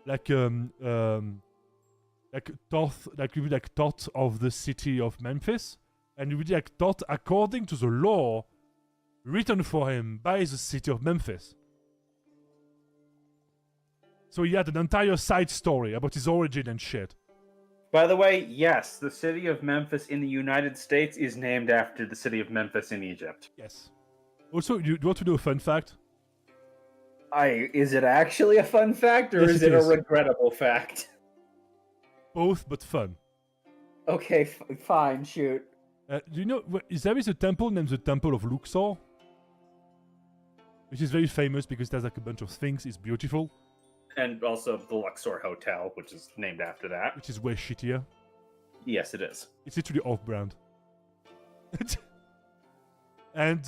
Like Thoth, like Thoth of the city of Memphis, and you would like Thoth according to the law written for him by the city of Memphis. So he had an entire side story about his origin and shit.
By the way, yes, the city of Memphis in the United States is named after the city of Memphis in Egypt.
Yes. Also, do you want to know a fun fact?
Is it actually a fun fact, or
Yes,
is
it
it a
is.
regrettable fact?
Both, but fun.
Okay, fine, shoot.
Do you know, there is a temple named the Temple of Luxor, which is very famous because it has like a bunch of things. It's beautiful.
And also the Luxor Hotel, which is named after that.
Which is way shittier.
Yes, it is.
It's literally off-brand. And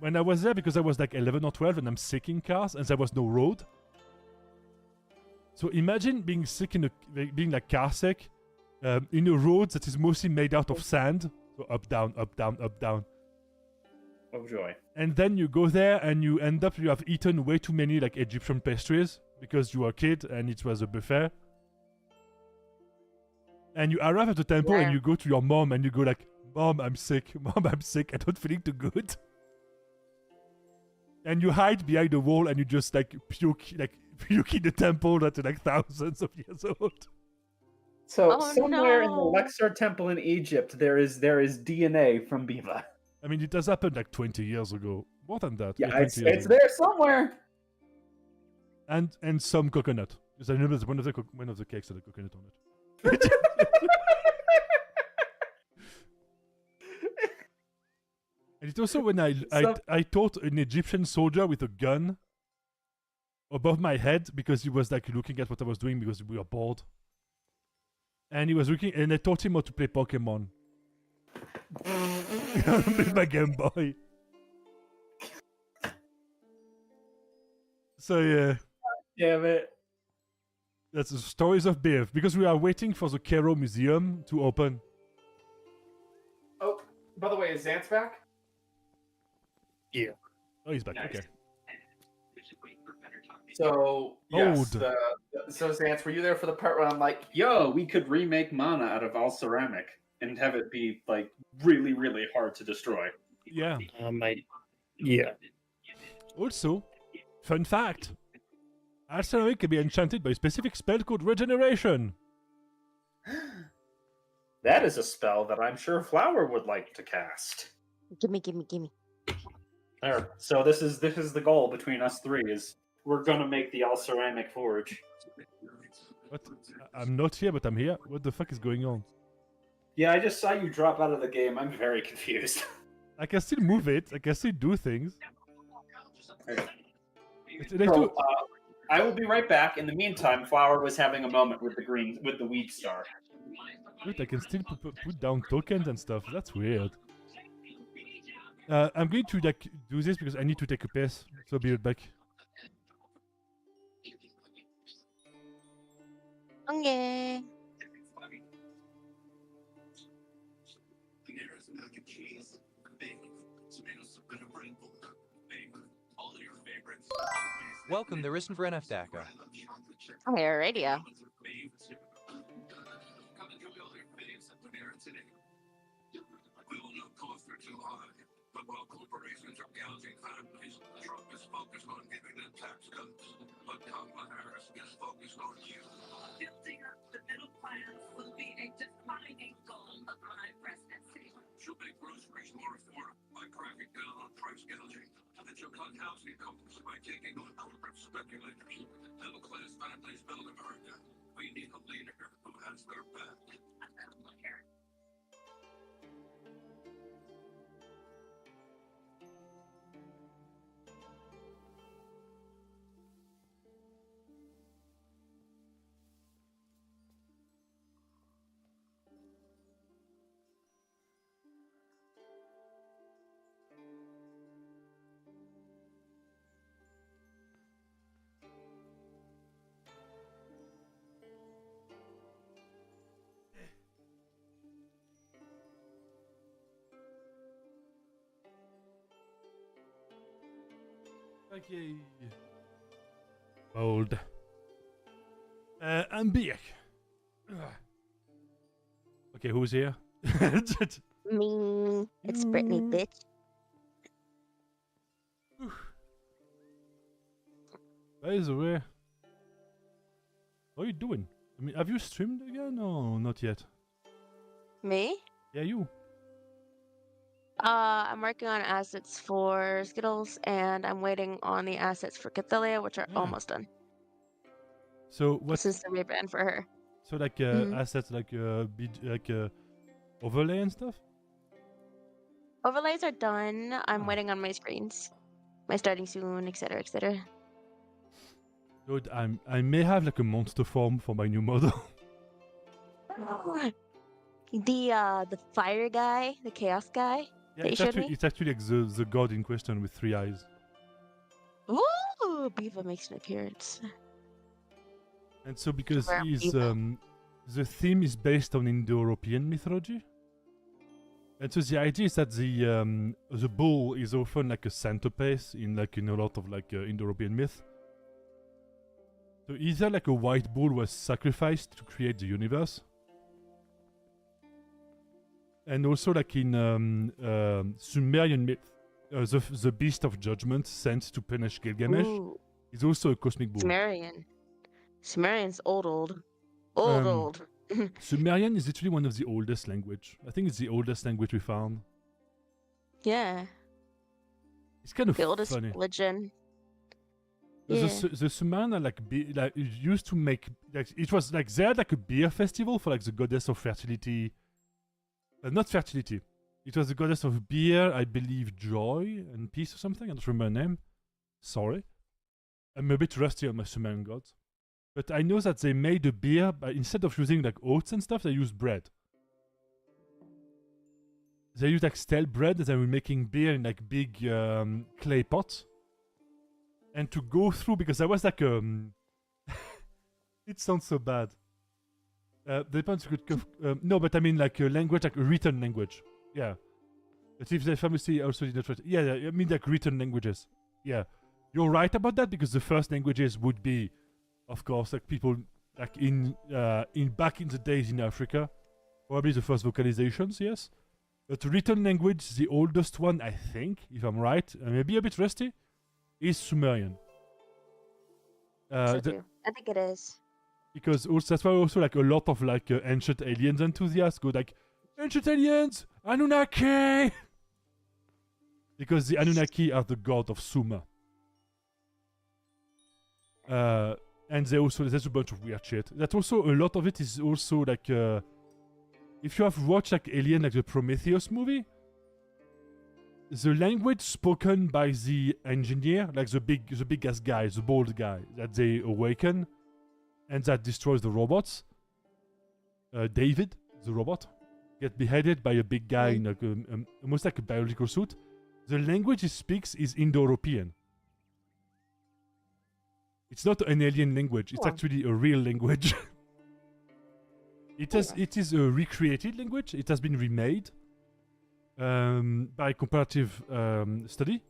when I was there, because I was like 11 or 12 and I'm sick in cars and there was no road. So imagine being sick being like car sick in a road that is mostly made out of sand. So up, down, up, down, up, down.
Oh joy.
And then you go there and you have eaten way too many like Egyptian pastries because you were a kid and it was a buffet. And you arrive at the temple and you go to your mom and you go like, Mom, I'm sick. Mom, I'm sick. I don't feel too good. And you hide behind the wall and you just like puke in the temple that's like thousands of years old.
So somewhere in the Luxor temple in Egypt, there is DNA from Biva.
I mean, it has happened like 20 years ago. More than that.
Yeah, it's there somewhere.
And some coconut. Because I remember one of the cakes had a coconut on it. And it's also when I taught an Egyptian soldier with a gun above my head because he was like looking at what I was doing because we were bored. And he was looking, and I taught him how to play Pokemon. With my Game Boy. So yeah.
Damn it.
That's the stories of Biv. Because we are waiting for the Cairo Museum to open.
Oh, by the way, is Zance back?
Yeah.
Oh, he's back. Okay.
So, yes. So, Zance, were you there for the part where I'm like, yo, we could remake mana out of all ceramic and have it be, like, really, really hard to destroy?
Yeah.
Yeah.
Also, fun fact. All ceramic can be enchanted by a specific spell called Regeneration.
That is a spell that I'm sure Flower would like to cast.
Gimme.
There. So this is the goal between us three is we're gonna make the all ceramic forge.
What? I'm not here, but I'm here. What the fuck is going on?
Yeah, I just saw you drop out of the game. I'm very confused.
I can still move it. I can still do things.
So, I will be right back. In the meantime, Flower was having a moment with the weed star.
Wait, I can still put down tokens and stuff. That's weird. I'm going to like do this because I need to take a piss. So I'll be right back.
Okay.
Welcome to Risten for NFDACA.
Oh, your radio.
She'll make groceries more affordable by cracking down on price gouging, and she'll cut housing costs by taking on corporate speculators. Middle-class families build America. We need a leader who has their back.
Okay. Bold. I'm back. Okay, who's here?
Me. It's Brittany, bitch.
By the way, how are you doing? I mean, have you streamed again? No, not yet.
Me?
Yeah, you.
I'm working on assets for Skittles, and I'm waiting on the assets for Cathilia, which are almost done.
So what?
Since the rebrand for her.
So like assets like overlay and stuff.
Overlays are done. I'm waiting on my screens. My starting soon, etc., etc.
Dude, I may have like a monster form for my new model.
The fire guy, the chaos guy.
Yeah, it's actually like the god in question with 3 eyes.
Ooh, Biva makes an appearance.
And so because the theme is based on Indo-European mythology. And so the idea is that the bull is often like a centerpiece in like in a lot of like Indo-European myth. So either like a white bull was sacrificed to create the universe. And also like in Sumerian myth, the beast of judgment sent to punish Gilgamesh is also a cosmic bull.
Sumerian's old.
Sumerian is literally one of the oldest language. I think it's the oldest language we found.
Yeah.
It's kind of
the oldest
funny.
religion.
Yeah. The Sumerian are like used to make like it was like they had like a beer festival for like the goddess of fertility. Not fertility. It was the goddess of beer, I believe, joy and peace or something. I don't remember her name. Sorry. I'm a bit rusty on my Sumerian gods. But I know that they made a beer, but instead of using like oats and stuff, they used bread. They used like stale bread and they were making beer in like big clay pots. And to go through, because there was like it sounds so bad. Depends. No, but I mean like a language, like a written language. Yeah. But if the family also did not write, yeah, I mean like written languages. Yeah, you're right about that because the first languages would be, of course, like people like in back in the days in Africa, probably the first vocalizations. Yes, but written language, the oldest one, I think, if I'm right, maybe a bit rusty, is Sumerian.
I think it is.
Because also, that's why also like a lot of like ancient aliens enthusiasts go like, ancient aliens, Anunnaki! Because the Anunnaki are the god of Sumer. And there's a bunch of weird shit. That also, a lot of it is also like, if you have watched like Alien, like the Prometheus movie, the language spoken by the engineer, like the big ass guy, the bald guy, that they awaken, and that destroys the robots. David, the robot, get beheaded by a big guy in like almost like a biological suit. The language he speaks is Indo-European. It's not an alien language. It's actually a real language. It is a recreated language. It has been remade by comparative study.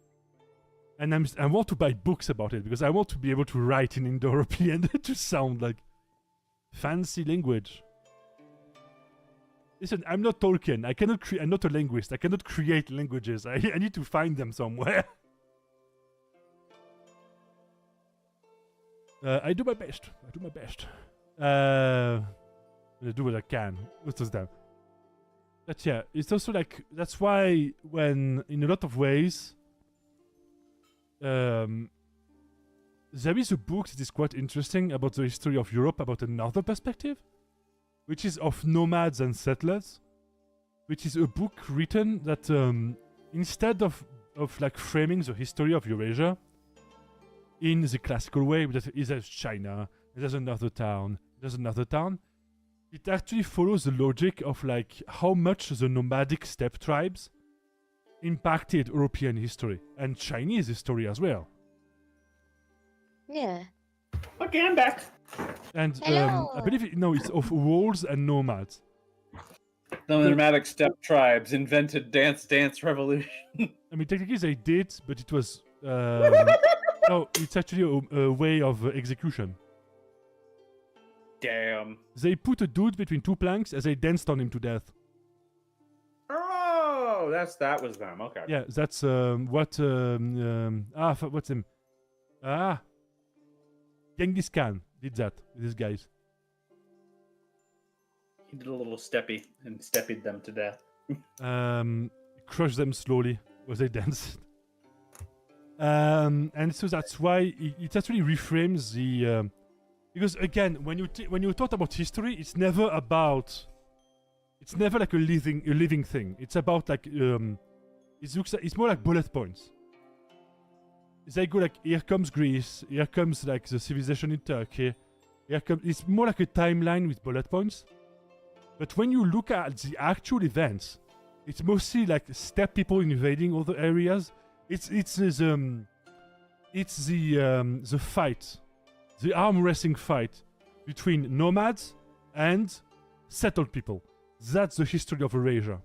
And I want to buy books about it because I want to be able to write in Indo-European to sound like fancy language. Listen, I'm not Tolkien. I'm not a linguist. I cannot create languages. I need to find them somewhere. I do my best. I do what I can. Most of the time. But yeah, it's also like, that's why when, in a lot of ways, there is a book that is quite interesting about the history of Europe, about another perspective, which is of nomads and settlers, which is a book written that instead of like framing the history of Eurasia in the classical way, that there's China, there's another town, it actually follows the logic of like how much the nomadic steppe tribes impacted European history and Chinese history as well.
Yeah.
Okay, I'm back.
And I believe it's of wolves and nomads.
The nomadic steppe tribes invented Dance Revolution.
I mean, technically they did, but it was no, it's actually a way of execution.
Damn.
They put a dude between two planks as they danced on him to death.
Oh, that was them. Okay.
Yeah, that's what's him? Genghis Khan did that with these guys.
He did a little steppy and steppied them to death.
Crushed them slowly as they danced. And so that's why it actually reframes the because again, when you talk about history, it's never like a living thing. It's about like it's more like bullet points. They go like, here comes Greece, here comes like the civilization in Turkey, it's more like a timeline with bullet points. But when you look at the actual events, it's mostly like steppe people invading other areas. It's the fight, the arm wrestling fight between nomads and settled people. That's the history of Eurasia.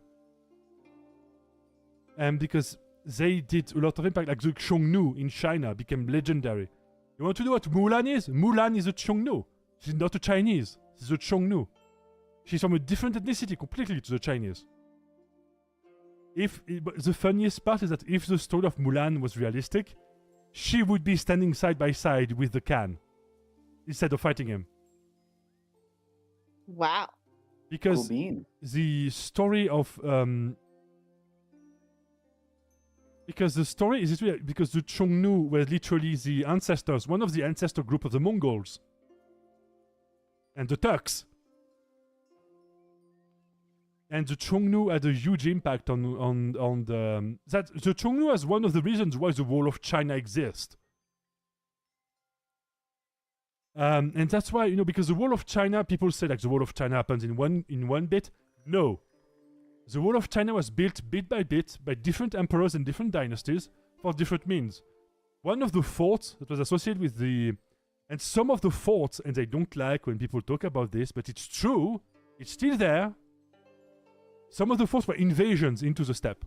And because they did a lot of impact, like the Xiongnu in China became legendary. You want to know what Mulan is? Mulan is a Xiongnu. She's not a Chinese. She's a Xiongnu. She's from a different ethnicity completely to the Chinese. But the funniest part is that if the story of Mulan was realistic, she would be standing side by side with the Khan instead of fighting him.
Wow.
Because the story of because the story is because the Xiongnu were literally the ancestors, one of the ancestor group of the Mongols and the Turks. And the Xiongnu had a huge impact on the that the Xiongnu is one of the reasons why the Wall of China exists. And that's why, because the Wall of China, people say like the Wall of China happens in one bit. No. The Wall of China was built bit by bit by different emperors and different dynasties for different means. One of the forts that was associated with and some of the forts, and they don't like when people talk about this, but it's true, it's still there. Some of the forts were invasions into the steppe.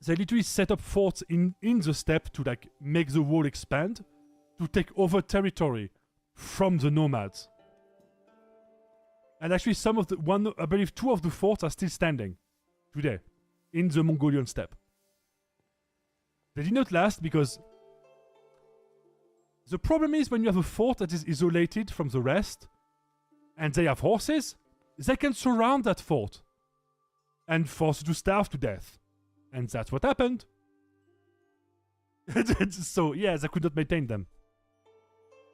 They literally set up forts in the steppe to like make the wall expand, to take over territory from the nomads. And actually I believe 2 of the forts are still standing today in the Mongolian steppe. They did not last because the problem is when you have a fort that is isolated from the rest and they have horses, they can surround that fort and force you to starve to death. And that's what happened. So, yeah, they could not maintain them.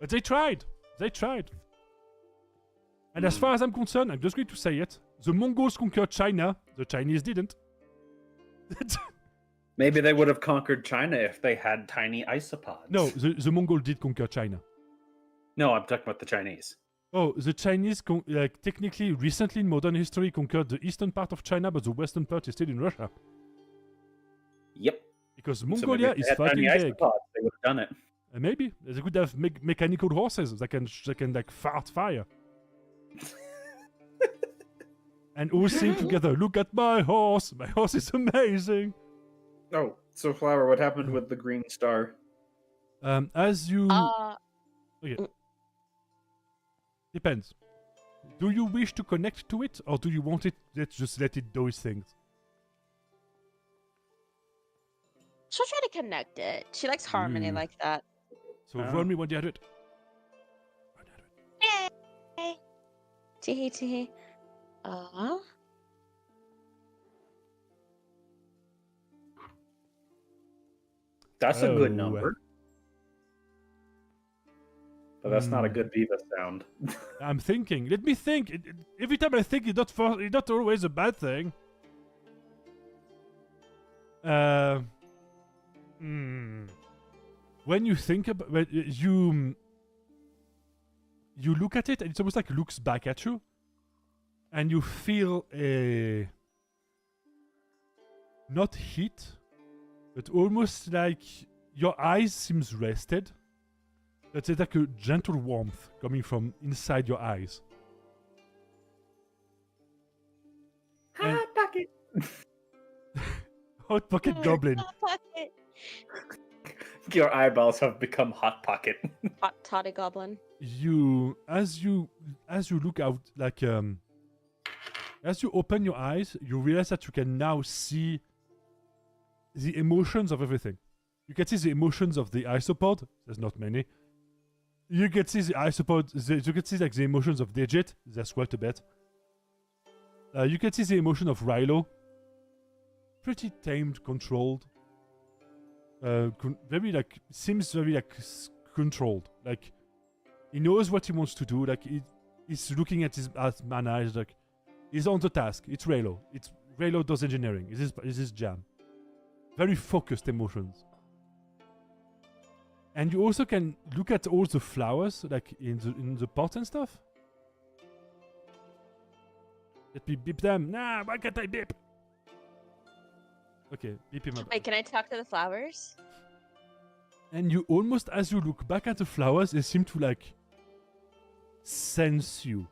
But they tried. They tried. And as far as I'm concerned, I'm just going to say it. The Mongols conquered China. The Chinese didn't.
Maybe they would have conquered China if they had tiny isopods.
No, the Mongol did conquer China.
No, I'm talking about the Chinese.
Oh, the Chinese, technically, recently in modern history, conquered the eastern part of China, but the western part is still in Russia.
Yep.
Because Mongolia is fucking big.
They would have done it.
Maybe they could have mechanical horses that can like fart fire. And all sing together. Look at my horse. My horse is amazing.
Oh, so Flower, what happened with the green star?
As you. Okay. Depends. Do you wish to connect to it, or do you want it? Let's just let it do its things.
She'll try to connect it. She likes harmony like that.
So roll me 1d100.
Yay! Teehee teehee.
That's a good number. But that's not a good Viva sound.
I'm thinking. Let me think. Every time I think, it's not always a bad thing. When you think about you look at it, and it's almost like it looks back at you, and you feel a not heat, but almost like your eyes seems rested. It's like a gentle warmth coming from inside your eyes.
Hot pocket.
Hot pocket goblin.
Hot pocket.
Your eyeballs have become hot pocket.
Hot toddy goblin.
As you look out, like as you open your eyes, you realize that you can now see the emotions of everything. You can see the emotions of the isopod. There's not many. You can see the isopod. You can see like the emotions of Digit. There's quite a bit. You can see the emotion of Rilo. Pretty tamed, controlled. Very like seems very like controlled. Like he knows what he wants to do. Like he's looking at his mana. He's like he's on the task. It's Rilo. Rilo does engineering. Is his jam. Very focused emotions. And you also can look at all the flowers, like in the pot and stuff. Let me beep them. Nah, why can't I beep? Okay, beep him up.
Wait, can I talk to the flowers?
And you almost, as you look back at the flowers, they seem to like sense you.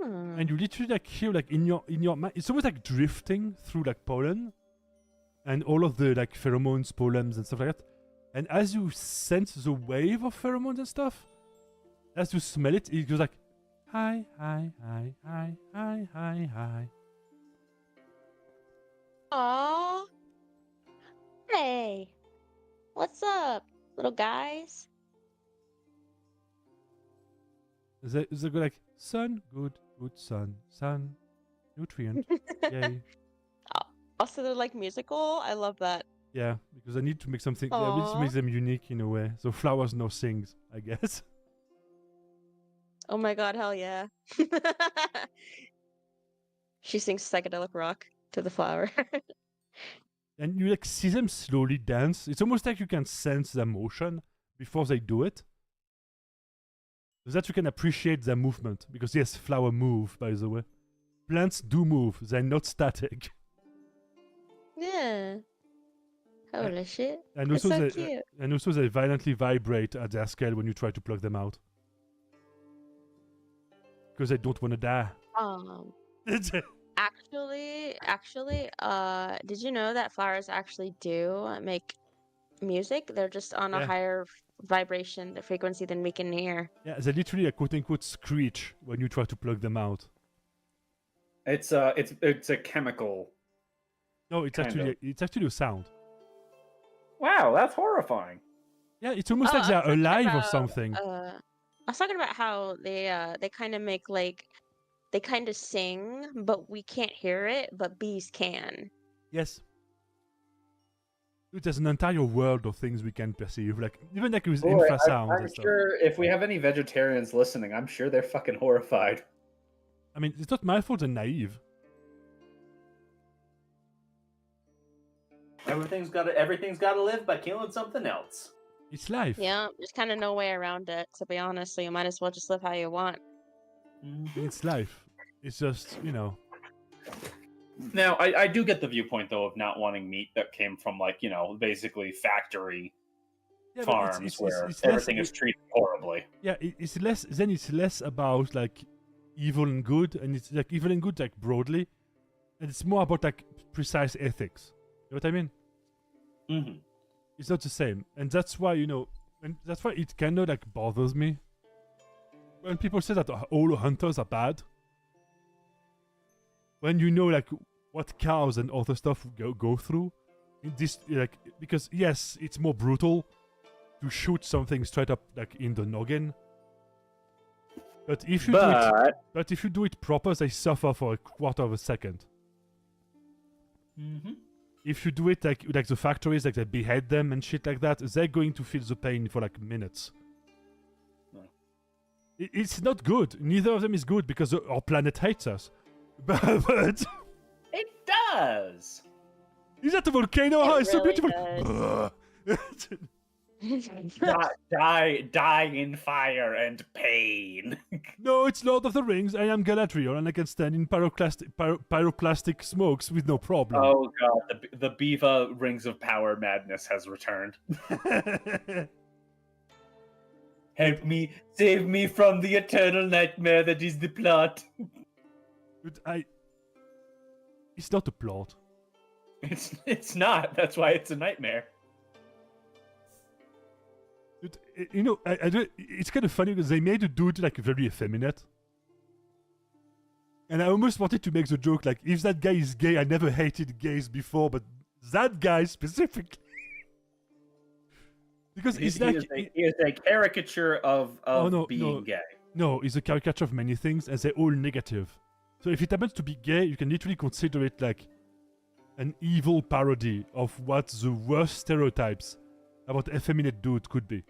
And you literally like hear like in your mind, it's almost like drifting through like pollen. And all of the like pheromones, pollens, and stuff like that. And as you sense the wave of pheromones and stuff, as you smell it, it goes like, hi, hi, hi, hi, hi, hi, hi.
Aww. Hey. What's up, little guys?
They go like, sun, good sun, nutrient, yay.
Also, they're like musical. I love that.
Yeah, because I need to make something. Yeah, I need to make them unique in a way. So flowers now sings, I guess.
Oh my god, hell yeah. She sings psychedelic rock to the flower.
And you like see them slowly dance. It's almost like you can sense their motion before they do it. So that you can appreciate their movement. Because yes, flowers move, by the way. Plants do move. They're not static.
Yeah. Holy shit.
And
It's
also,
so cute.
and also they violently vibrate at their scale when you try to plug them out. Because they don't want to die.
Actually, did you know that flowers actually do make music? They're just on a higher vibration frequency than we can hear.
Yeah, they literally quote unquote screech when you try to plug them out.
It's a chemical.
No, it's actually a sound.
Wow, that's horrifying.
Yeah, it's almost like they're alive or something.
I was talking about how they kind of make like they kind of sing, but we can't hear it, but bees can.
Yes. There's an entire world of things we can perceive, like even like with
Boy,
infrasound
I'm
and stuff.
sure if we have any vegetarians listening, I'm sure they're fucking horrified.
I mean, it's not my fault they're naive.
Everything's got to live by killing something else.
It's life.
Yeah, there's kind of no way around it, to be honest. So you might as well just live how you want.
It's life. It's just, you know.
Now, I do get the viewpoint though of not wanting meat that came from like, you know, basically factory farms where everything is treated horribly.
Yeah, it's less about like evil and good, and it's like evil and good like broadly, and it's more about like precise ethics. You know what I mean?
Mm-hmm.
It's not the same, and that's why, you know, and that's why it kind of like bothers me when people say that all hunters are bad. When you know like what cows and other stuff go through, in this, like, because yes, it's more brutal to shoot something straight up like in the noggin. But if you do it proper, they suffer for a quarter of a second.
Mm-hmm.
If you do it like the factories, like they behead them and shit like that, they're going to feel the pain for like minutes. It's not good. Neither of them is good because our planet hates us. But
it does.
Is that a volcano? Oh, it's
really
so beautiful.
Die in fire and pain.
No, it's Lord of the Rings. I am Galadriel, and I can stand in pyroclastic smokes with no problem.
Oh god, the Biva Rings of Power madness has returned. Help me, save me from the eternal nightmare that is the plot.
But it's not a plot.
It's not. That's why it's a nightmare.
But, you know, it's kind of funny because they made a dude like very effeminate. And I almost wanted to make the joke like, if that guy is gay, I never hated gays before, but that guy specifically. Because
he is a caricature of being gay.
No, he's a caricature of many things, and they're all negative. So if it happens to be gay, you can literally consider it like an evil parody of what the worst stereotypes about effeminate dude could be.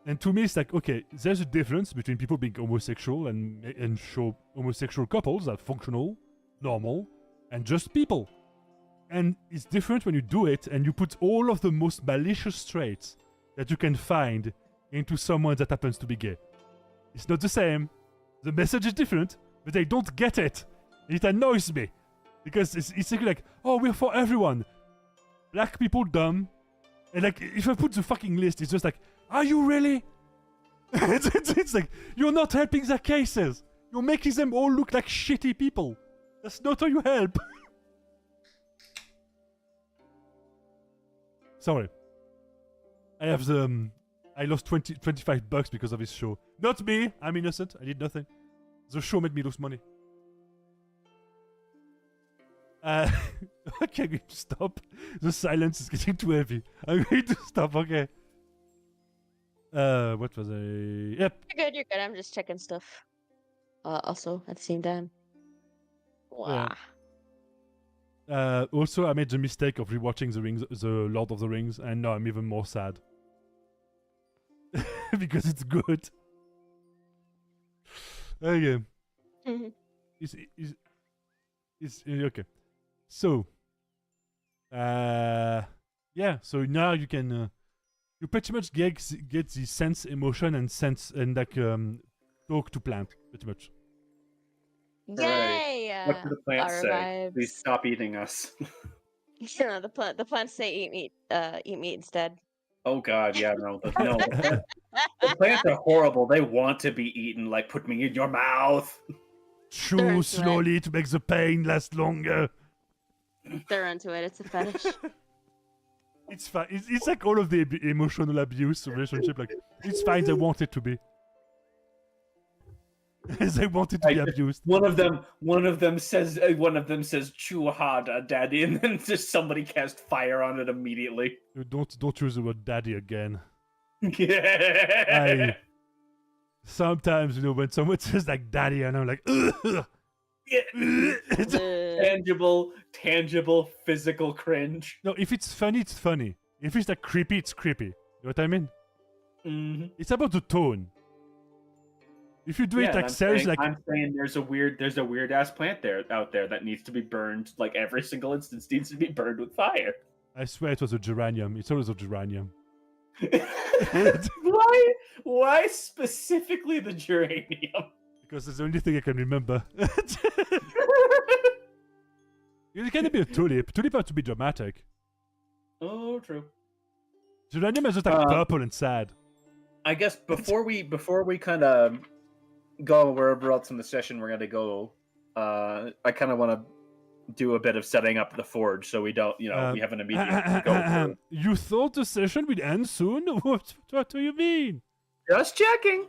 And to me, it's like, okay, there's a difference between people being homosexual and show homosexual couples that are functional, normal, and just people. And it's different when you do it and you put all of the most malicious traits that you can find into someone that happens to be gay. It's not the same. The message is different, but they don't get it. It annoys me. Because it's like, oh, we're for everyone. Black people dumb. And like, if I put the fucking list, it's just like, are you really? it's like, you're not helping their cases. You're making them all look like shitty people. That's not how you help. Sorry. I lost $25 because of this show. Not me. I'm innocent. I did nothing. The show made me lose money. Okay, I'm going to stop. The silence is getting too heavy. I'm going to stop, okay. What was I... Yep.
You're good. I'm just checking stuff. Also, at the same time. Wow.
Also, I made the mistake of rewatching the Lord of the Rings, and now I'm even more sad. Because it's good. Okay. It's okay. So, yeah. So now you can, you pretty much get the sense, emotion, and sense, and like talk to plant, pretty much.
Yay!
Right. What do the plants say? Please stop eating us.
No, the plants say eat meat instead.
Oh god, yeah, no. The plants are horrible. They want to be eaten, like put me in your mouth.
Chew slowly to make the pain last longer.
They're into it. It's a fetish.
It's fine. It's like all of the emotional abuse relationship. Like, it's fine. They want it to be. They want it to be abused.
One of them says chew harder, daddy, and then just somebody cast fire on it immediately.
Don't use the word daddy again.
Yeah.
Sometimes, you know, when someone says like daddy, and I'm like, ugh.
tangible, physical cringe.
No, if it's funny, it's funny. If it's like creepy, it's creepy. You know what I mean?
Mm-hmm.
It's about the tone. If you do it like serious, like
I'm saying, there's a weird ass plant out there that needs to be burned. Like every single instance needs to be burned with fire.
I swear it was a geranium. It's always a geranium.
Why specifically the geranium?
Because it's the only thing I can remember. It can be a tulip. Tulip have to be dramatic.
Oh, true.
Geranium is just like purple and sad.
I guess before we kind of go wherever else in the session we're gonna go, I kind of want to do a bit of setting up the forge so we don't, we have an immediate go.
You thought the session would end soon? What do you mean?
Just checking.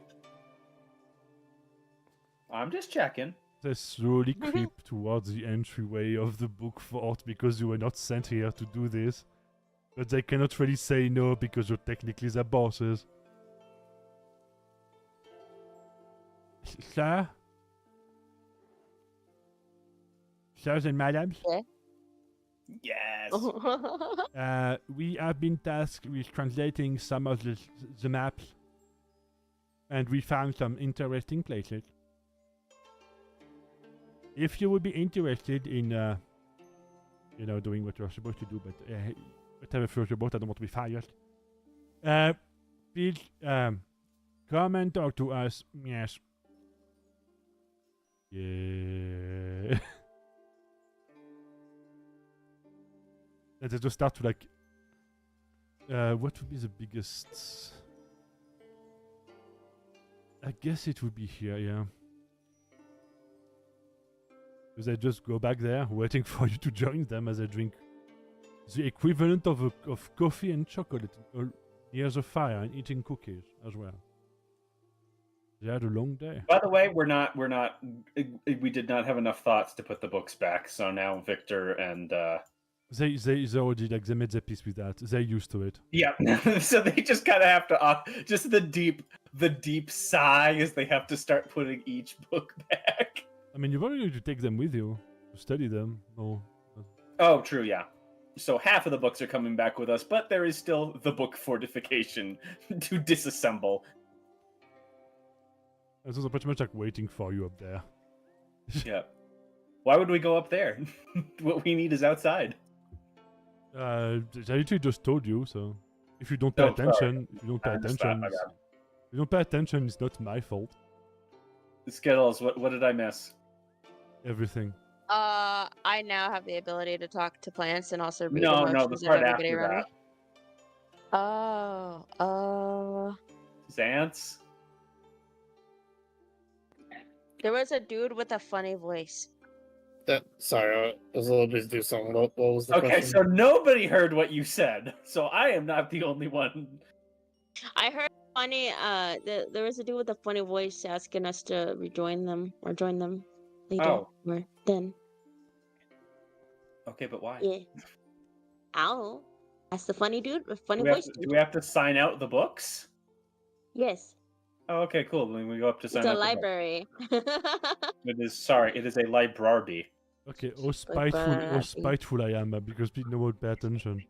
I'm just checking.
They slowly creep towards the entryway of the book fort because you were not sent here to do this. But they cannot really say no because you're technically their bosses. Sir? Sirs and madams?
Yes.
We have been tasked with translating some of the maps. And we found some interesting places. If you would be interested in, doing what you're supposed to do, but whatever floats your boat, I don't want to be fired. Please, come and talk to us. Yes. Yeah. And they just start to like, what would be the biggest? I guess it would be here, yeah. Because I just go back there, waiting for you to join them as I drink the equivalent of coffee and chocolate near the fire and eating cookies as well. They had a long day.
By the way, we did not have enough thoughts to put the books back, so now Victor and
They already like they made their peace with that. They're used to it.
Yeah, so they just kind of have to just the deep sigh as they have to start putting each book back.
I mean, you're probably going to take them with you to study them. No.
Oh, true. Yeah. So half of the books are coming back with us, but there is still the book fortification to disassemble.
It's also pretty much like waiting for you up there.
Yeah. Why would we go up there? What we need is outside.
I literally just told you, so if you don't pay attention, if you don't pay attention, it's not my fault.
Skittles, what did I miss?
Everything.
I now have the ability to talk to plants and also read
the
emotions of
part
everybody
after
around
that.
me.
Xantz?
There was a dude with a funny voice.
Sorry, I was a little busy doing something. What was the question?
Okay, so nobody heard what you said, so I am not the only one.
I heard funny. There was a dude with a funny voice asking us to rejoin them or join them later or then.
Okay, but why?
Yeah. Ow. That's the funny dude with funny voice.
Do we have to sign out the books?
Yes.
Oh, okay, cool. Then we go up to sign
It's
out
a library.
It is a library.
Okay, how spiteful I am because people won't pay attention.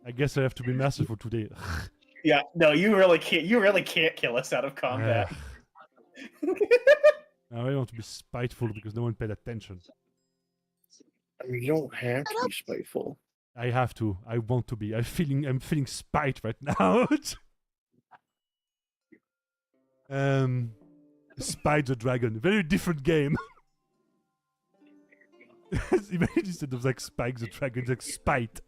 I guess I have to be merciful today.
Yeah, no, you really can't kill us out of combat.
Now I want to be spiteful because no one paid attention.
I mean, you don't have to be spiteful.
I have to. I want to be. I'm feeling spite right now. Spite the Dragon. Very different game. Imagine instead of like Spike the Dragon, it's like Spite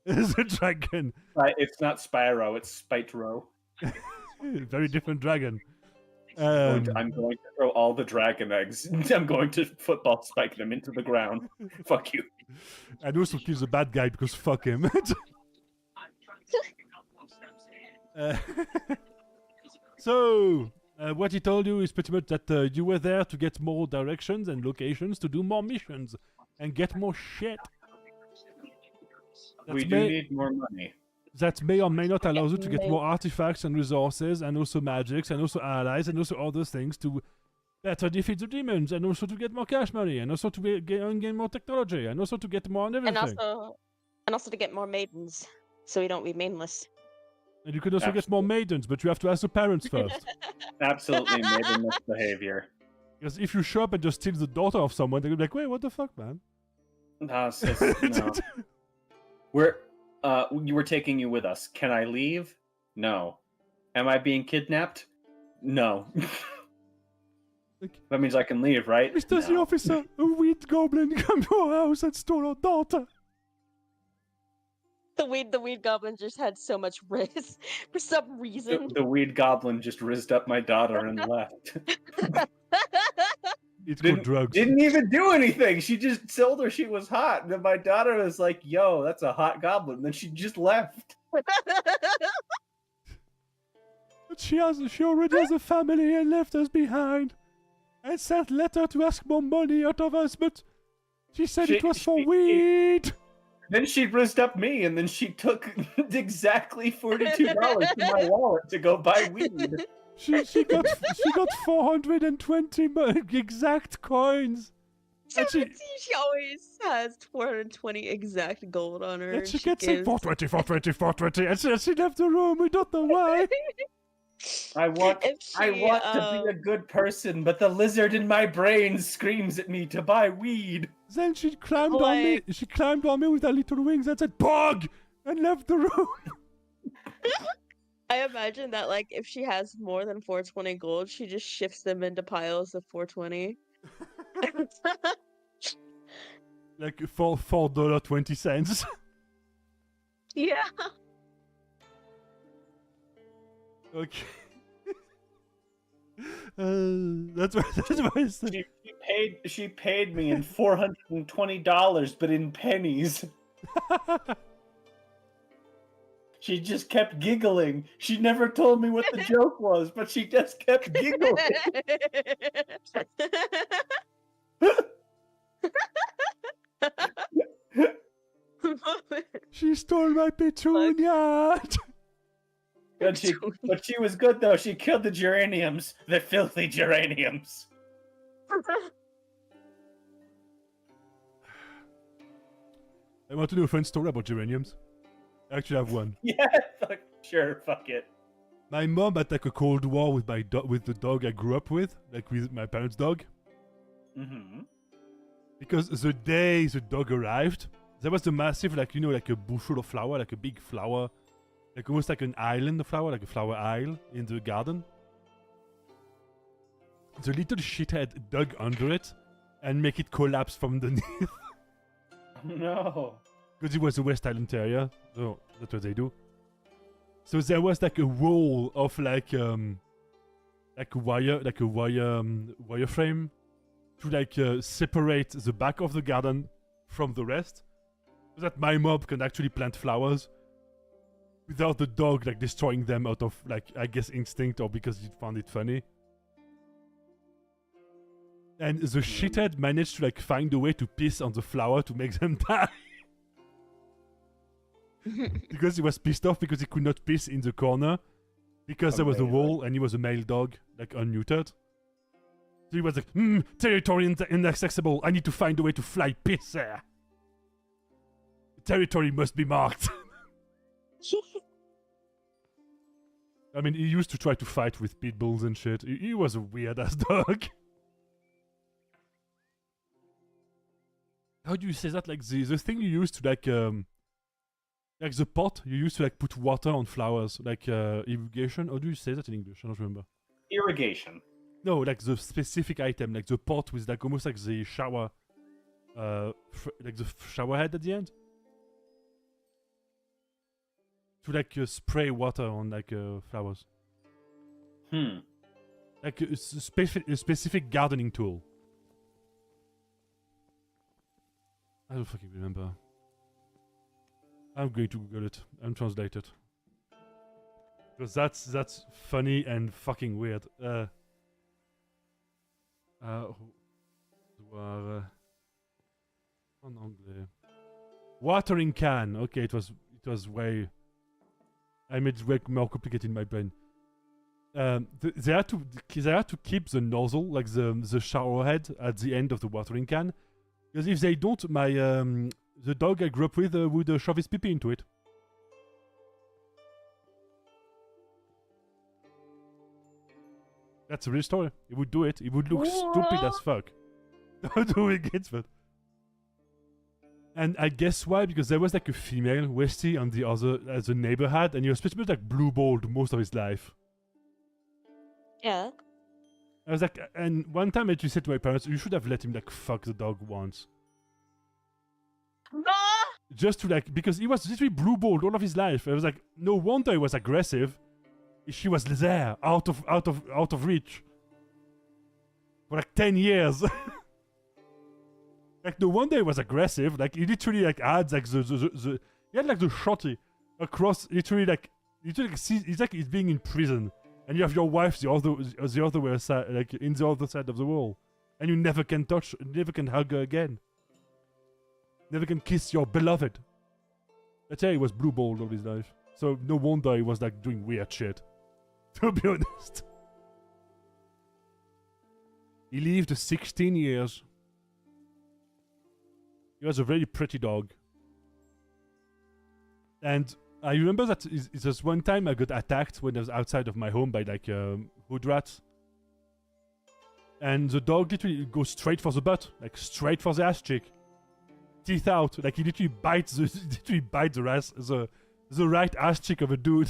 the Dragon.
It's not Spyro, it's Spyro.
Very different dragon.
I'm going to throw all the dragon eggs. I'm going to football spike them into the ground. Fuck you.
And also kill the bad guy because fuck him. So, what he told you is pretty much that you were there to get more directions and locations to do more missions and get more shit.
We do need more money.
That may or may not allow you to get more artifacts and resources and also magics and also allies and also other things to better defeat the demons, and also to get more cash money, and also to gain more technology, and also to get more on everything.
And also to get more maidens, so we don't be maidenless.
And you could also get more maidens, but you have to ask the parents first.
Absolutely maidenless behavior.
Because if you show up and just steal the daughter of someone, they're gonna be like, wait, what the fuck, man?
No, no. We're taking you with us. Can I leave? No. Am I being kidnapped? No. That means I can leave, right?
Mr. The officer, a weed goblin came to our house and stole our daughter.
The weed goblin just had so much riz for some reason.
The weed goblin just rizzed up my daughter and left.
It's called drugs.
Didn't even do anything. She just told her she was hot. And then my daughter was like, yo, that's a hot goblin. And then she just left.
But she already has a family and left us behind. And sent letter to ask more money out of us, but she said it was for weed.
Then she rizzed up me, and then she took exactly $42 from my wallet to go buy weed.
She got 420 exact coins. And
she always has 420 exact gold on her.
And she gets like 420, and she left the room. We don't know why.
I want to be a good person, but the lizard in my brain screams at me to buy weed.
Then she climbed on me. She climbed on me with her little wings and said, "Bog!" and left the room.
I imagine that, like, if she has more than 420 gold, she just shifts them into piles of 420.
Like $4.20.
Yeah.
Okay. That's what
She paid me in $420, but in pennies. She just kept giggling. She never told me what the joke was, but she just kept giggling.
She stole my petunia.
But she was good though. She killed the geraniums, the filthy geraniums.
I want to do a fun story about geraniums. I actually have one.
Yeah, fuck it.
My mom had like a cold war with the dog I grew up with, like with my parents' dog.
Mm-hmm.
Because the day the dog arrived, there was a massive, like, you know, like a bushel of flower, like a big flower. Like almost like an island of flower, like a flower isle in the garden. The little shithead dug under it and make it collapse from underneath.
No.
Because it was a West Island Terrier, so that's what they do. So there was like a wall of like wire frame to like separate the back of the garden from the rest, so that my mom can actually plant flowers without the dog like destroying them out of, like, I guess instinct or because he found it funny. And the shithead managed to like find a way to piss on the flower to make them die. Because he was pissed off because he could not piss in the corner because there was a wall and he was a male dog, like unmuted. So he was like, territory inaccessible. I need to find a way to fly piss there. Territory must be marked. I mean, he used to try to fight with pit bulls and shit. He was a weird-ass dog. How do you say that? Like the thing you used to like the pot you used to like put water on flowers, like irrigation. How do you say that in English? I don't remember.
Irrigation.
No, like the specific item, like the pot with like almost like the shower, like the shower head at the end. To like spray water on like flowers. Like a specific gardening tool. I don't fucking remember. I'm going to Google it and translate it. Because that's funny and fucking weird. En anglais. Watering can. Okay, it was way. I made it way more complicated in my brain. they had to keep the nozzle, like the shower head, at the end of the watering can, because if they don't, the dog I grew up with would shove his pee into it. That's a real story. He would do it. He would look stupid as fuck doing it, but. And I guess why? Because there was like a female Westie on the other, as the neighbor had, and he was pretty much like blue-balled most of his life.
Yeah.
I was like, and one time I just said to my parents, you should have let him like fuck the dog once. Just to like, because he was literally blue-balled all of his life. I was like, no wonder he was aggressive. She was there, out of reach. For like 10 years. Like, no wonder he was aggressive. Like, he literally like adds like the he had like the shotty across, literally like it's like he's being in prison. And you have your wife the other way side, like in the other side of the wall. And you never can touch, never can hug her again. Never can kiss your beloved. That's why he was blue-balled all his life. So no wonder he was like doing weird shit. To be honest. He lived 16 years. He was a very pretty dog. And I remember that it was one time I got attacked when I was outside of my home by like hood rats. And the dog literally goes straight for the butt, like straight for the ass cheek. Teeth out, like he literally bites the right ass cheek of a dude.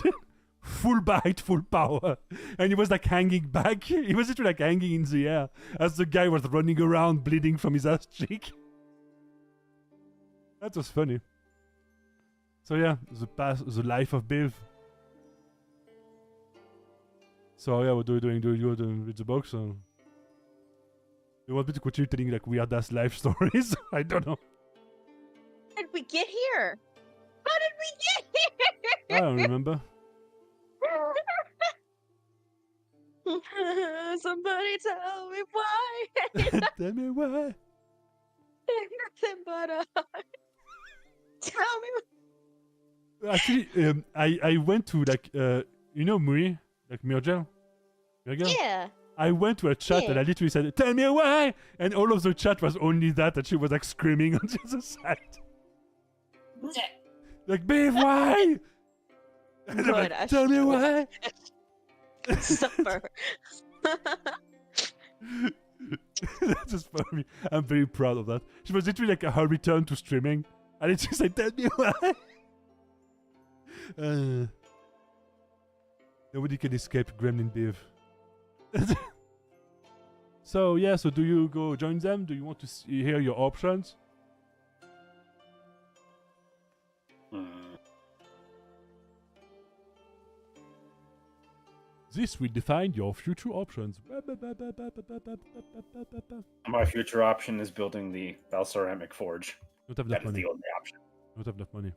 Full bite, full power. And he was like hanging back. He was literally like hanging in the air as the guy was running around bleeding from his ass cheek. That was funny. So yeah, the life of Biv. So yeah, what are we doing? Do you go to read the books? Or you want me to continue telling like weird ass life stories? I don't know.
How did we get here? How did we get here?
I don't remember.
Somebody tell me why.
Tell me why.
Nothing but tell me.
Actually, I went to like you know Muri, like Murgel?
Yeah.
I went to a chat and I literally said, "Tell me why," and all of the chat was only that she was like screaming on the other side. Like, Biv, why? And I'm like, tell me why.
Suffer.
That's just funny. I'm very proud of that. She was literally like her return to streaming. And it just said, tell me why. Nobody can escape Gremlin Biv. So, yeah, so do you go join them? Do you want to hear your options? This will define your future options.
My future option is building the Valceramic Forge.
Don't have enough money.
The only option.
Don't have enough money.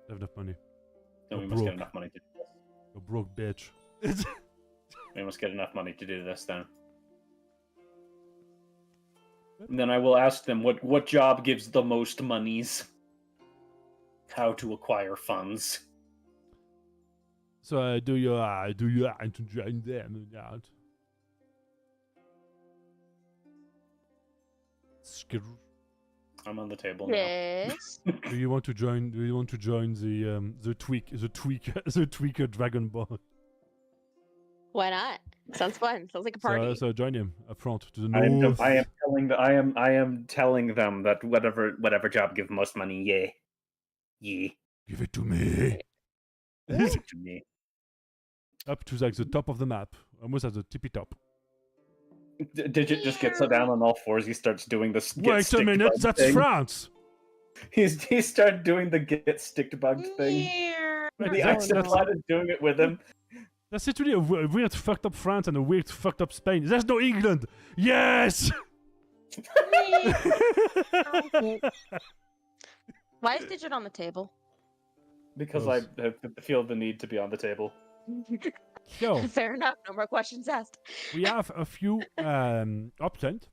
Don't have enough money.
Then we must get enough money to do this.
You're broke, bitch.
We must get enough money to do this then. And then I will ask them what job gives the most monies. How to acquire funds.
So do you want to join them or not?
I'm on the table now.
Yes.
Do you want to join? Do you want to join the tweaker dragon ball?
Why not? Sounds fun. Sounds like a party.
So join him up front to the north.
I am telling them that whatever job give most money, yeah.
Give it to me.
Give it to me.
Up to like the top of the map, almost at the tippy top.
Digit just gets down on all fours. He starts doing this.
Wait a minute, that's thing. France.
He started doing the get sticked bug thing. The Axolotl is doing it with him.
That's literally a weird fucked up France and a weird fucked up Spain. There's no England. Yes.
Why is Digit on the table?
Because I feel the need to be on the table.
So,
fair enough. No more questions asked.
We have a few options.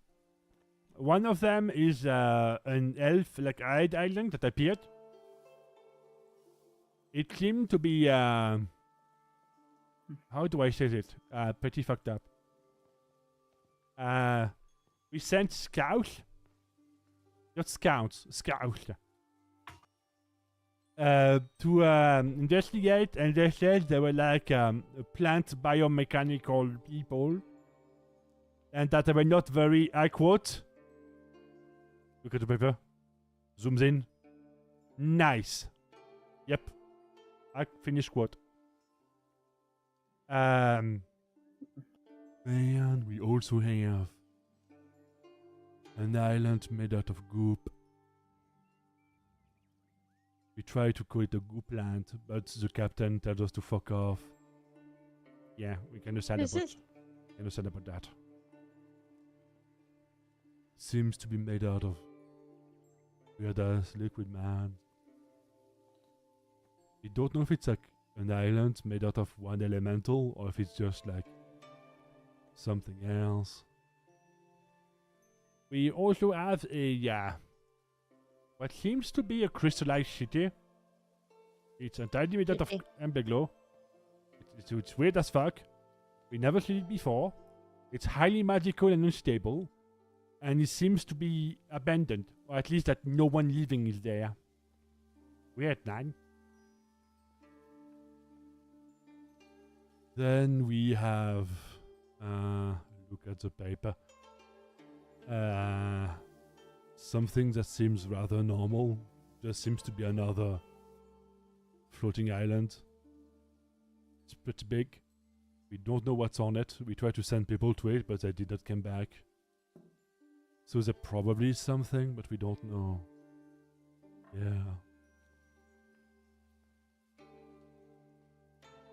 One of them is an elf like island that appeared. It seemed to be How do I say it? Pretty fucked up. We sent scouts. Not scouts, scouts. To investigate, and they said they were like plant biomechanical people, and that they were not very. I quote. Look at the paper. Zooms in. Nice. Yep. I finished quote. And we also have an island made out of goop. We try to call it a goop land, but the captain tells us to fuck off. Yeah, we can decide about that. Seems to be made out of weird ass liquid, man. We don't know if it's like an island made out of one elemental or if it's just like something else. We also have a what seems to be a crystallized city. It's entirely made out of amber glow. It's weird as fuck. We never seen it before. It's highly magical and unstable. And it seems to be abandoned. Or at least that no one living is there. Weird, man. Then we have... look at the paper. Something that seems rather normal. Just seems to be another floating island. It's pretty big. We don't know what's on it. We tried to send people to it, but they did not come back. So there probably is something, but we don't know.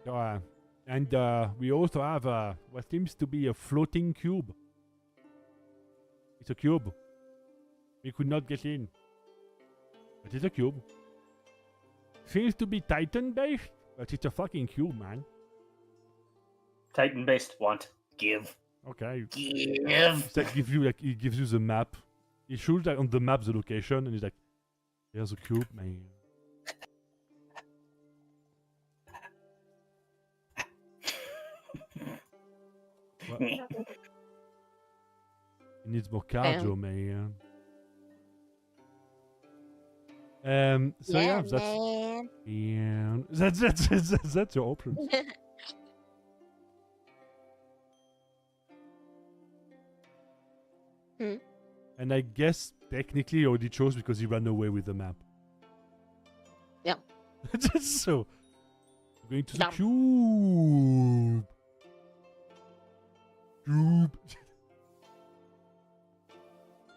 Yeah. And we also have what seems to be a floating cube. It's a cube. We could not get in. But it's a cube. Seems to be Titan-based, but it's a fucking cube, man.
Titan-based want. Give.
Okay.
Give.
That gives you it gives you the map. It shows like on the map the location, and it's like, there's a cube, man. It needs more cardio, man. So yeah, that's your options. And I guess technically he already chose because he ran away with the map.
Yeah.
So going to the cube.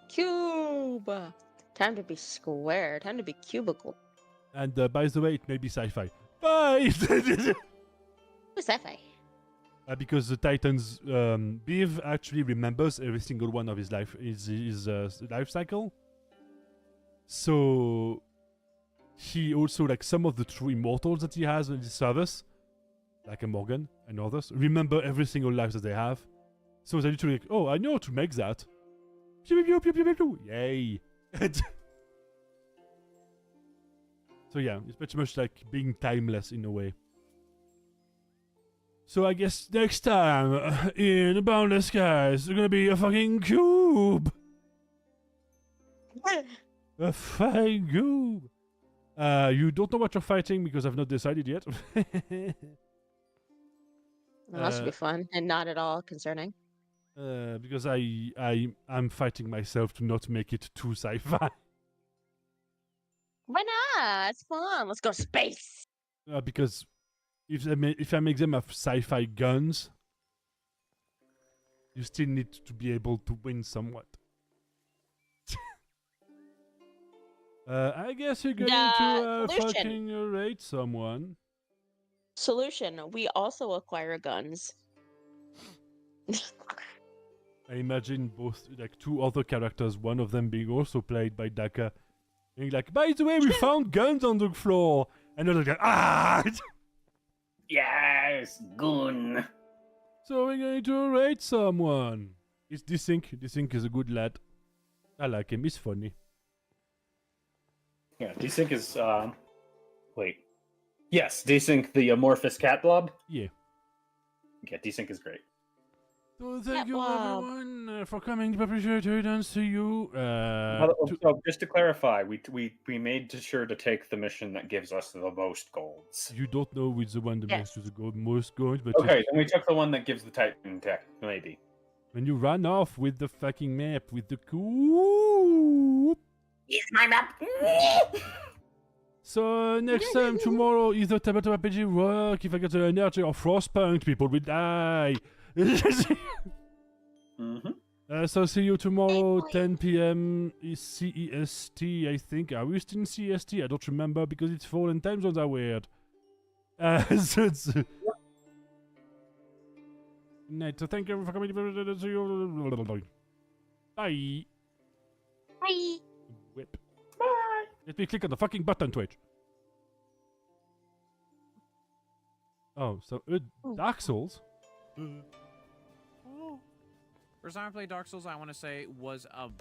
Cube. Time to be square. Time to be cubicle.
And by the way, it may be sci-fi. Bye.
Sci-fi.
Because the Titans, Biv actually remembers every single one of his life cycle. So he also, like some of the true immortals that he has in his service, like a Morgan and others, remember every single life that they have. So they're literally like, oh, I know how to make that. Yay. So yeah, it's pretty much like being timeless in a way. So I guess next time in the Boundless Skies, there's gonna be a fucking cube. A fucking cube. You don't know what you're fighting because I've not decided yet.
Well, that should be fun and not at all concerning.
Because I'm fighting myself to not make it too sci-fi.
Why not? It's fun. Let's go to space.
Because if I make them have sci-fi guns, you still need to be able to win somewhat. I guess you're going to fucking raid someone.
Solution. We also acquire guns.
I imagine both, like, two other characters, one of them being also played by Daka, being like, by the way, we found guns on the floor! And another guy, ah!
Yes, gun.
So we're going to raid someone. It's Desync. Desync is a good lad. I like him, he's funny.
Yeah, Desync is, wait. Yes, Desync the amorphous cat blob?
Yeah.
Yeah, desync is great.
So thank you everyone for coming. Appreciate it and see you.
So just to clarify, we made sure to take the mission that gives us the most golds.
You don't know which the one that makes you the most gold, but
okay, then we took the one that gives the Titan tech, maybe.
When you run off with the fucking map with the cool.
Here's my map.
So next time tomorrow either tabletop RPG work. If I get the energy or frostpunk, people will die. So see you tomorrow, 10 p.m. is CEST, I think. Are we still in CEST? I don't remember because it's fall and time zones are weird. So it's... Good night. So thank you for coming. See you. Bye.
Bye.
Whip. Bye. Let me click on the fucking button, Twitch. Oh, so Dark Souls?
First time I played Dark Souls, I want to say, was about